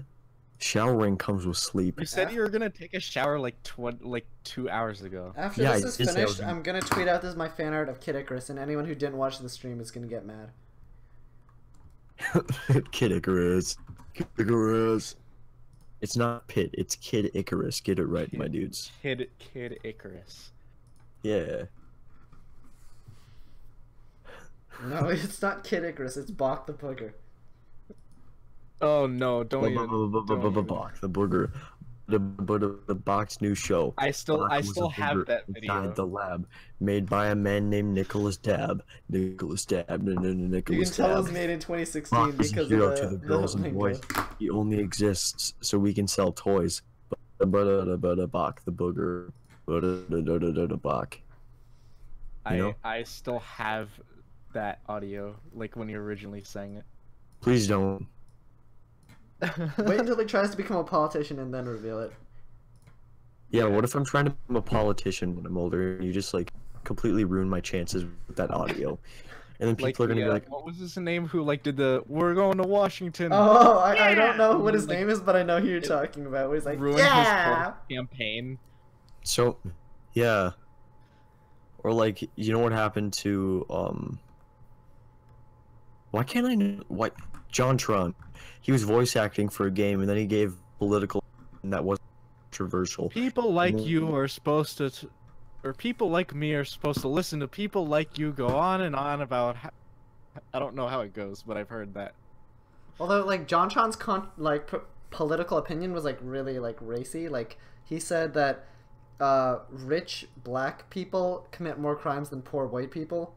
Showering comes with sleep. You said you were gonna take a shower like 2 hours ago. After this is finished, I'm gonna tweet out this is my fan art of Kid Icarus, and anyone who didn't watch the stream is gonna get mad. Kid Icarus. Kid Icarus. It's not Pit, it's Kid Icarus. Get it right, my dudes. Kid Icarus. Yeah. No, it's not Kid Icarus, it's Bach the Booger. Oh no, don't even. Bach the Booger. The Bach's new show. I still have that video. Inside the lab, made by a man named Nicholas Dab. Nicholas Dab. Nicholas You can tell it was Dab. made in 2016 Bach is because a hero of to the girls and boys. He only exists so we can sell toys. Bach the Booger. Bach. I still have that audio, like when you originally sang it. Please don't. Wait until he tries to become a politician and then reveal it. Yeah, what if I'm trying to become a politician when I'm older and you just like completely ruin my chances with that audio? And then people are gonna be like, what was his name who like did the "We're going to Washington"? Oh, I don't know what his name is, but I know who you're talking about. Where he's like, ruined his whole campaign. So, yeah. Or like, you know what happened to why can't I know what JonTron? He was voice acting for a game, and then he gave political, and that was controversial. People like you are supposed to, or people like me are supposed to listen to people like you go on and on about. I don't know how it goes, but I've heard that. Although, like, JonTron's political opinion was like really like racy. Like he said that rich black people commit more crimes than poor white people,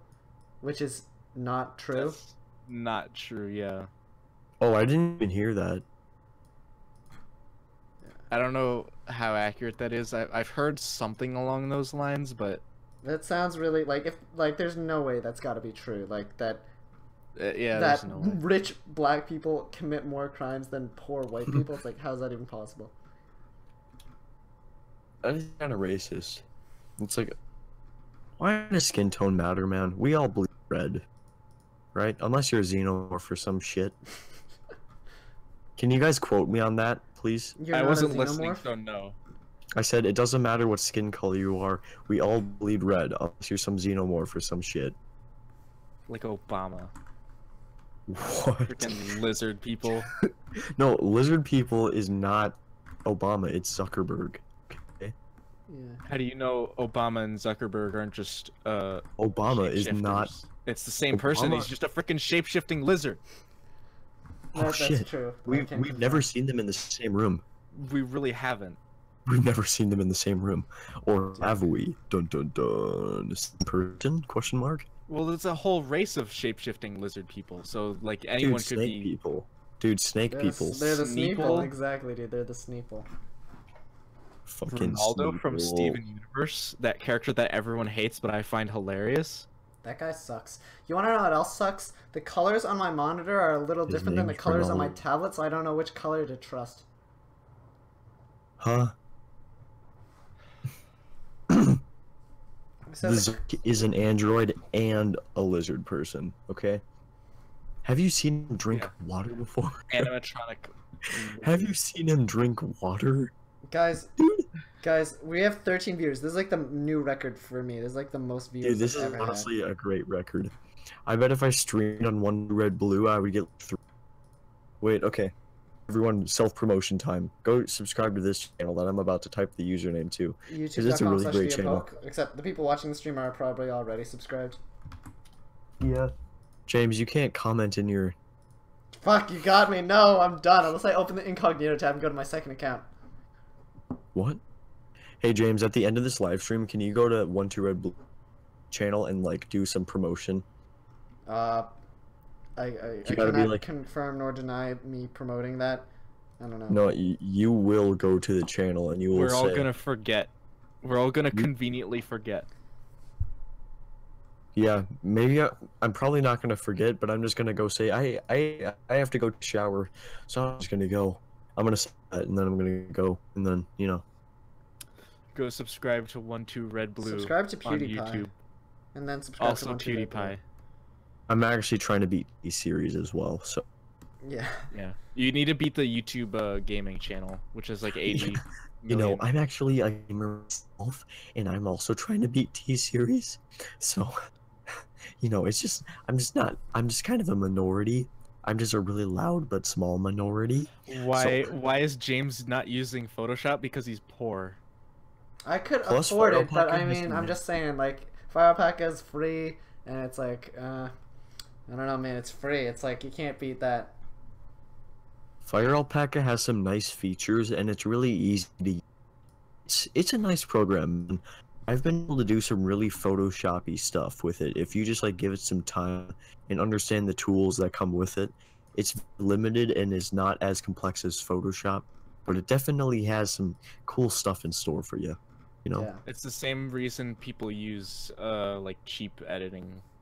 which is not true. That's not true. Yeah. Oh, I didn't even hear that. I don't know how accurate that is. I've heard something along those lines, but that sounds really like there's no way that's got to be true. Like that. Yeah, that there's no way. Rich black people commit more crimes than poor white people. It's like, how's that even possible? That is kind of racist. It's like, why does skin tone matter, man? We all bleed red, right? Unless you're a xenomorph or some shit. Can you guys quote me on that, please? I wasn't listening, so no. I said it doesn't matter what skin color you are. We all bleed red, unless you're some xenomorph or some shit. Like Obama. What? Freaking lizard people. No, lizard people is not Obama. It's Zuckerberg. Okay? Yeah. How do you know Obama and Zuckerberg aren't just Obama is not. It's the same person. He's just a freaking shape-shifting lizard. Oh shit! That's true. We've never seen them in the same room. We really haven't. We've never seen them in the same room, or have we? Dun dun dun. Same person? Question mark. Well, there's a whole race of shape-shifting lizard people, so like anyone could be. People. Dude, snake people. They're the Sneeple, exactly, dude. They're the Sneeple. Fucking Ronaldo from Sneeple. Steven Universe, that character that everyone hates, but I find hilarious. That guy sucks. You want to know what else sucks? The colors on my monitor are a little different than the colors on my tablet, so I don't know which color to trust. Huh? This is an android and a lizard person, okay? Have you seen him drink water before? Animatronic. Have you seen him drink water? Guys, we have 13 viewers. This is like the new record for me. This is like the most views. Dude, this is honestly a great record. I bet if I streamed on One Red Blue, I would get 3. Wait, okay. Everyone, self-promotion time. Go subscribe to this channel that I'm about to type the username to. Because it's a really great channel. Except the people watching the stream are probably already subscribed. Yeah. James, you can't comment in your... Fuck, you got me. No, I'm done. Unless I open the incognito tab and go to my second account. What? Hey James, at the end of this live stream, can you go to 12Red Blue channel and like do some promotion? I cannot confirm nor deny me promoting that. I don't know. No, you will go to the channel and you will We're all say... gonna forget. We're all gonna conveniently forget. Yeah, maybe I'm probably not gonna forget, but I'm just gonna go say I have to go shower, so I'm just gonna go. I'm gonna say that, and then I'm gonna go, and then you know. Go subscribe to 12Red Blue. Subscribe to PewDiePie. on YouTube. And then subscribe also to PewDiePie. I'm actually trying to beat these series as well, so. Yeah. Yeah. You need to beat the YouTube gaming channel, which is like 80 You know, million. I'm actually a gamer myself, and I'm also trying to beat T-Series. So, you know, it's just, I'm just kind of a minority. I'm just a really loud but small minority. Why is James not using Photoshop? Because he's poor. I could Plus, afford Fire it, but Alpaca I has mean, some I'm just saying, like, Fire Alpaca is free, and it's like, I don't know, man, it's free. It's like, you can't beat that. Fire Alpaca has some nice features, and it's really easy to use. It's a nice program. I've been able to do some really Photoshoppy stuff with it. If you just like give it some time and understand the tools that come with it, it's limited and is not as complex as Photoshop, but it definitely has some cool stuff in store for you. You know? Yeah. It's the same reason people use like cheap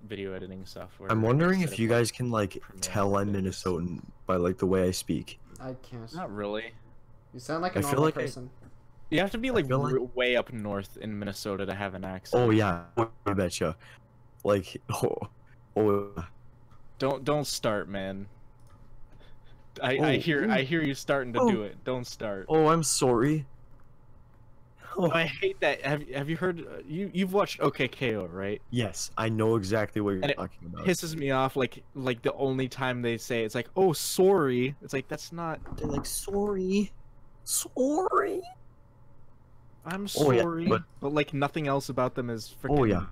video editing software. I'm wondering instead if of, you like, guys can like Premiere tell I'm Pictures. Minnesotan by like the way I speak. I can't. Not really. You sound like a I feel normal like person. You have to be like, feel like- way up north in Minnesota to have an accent. Oh yeah, I betcha. Like oh. Don't start, man. I Oh, hear you starting to do it. Don't start. Oh, I'm sorry. Oh. I hate that. Have you heard? You've watched OKKO, right? Yes, I know exactly what you're And it talking about. pisses me off. Like the only time they say it's like, oh, sorry. It's like, that's not. They're like, sorry. I'm Oh, yeah, sorry, but- but like nothing else about them is freaking. Oh yeah.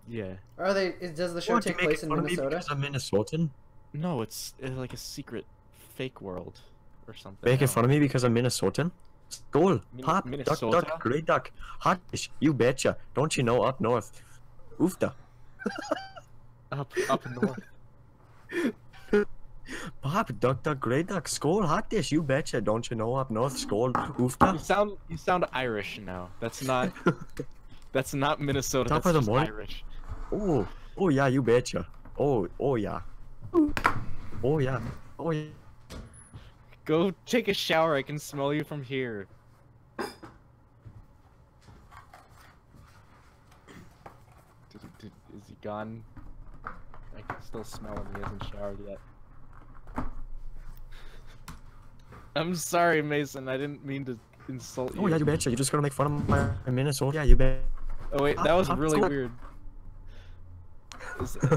Yeah. Are they? Does the show What, you take making place in fun of me Minnesota? because I'm Minnesotan? No, it's like a secret, fake world, or something. Making fun of me because I'm Minnesotan? Skål, pop, Minnesota? duck, grey duck, hot fish, you betcha. Don't you know up north? Oofta. Up north. Pop, duck, grey duck, skål, hot dish, you betcha. Don't you know up north? Skål, oofta. You sound Irish now. That's not Minnesota. Top That's of the just morning. Irish. Oh yeah, you betcha. Oh yeah. Oh yeah. Oh yeah. Go take a shower. I can smell you from here. Is he gone? I can still smell him. He hasn't showered yet. I'm sorry, Mason. I didn't mean to insult you. Oh yeah, you betcha. You're just gonna make fun of my Minnesota. Yeah, you bet. Oh wait, that was really Let's go. weird.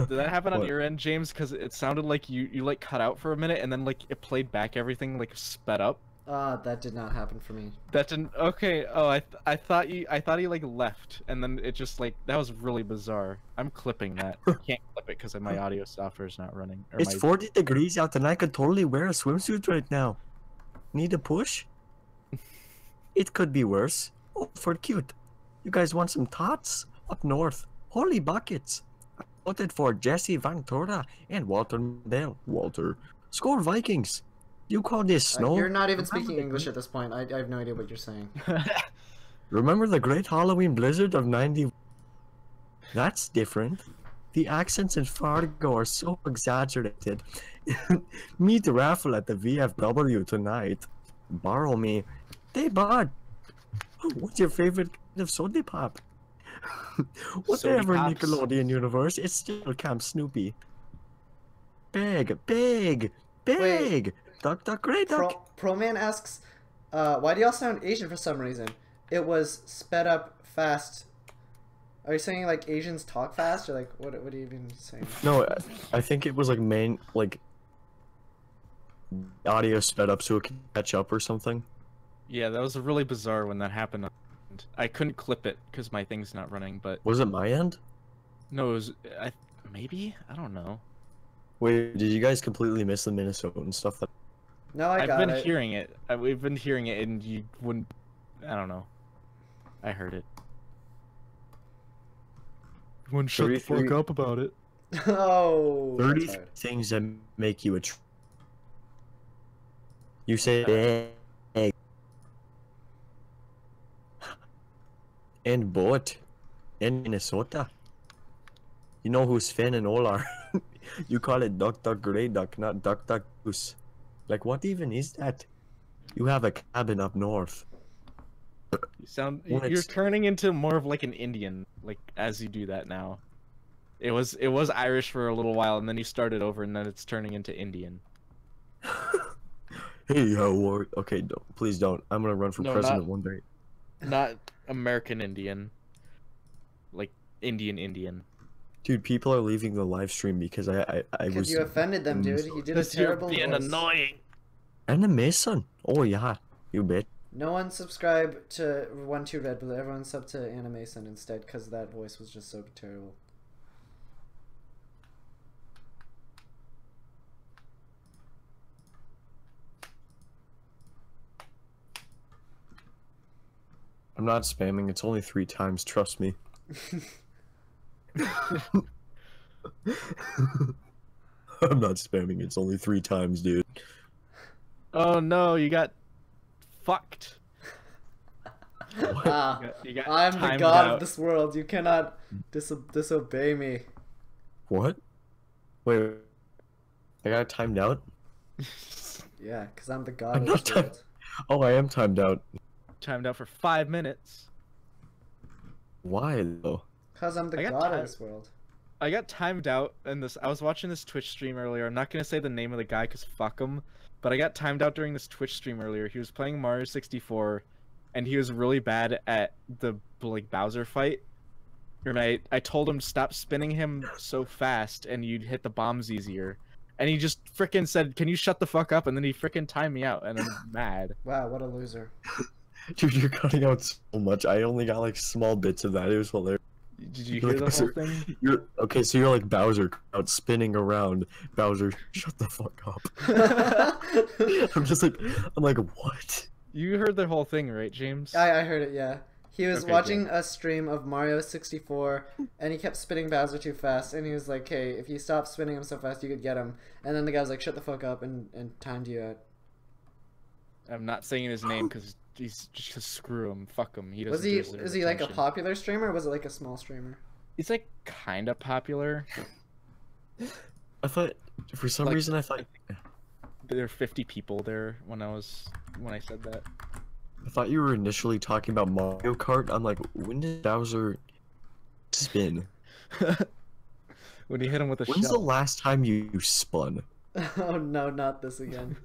Did that happen on What? your end, James? Because it sounded like you like cut out for a minute and then like it played back everything like sped up. That did not happen for me. That didn't. Okay. Oh, I thought you like left and then it just like that was really bizarre. I'm clipping that. I can't clip it because my audio software is not running. Or It's 40 degrees out and I could totally wear a swimsuit right now. Need a push? It could be worse. Oh, for cute. You guys want some tots? Up north. Holy buckets. I voted for Jesse Ventura and Walter Mandel. Walter. Score Vikings. You call this snow? You're not even Remember speaking the English at this point. I have no idea what you're saying. Remember the great Halloween blizzard of 90? That's different. The accents in Fargo are so exaggerated. Meet the raffle at the VFW tonight. Borrow me. Hey, bud. What's your favorite kind of soda pop? Whatever, Pops. Nickelodeon universe, it's still Camp Snoopy. Big. Wait. Duck, great duck. Proman asks, why do y'all sound Asian for some reason? It was sped up fast. Are you saying like Asians talk fast, or like what are you even saying? No, I think it was like audio sped up so it could catch up or something. Yeah, that was really bizarre when that happened. I couldn't clip it because my thing's not running. But Was it my end? no, it was maybe I don't know. Wait, did you guys completely miss the Minnesotan stuff? No, I I've got been it. hearing it. We've been hearing it, and you wouldn't. I don't know. I heard it. You wouldn't shut the 33 fuck up about it. Oh, that's 30 hard. things that make you a You say egg. And boat. In Minnesota. You know who Sven and Ol are. You call it duck, grey duck, not duck, goose. Like, what even is that? You have a cabin up north. You sound. When You're it's- turning into more of like an Indian, like as you do that now. It was Irish for a little while, and then he started over, and then it's turning into Indian. Hey, Howard. Okay, please don't. I'm gonna run for president one day. Not American Indian. Like Indian. Dude, people are leaving the live stream because I was. You offended them, dude. He did a terrible voice. Being annoying. Animason. Oh yeah, you bet. No one subscribe to 12 Red, but everyone sub to Animason instead because that voice was just so terrible. I'm not spamming. It's only 3 times. Trust me. I'm not spamming. It's only 3 times, dude. Oh no, you got fucked. You got I'm the god of this world. You cannot disobey me. What? Wait, I got timed out? Yeah, because I'm the god of this world. Oh, I am timed out. Timed out for 5 minutes. Why though? Because I'm the god of this world. I got timed out in this. I was watching this Twitch stream earlier. I'm not gonna say the name of the guy because fuck him. But I got timed out during this Twitch stream earlier. He was playing Mario 64, and he was really bad at the Bowser fight. And I told him to stop spinning him so fast, and you'd hit the bombs easier. And he just frickin' said, "Can you shut the fuck up?" And then he frickin' timed me out, and I'm mad. Wow, what a loser. Dude, you're cutting out so much. I only got like small bits of that. It was hilarious. Did you hear the whole thing? Okay, so you're like Bowser out spinning around. Bowser, shut the fuck up. I'm like, what? You heard the whole thing, right, James? I heard it, yeah. He was watching a stream of Mario 64, and he kept spinning Bowser too fast, and he was like, hey, if you stop spinning him so fast, you could get him. And then the guy was like, shut the fuck up, and timed you out. I'm not saying his name because he's just screw him, fuck him. He doesn't. Was he like a popular streamer, or was it like a small streamer? He's like kind of popular. I thought, for some reason, I thought there were 50 people there when I said that. I thought you were initially talking about Mario Kart. I'm like, when did Bowser spin? When you hit him with a shell. When's the last time you spun? Oh no, not this again.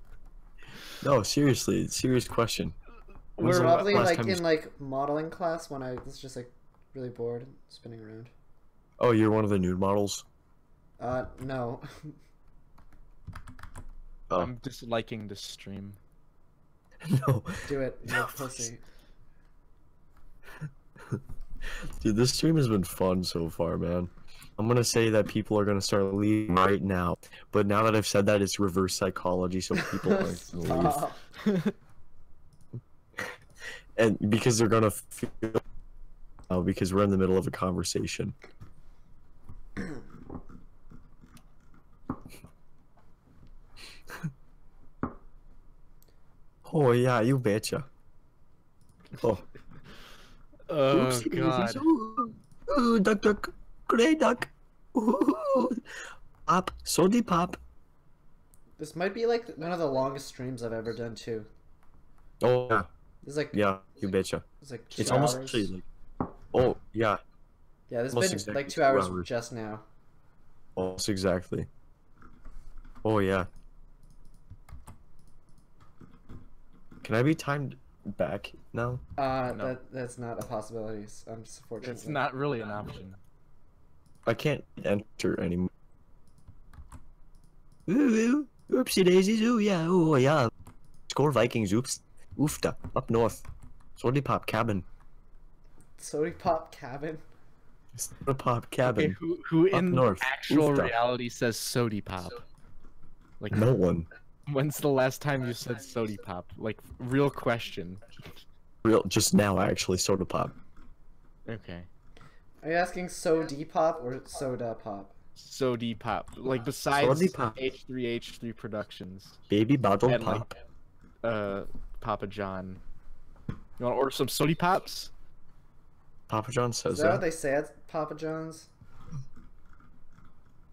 No, seriously, serious question. We're probably like in like modeling class when I was just like really bored spinning around. Oh, you're one of the nude models? No. Oh. I'm disliking this stream. No. Do it, no pussy. Dude, this stream has been fun so far, man. I'm gonna say that people are gonna start leaving right now, but now that I've said that, it's reverse psychology, so people aren't gonna leave. And because they're gonna feel, because we're in the middle of a conversation. Oh yeah, you betcha. Oh. Oh Oopsie god. daisies. Ooh, duck duck, gray duck. Ooh. Pop, sody pop. This might be like one of the longest streams I've ever done too. Oh yeah. It's like yeah, you betcha. It's like 2 it's hours. Almost actually like. Oh yeah. Yeah, this has been exactly like 2 hours just now. Almost exactly. Oh yeah. Can I be timed back now? No. That's not a possibility. I'm just fortunate. It's not really an option. I can't enter anymore. Ooh, oopsie daisies, ooh yeah, ooh yeah. Score Vikings, oops. Oofta, up north. Sody Pop Cabin. Sody Pop Cabin? Soda Pop Cabin. Okay, who in north. actual Oofta. reality says Sody Pop? Like No one. When's the last time you said Sody Pop? Like, real question. Just now actually, Soda Pop. Okay. Are you asking Sody Pop or Soda Pop? Sody Pop. Like, besides Sody Pop. H3H3 Productions. Baby Bottle And, Pop. like, Papa John. You wanna order some Sody Pops? Papa John says Is that what they say at Papa John's?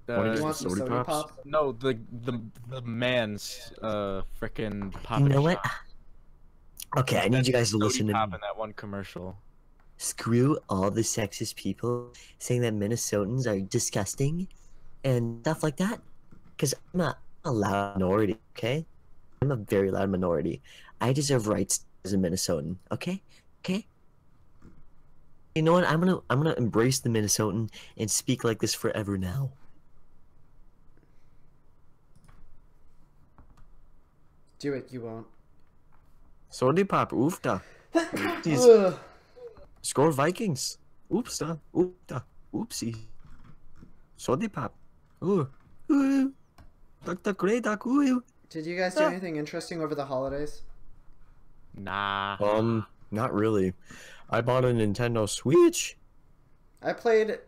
You want some Sody Pops? No, the man's frickin' Papa You know what? John. Okay, I need you guys to Sody listen to Pop me. in that one commercial. screw all the sexist people saying that Minnesotans are disgusting and stuff like that. Because I'm a loud minority, okay? I'm a very loud minority. I deserve rights as a Minnesotan, okay? Okay? You know what? I'm gonna embrace the Minnesotan and speak like this forever now. Do it, you won't. Sorry, pap, oofda. Score Vikings. Oopsta. Oopta. Oopsie. Sorry, pap. Ooh. Ooh. Did you guys do anything interesting over the holidays? Nah. Not really. I bought a Nintendo Switch. I played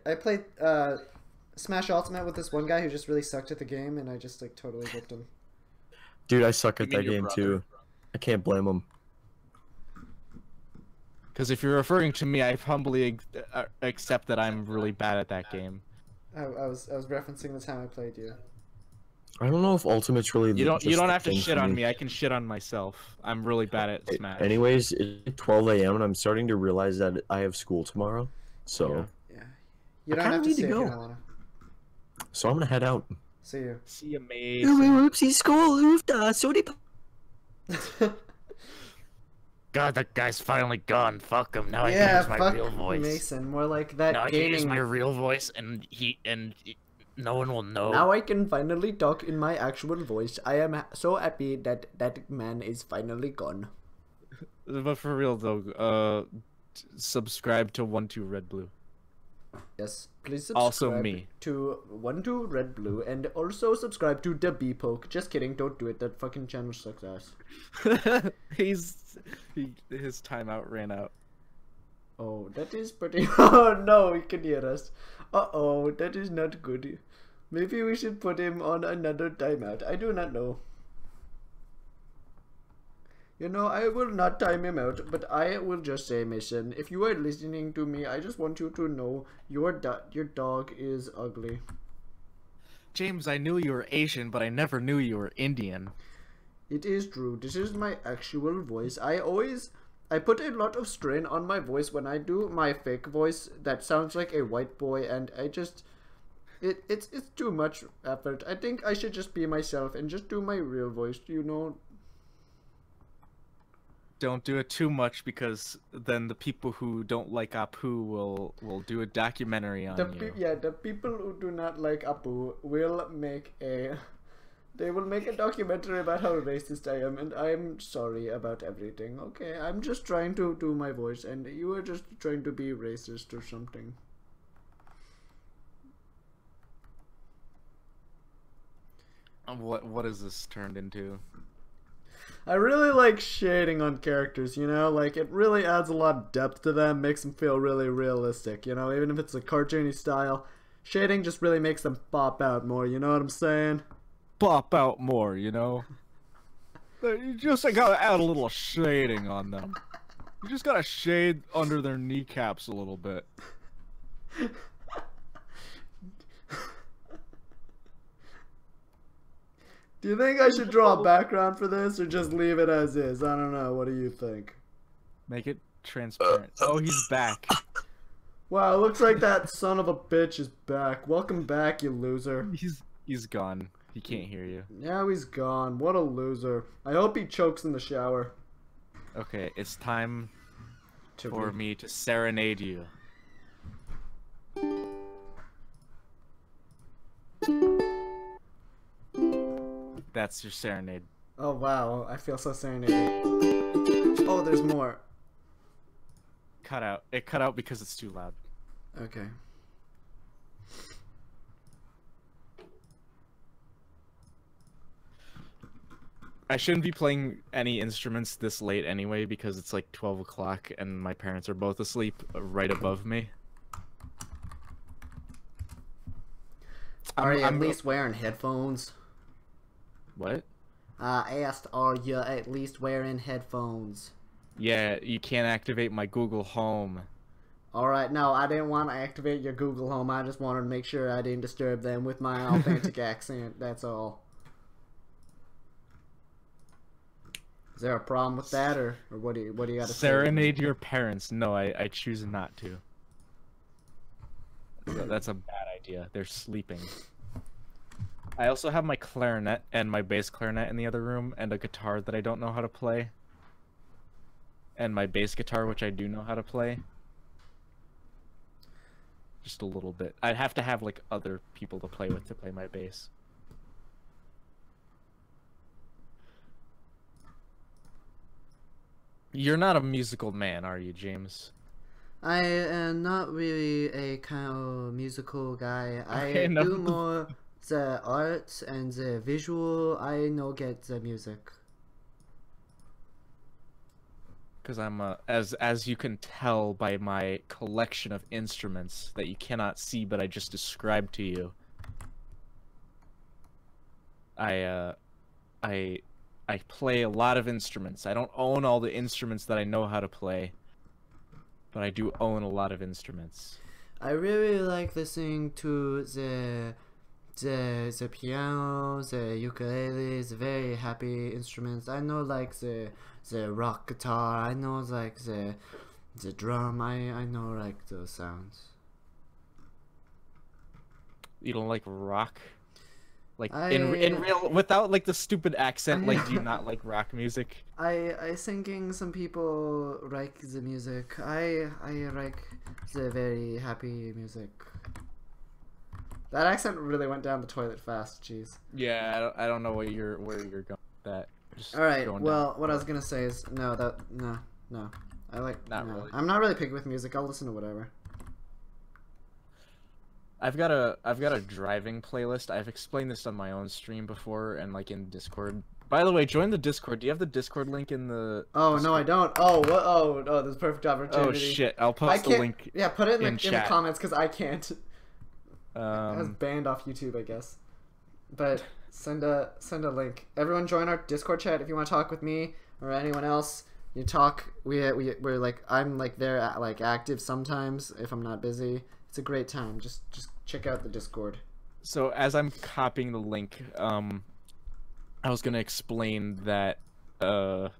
Smash Ultimate with this one guy who just really sucked at the game, and I just like totally whipped him. Dude, I suck at that game too. I can't blame him. Because if you're referring to me, I humbly accept that I'm really bad at that game. I was referencing the time I played you. I don't know if Ultimate's really. You don't have to shit on me. I can shit on myself. I'm really bad at Smash. Anyways, it's 12 a.m. and I'm starting to realize that I have school tomorrow. So. Yeah. You don't have to stay if you don't wanna. So I'm gonna head out. See you. See you, mate. Oopsie, school. Sorry. God, that guy's finally gone. Fuck him. Now I can use my real voice. Mason, more like that. Now I can use my real voice, and no one will know. Now I can finally talk in my actual voice. I am so happy that that man is finally gone. But for real though, subscribe to 12 Red Blue. Yes, please subscribe Also me. To 12 Red Blue, and also subscribe to the B-Poke. Just kidding, don't do it. That fucking channel sucks ass. His timeout ran out. Oh, that is pretty. Oh no, he can hear us. Uh-oh, that is not good. Maybe we should put him on another timeout. I do not know. You know, I will not time him out, but I will just say, Mason, if you are listening to me, I just want you to know your dog is ugly. James, I knew you were Asian, but I never knew you were Indian. It is true. This is my actual voice. I put a lot of strain on my voice when I do my fake voice that sounds like a white boy, and I just... It's too much effort. I think I should just be myself and just do my real voice, you know? Don't do it too much, because then the people who don't like Apu will do a documentary on you. Yeah, the people who do not like Apu will make a... They will make a documentary about how racist I am, and I'm sorry about everything, okay? I'm just trying to do my voice, and you are just trying to be racist or something. What is this turned into? I really like shading on characters, you know? Like, it really adds a lot of depth to them, makes them feel really realistic, you know? Even if it's a cartoony style, shading just really makes them pop out more, you know what I'm saying? Pop out more, you know? You just gotta add a little shading on them. You just gotta shade under their kneecaps a little bit. Do you think I should draw a background for this, or just leave it as is? I don't know. What do you think? Make it transparent. Oh, he's back. Wow, it looks like that son of a bitch is back. Welcome back, you loser. He's gone. He can't hear you. Now he's gone. What a loser. I hope he chokes in the shower. Okay, it's time for me to serenade you. That's your serenade. Oh wow, I feel so serenaded. Oh, there's more. Cut out. It cut out because it's too loud. Okay. I shouldn't be playing any instruments this late anyway, because it's like 12 o'clock and my parents are both asleep right above me. Are you at least wearing headphones? What? I asked, are you at least wearing headphones? Yeah, you can't activate my Google Home. Alright, no, I didn't want to activate your Google Home. I just wanted to make sure I didn't disturb them with my authentic accent. That's all. Is there a problem with that, or what do you got to say? Serenade your parents. No, I choose not to. That's a bad idea. They're sleeping. I also have my clarinet and my bass clarinet in the other room, and a guitar that I don't know how to play. And my bass guitar, which I do know how to play. Just a little bit. I'd have to have, like, other people to play with to play my bass. You're not a musical man, are you, James? I am not really a kind of musical guy. I no. do more the art and the visual. I no get the music. Because I'm as you can tell by my collection of instruments that you cannot see, but I just described to you. I play a lot of instruments. I don't own all the instruments that I know how to play, but I do own a lot of instruments. I really like listening to the piano, the ukulele, the very happy instruments. I know like the rock guitar. I know like the drum. I know like those sounds. You don't like rock? Like in real, without like the stupid accent, like do you not like rock music? I thinking some people like the music. I like the very happy music. That accent really went down the toilet fast. Jeez. Yeah, I don't know where you're going with that. Just all right. Well, down. what I was gonna say is no. I like not really. I'm not really picky with music. I'll listen to whatever. I've got a driving playlist. I've explained this on my own stream before and like in Discord. By the way, join the Discord. Do you have the Discord link in the? Oh Discord? No, I don't. Oh what? Oh, this is a perfect opportunity. Oh shit! I'll post the link. Yeah, put it in the comments because I can't. It was Um. banned off YouTube, I guess. But send a link. Everyone join our Discord chat if you want to talk with me or anyone else. You talk. We're like I'm like there like active sometimes if I'm not busy. It's a great time. Just check out the Discord. So as I'm copying the link, I was gonna explain that I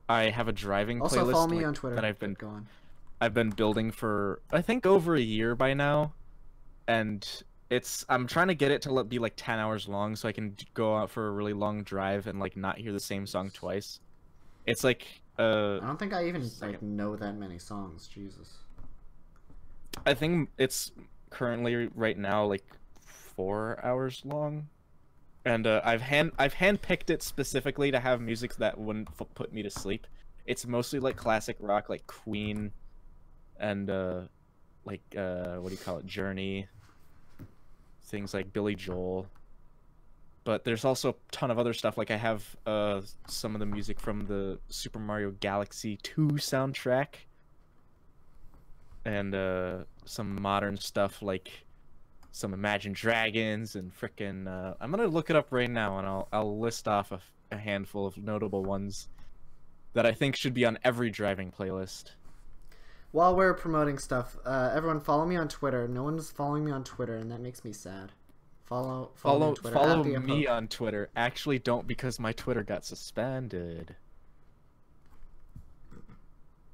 have a driving also playlist follow me on Twitter that I've been building for I think over a year by now, and I'm trying to get it to be like 10 hours long so I can go out for a really long drive and like not hear the same song twice. It's like I don't think I even like know that many songs. Jesus. I think it's currently right now like 4 hours long, and I've handpicked it specifically to have music that wouldn't put me to sleep. It's mostly like classic rock, like Queen, and like what do you call it, Journey, things like Billy Joel. But there's also a ton of other stuff. Like I have some of the music from the Super Mario Galaxy 2 soundtrack. And some modern stuff like some Imagine Dragons and frickin' I'm gonna look it up right now and I'll list off a handful of notable ones that I think should be on every driving playlist. While we're promoting stuff, everyone follow me on Twitter. No one's following me on Twitter, and that makes me sad. Follow me on Twitter. Follow me on Twitter. Actually, don't, because my Twitter got suspended.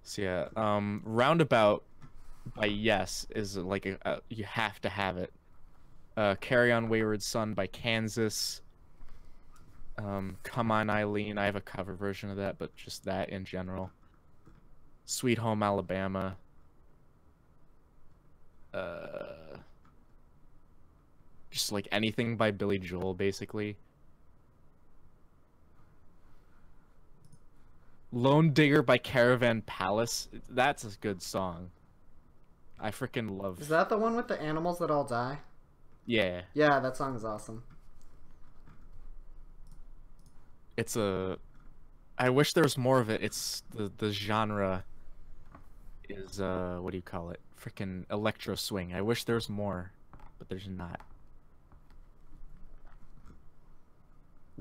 So yeah, Roundabout by Yes is like you have to have it. Carry On Wayward Son by Kansas. Come On Eileen, I have a cover version of that, but just that in general. Sweet Home Alabama. Just like anything by Billy Joel, basically. Lone Digger by Caravan Palace. That's a good song. I freaking love. Is that the one with the animals that all die? Yeah. Yeah, that song is awesome. It's a. I wish there was more of it. It's the genre is what do you call it? Freaking electro swing. I wish there was more, but there's not.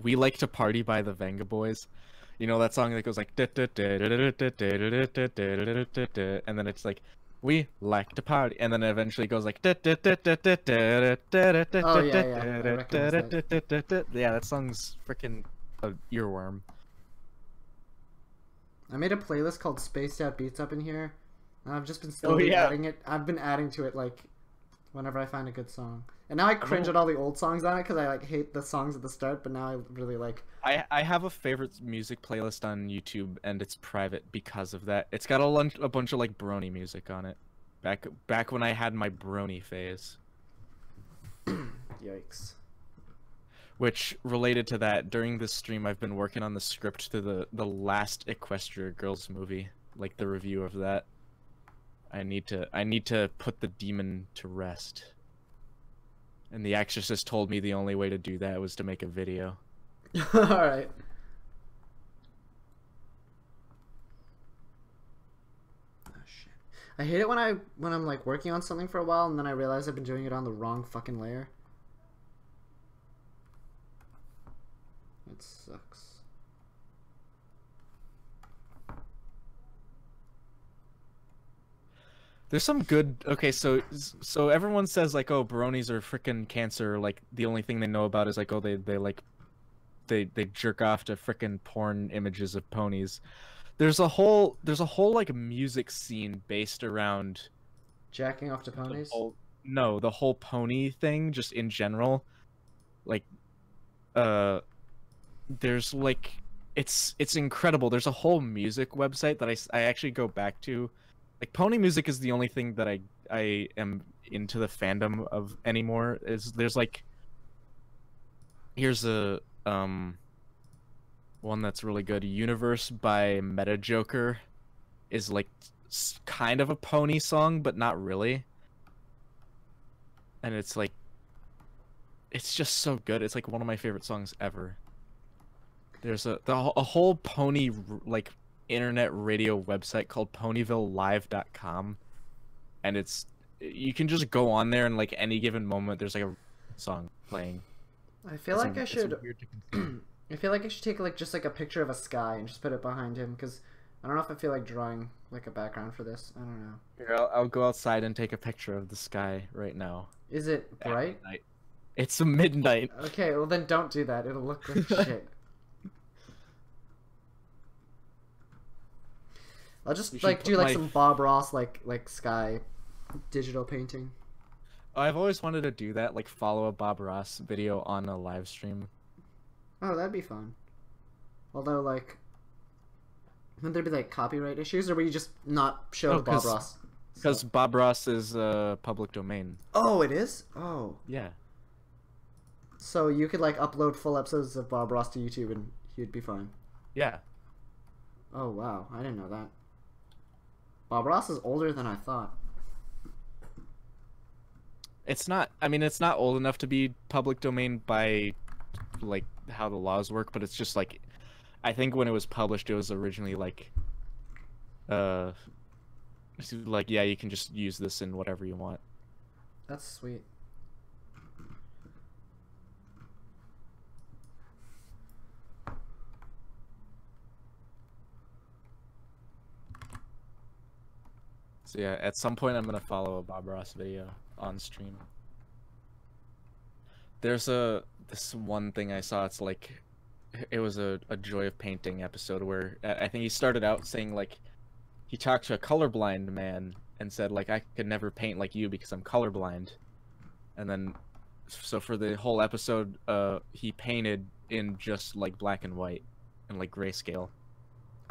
We Like to Party by the Venga Boys. You know that song that goes like and then it's like we like to party, and then it eventually goes like Oh yeah, that song's freaking a earworm. I made a playlist called Spaced Out Beats up in here, and I've just been slowly adding it. I've been adding to it like whenever I find a good song. And now I cringe at all the old songs on it because I like hate the songs at the start, but now I really like. I have a favorite music playlist on YouTube, and it's private because of that. It's got a bunch of like brony music on it. Back when I had my brony phase. Yikes. Which, related to that, during this stream I've been working on the script to the last Equestria Girls movie, like the review of that. I need to put the demon to rest. And The Exorcist told me the only way to do that was to make a video. Alright. Oh shit. I hate it when I'm like working on something for a while and then I realize I've been doing it on the wrong fucking layer. It sucks. There's some good. Okay, so everyone says like, oh, bronies are freaking cancer. Like the only thing they know about is like, oh, they jerk off to freaking porn images of ponies. There's a whole like music scene based around jacking off to ponies. The whole pony thing, just in general. Like, there's like, it's incredible. There's a whole music website that I actually go back to. Like, pony music is the only thing that I am into the fandom of anymore. There's like, here's a one that's really good. Universe by Meta Joker is like kind of a pony song, but not really. And it's like, it's just so good. It's like one of my favorite songs ever. There's a whole pony like internet radio website called ponyvillelive.com, and you can just go on there and like any given moment there's like a song playing. I feel like I should I feel like I should take like just like a picture of a sky and just put it behind him, because I don't know if I feel like drawing like a background for this. I don't know. Here, I'll go outside and take a picture of the sky right now. Is it bright? It's midnight. Okay, well then don't do that. It'll look like shit. I'll just like do like some Bob Ross like sky digital painting. I've always wanted to do that, like follow a Bob Ross video on a live stream. Oh, that'd be fun. Although, like, wouldn't there be like copyright issues, or would you just not show Bob Ross? Because Bob Ross is public domain. Oh, it is? Oh. Yeah. So you could like upload full episodes of Bob Ross to YouTube and he'd be fine. Yeah. Oh wow, I didn't know that. Bob Ross is older than I thought. It's not, I mean, it's not old enough to be public domain by, like, how the laws work, but it's just, like, I think when it was published, it was originally, like, yeah, you can just use this in whatever you want. That's sweet. So yeah, at some point I'm gonna follow a Bob Ross video on stream. There's this one thing I saw. It's like, it was a Joy of Painting episode where I think he started out saying like, he talked to a colorblind man and said like, I could never paint like you because I'm colorblind. And then, so for the whole episode, he painted in just like black and white and like grayscale.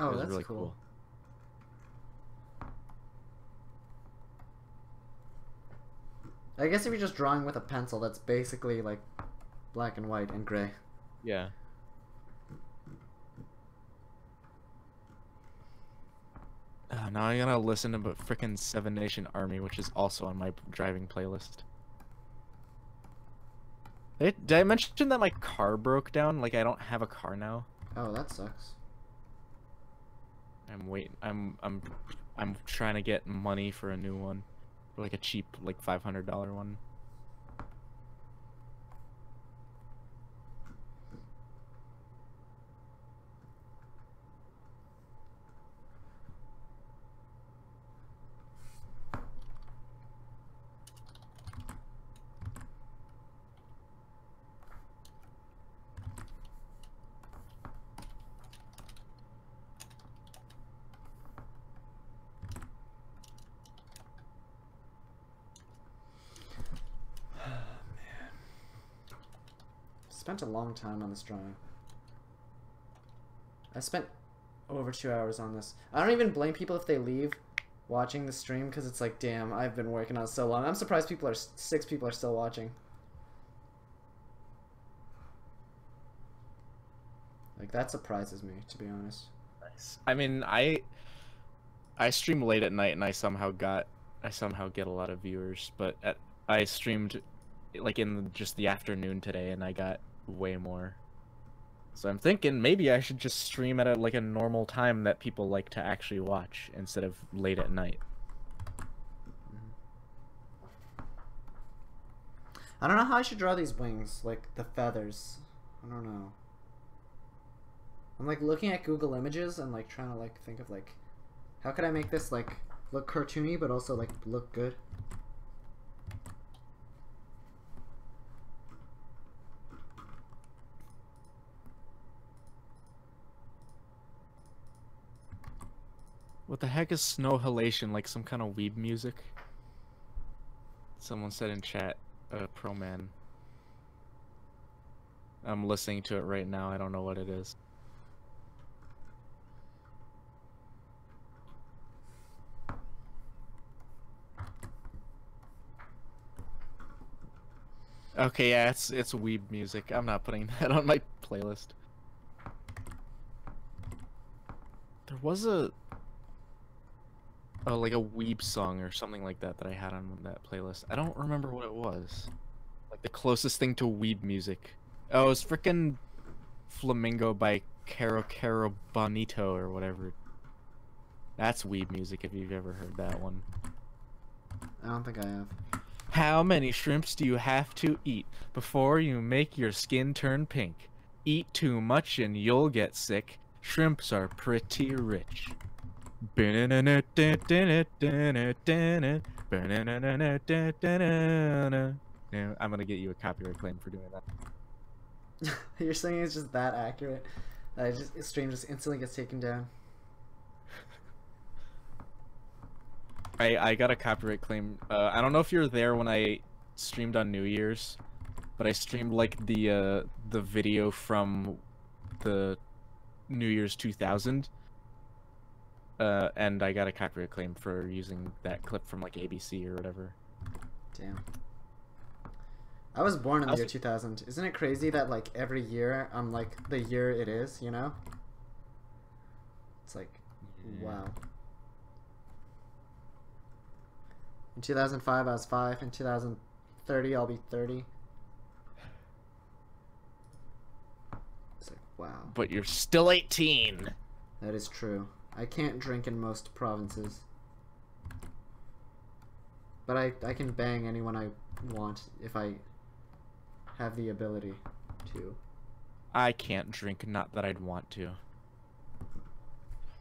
Oh, that's really cool. I guess if you're just drawing with a pencil, that's basically like black and white and gray. Yeah. Now I gotta listen to frickin' Seven Nation Army, which is also on my driving playlist. Did I mention that my car broke down? Like, I don't have a car now. Oh, that sucks. I'm trying to get money for a new one. For like a cheap, like $500 one. spent a long time on this drawing. I spent over 2 hours on this. I don't even blame people if they leave watching the stream, because it's like, damn, I've been working on it so long. I'm surprised 6 people are still watching. Like, that surprises me, to be honest. Nice. I mean, I stream late at night and I somehow get a lot of viewers, but I streamed like in just the afternoon today and I got way more. So I'm thinking maybe I should just stream at a normal time that people like to actually watch instead of late at night. I don't know how I should draw these wings, like the feathers. I don't know. I'm like looking at Google Images and like trying to like think of like how could I make this like look cartoony but also like look good. What the heck is snow halation? Like some kind of weeb music? Someone said in chat, pro man. I'm listening to it right now. I don't know what it is. Okay, yeah, it's weeb music. I'm not putting that on my playlist. There was like a weeb song or something like that I had on that playlist. I don't remember what it was. Like the closest thing to weeb music. Oh, it's frickin' Flamingo by Caro Caro Bonito or whatever. That's weeb music if you've ever heard that one. I don't think I have. How many shrimps do you have to eat before you make your skin turn pink? Eat too much and you'll get sick. Shrimps are pretty rich. I'm gonna get you a copyright claim for doing that. You're saying it's just that accurate? Stream just instantly gets taken down. I got a copyright claim. I don't know if you're there when I streamed on New Year's, but I streamed like the video from the New Year's 2000. And I got a copyright claim for using that clip from like ABC or whatever. Damn. I was born in the year 2000. Isn't it crazy that like every year I'm like the year it is, you know? It's like, yeah. Wow. In 2005 I was 5. In 2030 I'll be 30. It's like, wow. But you're still 18. That is true. I can't drink in most provinces. But I can bang anyone I want if I have the ability to. I can't drink, not that I'd want to.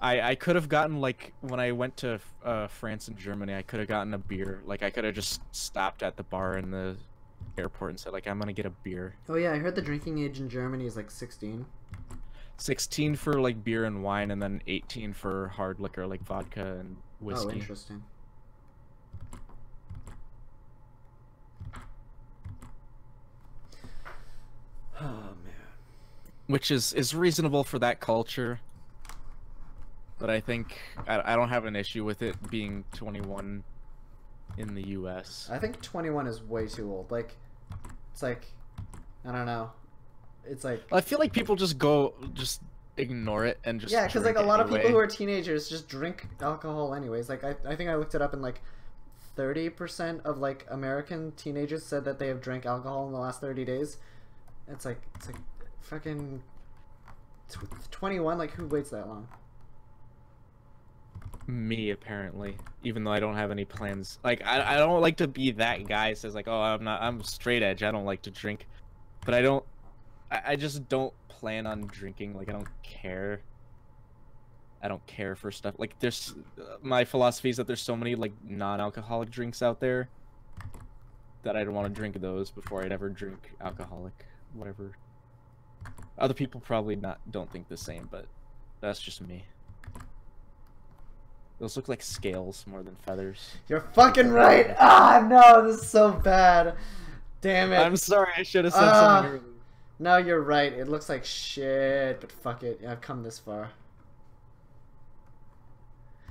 I could have gotten, like, when I went to France and Germany, I could have gotten a beer. Like, I could have just stopped at the bar in the airport and said, like, I'm gonna get a beer. Oh yeah, I heard the drinking age in Germany is, like, 16. 16 for, like, beer and wine, and then 18 for hard liquor, like vodka and whiskey. Oh, interesting. Oh, man. Which is reasonable for that culture. But I think I don't have an issue with it being 21 in the US. I think 21 is way too old. Like, it's like, I don't know. It's like... I feel like people just ignore it and just... Yeah, because like a lot of people who are teenagers just drink alcohol anyways. Like, I think I looked it up and like 30% of like American teenagers said that they have drank alcohol in the last 30 days. It's like fucking 21, like who waits that long? Me, apparently, even though I don't have any plans. Like, I don't like to be that guy who says like, oh, I'm straight edge, I don't like to drink, but I just don't plan on drinking. Like, I don't care for stuff like there's my philosophy is that there's so many like non-alcoholic drinks out there that I'd want to drink those before I'd ever drink alcoholic whatever. Other people probably don't think the same, but that's just me. Those look like scales more than feathers. You're fucking right! Ah, no, this is so bad. Damn it. I'm sorry, I should have said something earlier. No, you're right. It looks like shit, but fuck it. I've come this far.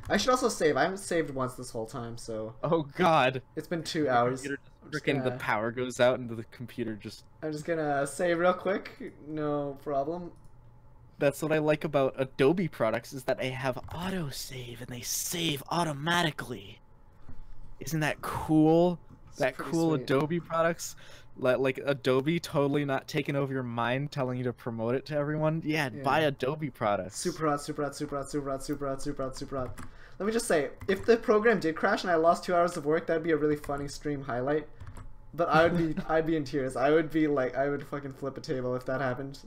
I should also save. I haven't saved once this whole time, so... Oh god. It's been 2 hours. Freaking the power goes out and the computer just... I'm just gonna save real quick. No problem. That's what I like about Adobe products, is that they have autosave and they save automatically. Isn't that cool? That cool sweet. Adobe products? Like Adobe totally not taking over your mind, telling you to promote it to everyone. Yeah, buy Adobe products. Super hot, super hot, super hot, super hot, super hot, super hot, super hot. Let me just say, if the program did crash and I lost 2 hours of work, that'd be a really funny stream highlight. But I'd be in tears. I would fucking flip a table if that happened.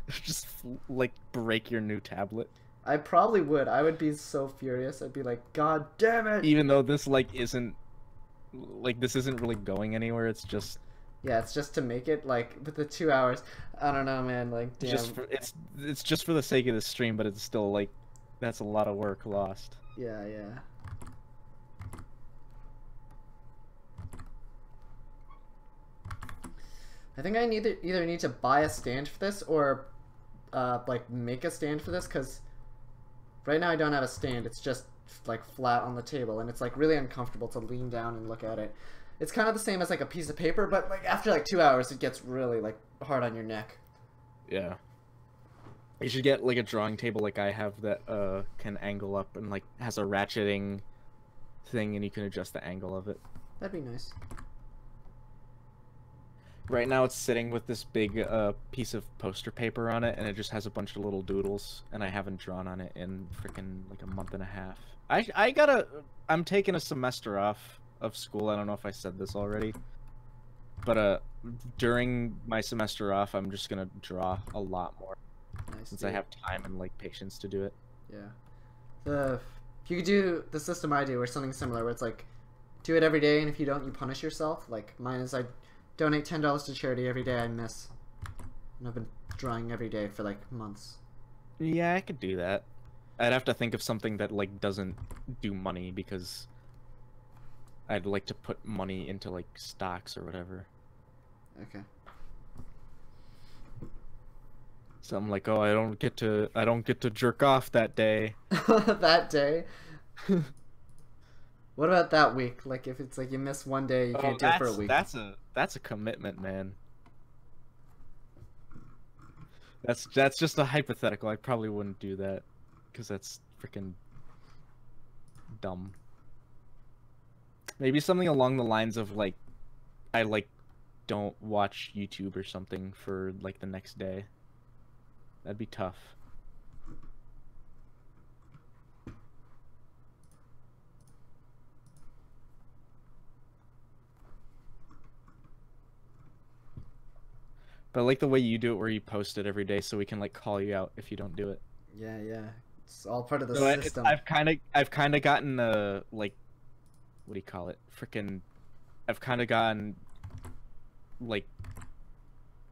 Just like break your new tablet. I probably would. I would be so furious. I'd be like, God damn it! Even though this isn't really going anywhere. It's just. Yeah, it's just to make it like with the 2 hours. I don't know, man. Like, damn. It's just for the sake of the stream, but it's still like, that's a lot of work lost. Yeah, yeah. I think I either need to buy a stand for this or like make a stand for this, because right now I don't have a stand. It's just like flat on the table and it's like really uncomfortable to lean down and look at it. It's kind of the same as like a piece of paper, but like after like 2 hours it gets really like hard on your neck. Yeah. You should get like a drawing table like I have that can angle up and like has a ratcheting thing and you can adjust the angle of it. That'd be nice. Right now it's sitting with this big piece of poster paper on it and it just has a bunch of little doodles and I haven't drawn on it in freaking like a month and a half. I'm taking a semester off of school. I don't know if I said this already. But during my semester off I'm just gonna draw a lot more. Nice, since I have time and like patience to do it. Yeah. If you could do the system I do or something similar where it's like do it every day and if you don't you punish yourself. Like mine is I donate $10 to charity every day I miss. And I've been drawing every day for like months. Yeah, I could do that. I'd have to think of something that like doesn't do money because I'd like to put money into like stocks or whatever. Okay. So I'm like, oh, I don't get to jerk off that day. That day? What about that week? Like if it's like you miss one day, you can't do it for a week. That's a commitment, man. That's just a hypothetical. I probably wouldn't do that because that's freaking dumb. Maybe something along the lines of like I like don't watch YouTube or something for like the next day. That'd be tough. But I like the way you do it where you post it every day so we can like call you out if you don't do it. Yeah, yeah. It's all part of the system. I've kind of gotten like what do you call it? I've kind of gotten like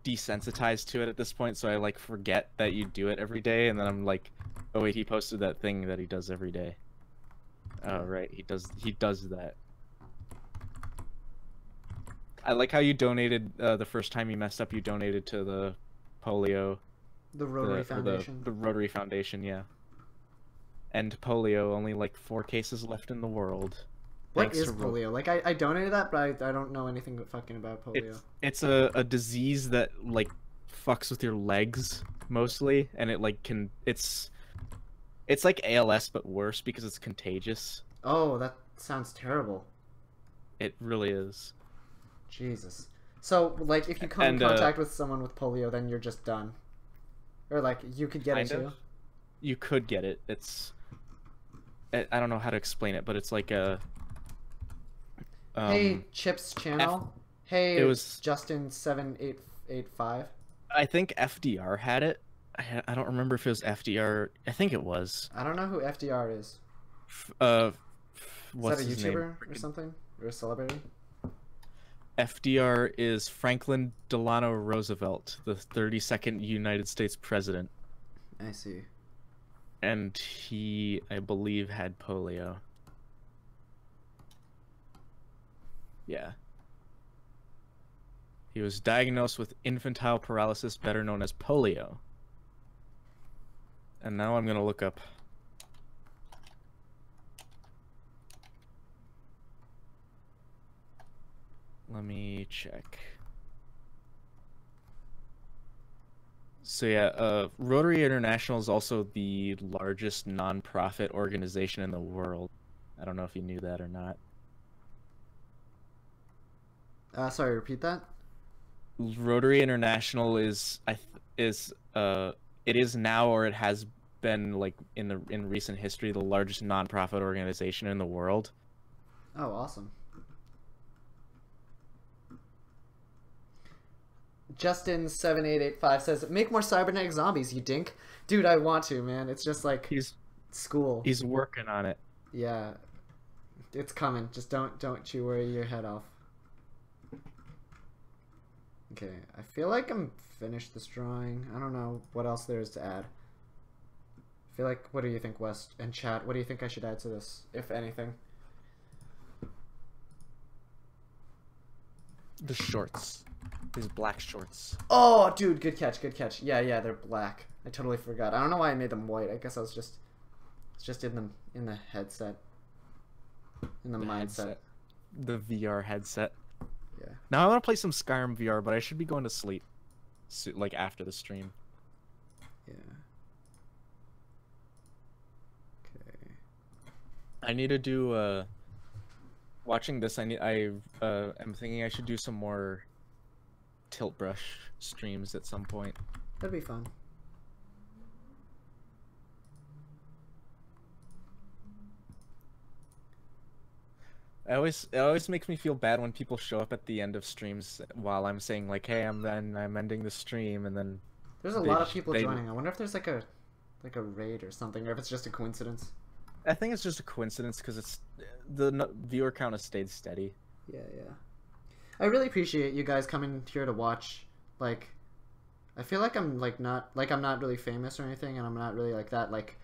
desensitized to it at this point, so I like forget that you do it every day and then I'm like, oh wait, he posted that thing that he does every day. Oh right, he does that. I like how you donated the first time you messed up. You donated to the polio. The Rotary Foundation. The Rotary Foundation, yeah. End polio. Only like 4 cases left in the world. What is polio? Like I donated that, but I don't know anything fucking about polio. It's a disease that like fucks with your legs mostly, and it like it's like ALS but worse because it's contagious. Oh, that sounds terrible. It really is. Jesus. So, like, if you come in contact with someone with polio, then you're just done. Or, like, you could get it too? You could get it. I don't know how to explain it, but it's like a... hey, Chip's channel. Hey, it was Justin7885. I think FDR had it. I don't remember if it was FDR. I think it was. I don't know who FDR is. What's is that a his YouTuber name? or something? Or a celebrity? FDR is Franklin Delano Roosevelt, the 32nd United States President. I see. And he, I believe, had polio. Yeah. He was diagnosed with infantile paralysis, better known as polio. And now I'm gonna look up. Let me check. So yeah, Rotary International is also the largest non-profit organization in the world. I don't know if you knew that or not. Sorry, repeat that. Rotary International is it is now, or it has been, like in recent history, the largest non-profit organization in the world. Oh, awesome. Justin7885 says, "Make more cybernetic zombies, you dink." Dude, I want to, man. It's just like school. He's working on it. Yeah, it's coming. Just don't you worry your head off. Okay, I feel like I'm finished this drawing. I don't know what else there is to add. I feel like, what do you think, West and chat? What do you think I should add to this, if anything? The shorts. These black shorts. Oh, dude, good catch, good catch. Yeah, they're black. I totally forgot. I don't know why I made them white. I guess I was just, it's just in the headset, in the mindset. Headset. The VR headset. Yeah. Now I want to play some Skyrim VR, but I should be going to sleep, like after the stream. Yeah. Okay. I need to do. Watching this, I'm thinking I should do some more tilt brush streams at some point. That'd be fun. It always makes me feel bad when people show up at the end of streams while I'm saying like, "Hey, I'm ending the stream," and then there's a lot of people joining. I wonder if there's like a raid or something, or if it's just a coincidence. I think it's just a coincidence because it's the viewer count has stayed steady. Yeah. I really appreciate you guys coming here to watch. Like, I feel like I'm not really famous or anything, and I'm not really like that like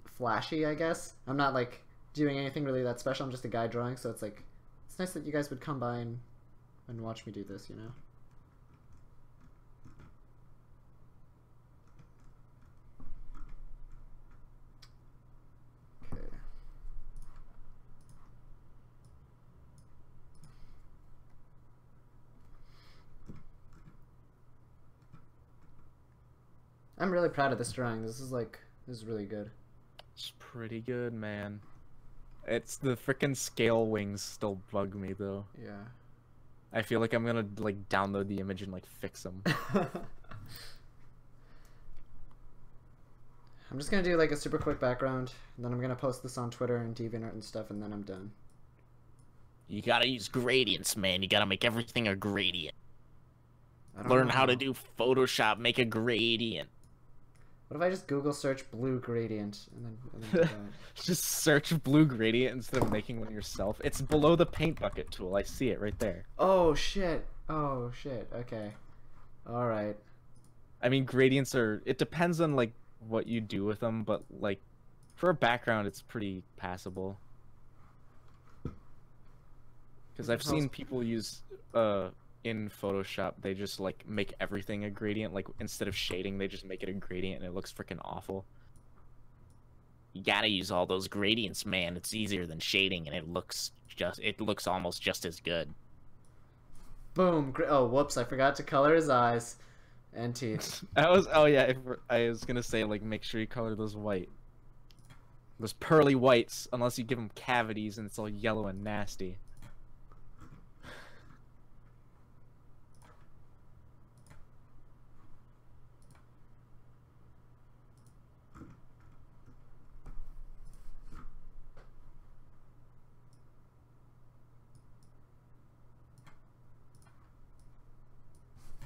flashy. I guess I'm not like doing anything really that special. I'm just a guy drawing, so it's like it's nice that you guys would come by and watch me do this. You know. I'm really proud of this drawing. This is really good. It's pretty good, man. It's the frickin' scale wings still bug me though. Yeah. I feel like I'm gonna like download the image and like fix them. I'm just gonna do like a super quick background, and then I'm gonna post this on Twitter and DeviantArt and stuff, and then I'm done. You gotta use gradients, man. You gotta make everything a gradient. Learn how to do Photoshop, make a gradient. What if I just Google search blue gradient and then do that? Just search blue gradient instead of making one yourself. It's below the paint bucket tool. I see it right there. Oh shit. Okay. All right. I mean, gradients are. It depends on like what you do with them, but like for a background, it's pretty passable. Because I've seen people use in Photoshop, they just like make everything a gradient. Like instead of shading, they just make it a gradient, and it looks freaking awful. You gotta use all those gradients, man. It's easier than shading, and it looks almost just as good. Boom. Oh, whoops! I forgot to color his eyes and teeth. I was gonna say like make sure you color those white. Those pearly whites, unless you give them cavities and it's all yellow and nasty.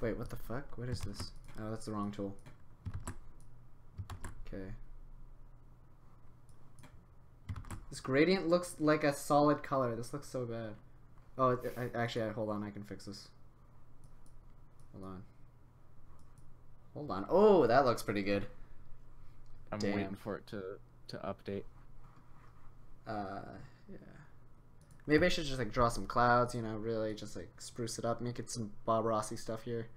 Wait, what the fuck? What is this? Oh, that's the wrong tool. Okay. This gradient looks like a solid color. This looks so bad. Oh, actually, hold on. I can fix this. Hold on. Oh, that looks pretty good. I'm waiting for it to update. Yeah. Maybe I should just like draw some clouds, you know, really just like spruce it up, make it some Bob Rossi stuff here.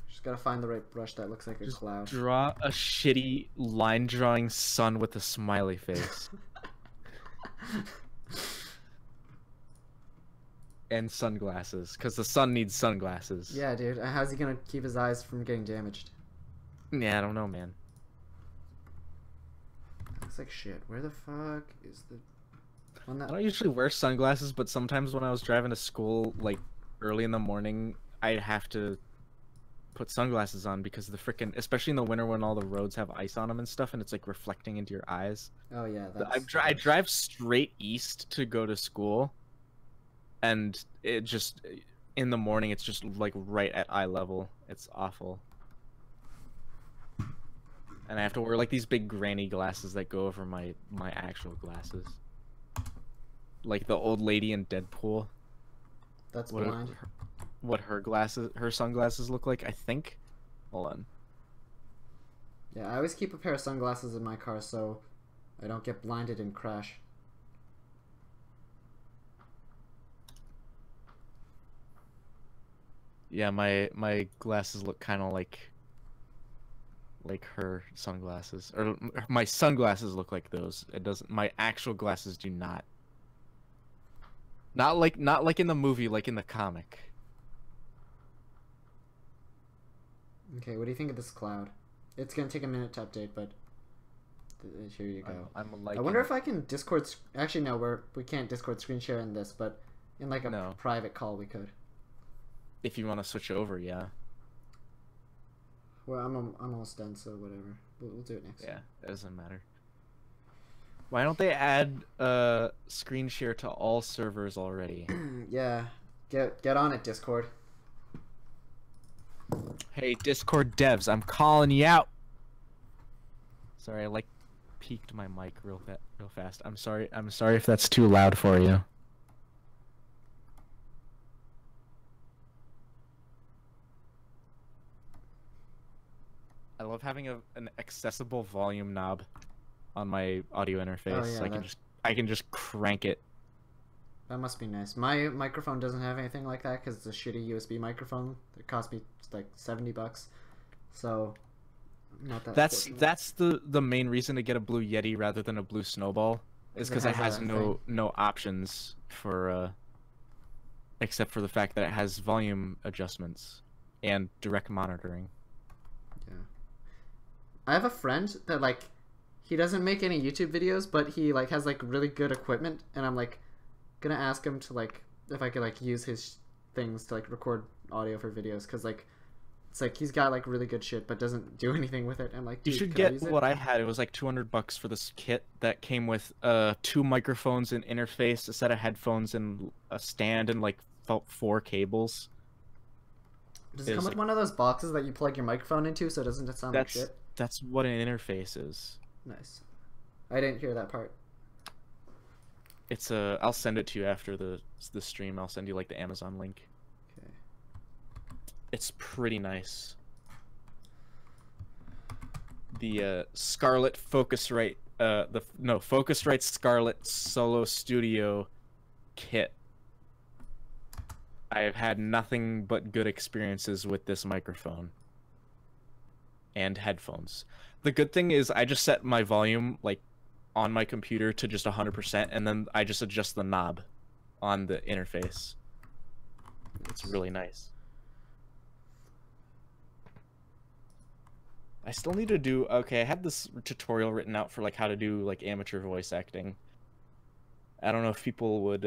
Just gotta find the right brush that looks like a cloud. Draw a shitty line drawing sun with a smiley face. And sunglasses, because the sun needs sunglasses. Yeah, dude. How's he gonna keep his eyes from getting damaged? Yeah, I don't know, man. Looks like shit. Where the fuck is the one that... I don't usually wear sunglasses, but sometimes when I was driving to school, like, early in the morning, I'd have to put sunglasses on because the frickin', especially in the winter when all the roads have ice on them and stuff, and it's, like, reflecting into your eyes. Oh, yeah. I drive straight east to go to school. And it just, in the morning, it's just like right at eye level. It's awful. And I have to wear like these big granny glasses that go over my actual glasses. Like the old lady in Deadpool. That's blind. What her sunglasses look like, I think. Hold on. Yeah, I always keep a pair of sunglasses in my car so I don't get blinded and crash. Yeah, my glasses look kind of like her sunglasses, or my sunglasses look like those. It doesn't. My actual glasses do not. Not like in the movie, like in the comic. Okay, what do you think of this cloud? It's gonna take a minute to update, but here you go. I wonder if I can Discord. Actually, no, we can't Discord screen share in this, but in like a private call we could. If you want to switch over, yeah. Well, I'm almost done, so whatever. We'll do it next. Yeah, it doesn't matter. Why don't they add screen share to all servers already? Yeah, get on it, Discord. Hey, Discord devs, I'm calling you out. Sorry, I like peaked my mic real fast. I'm sorry if that's too loud for you. I love having an accessible volume knob on my audio interface. Oh, yeah, I can just crank it. That must be nice. My microphone doesn't have anything like that because it's a shitty USB microphone. It cost me like $70, so not that. That's the main reason to get a Blue Yeti rather than a Blue Snowball, is because it has no options for except for the fact that it has volume adjustments and direct monitoring. Yeah. I have a friend that like he doesn't make any YouTube videos, but he like has like really good equipment, and I'm like gonna ask him to like if I could like use his things to like record audio for videos, because like it's like he's got like really good shit but doesn't do anything with it. I'm like, dude, you should get what I had. It was like $200 for this kit that came with 2 microphones and interface, a set of headphones, and a stand, and like 4 cables. Does it come with one of those boxes that you plug your microphone into so it doesn't sound like shit? That's what an interface is. Nice. I didn't hear that part. It's I'll send it to you after the stream. I'll send you like the Amazon link. Okay. It's pretty nice. The Scarlett Focusrite Focusrite Scarlett Solo Studio kit. I have had nothing but good experiences with this microphone and headphones. The good thing is I just set my volume like on my computer to just 100%, and then I just adjust the knob on the interface. It's really nice. I still need to do... Okay, I had this tutorial written out for like how to do like amateur voice acting. I don't know if people would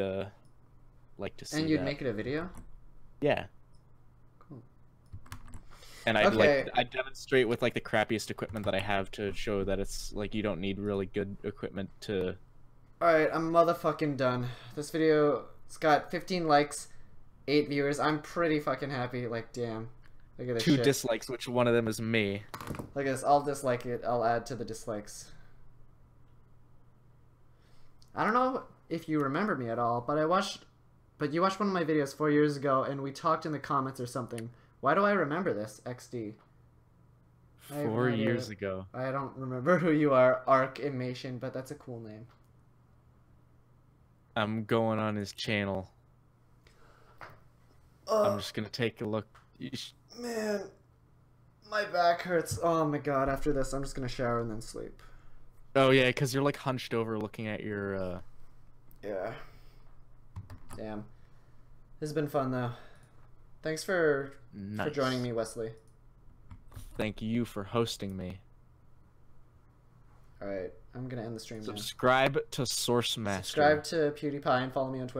like to see that. And you'd make it a video? Yeah. Cool. And I demonstrate with like the crappiest equipment that I have to show that it's like you don't need really good equipment to... Alright, I'm motherfucking done. This video, it's got 15 likes, 8 viewers. I'm pretty fucking happy. Like, damn. Look at this 2 shit. dislikes, which one of them is me. Look at this. I'll dislike it. I'll add to the dislikes. I don't know if you remember me at all, but you watched one of my videos 4 years ago, and we talked in the comments or something. Why do I remember this, XD? 4 years ago. I don't remember who you are, Animation, but that's a cool name. I'm going on his channel. I'm just gonna take a look. Man, my back hurts. Oh my god, after this, I'm just gonna shower and then sleep. Oh yeah, because you're like hunched over looking at your, Yeah. Damn. This has been fun, though. Thanks for joining me, Wesley. Thank you for hosting me. Alright, I'm gonna end the stream now. Subscribe to Sourcemaster. Subscribe to PewDiePie and follow me on Twitter.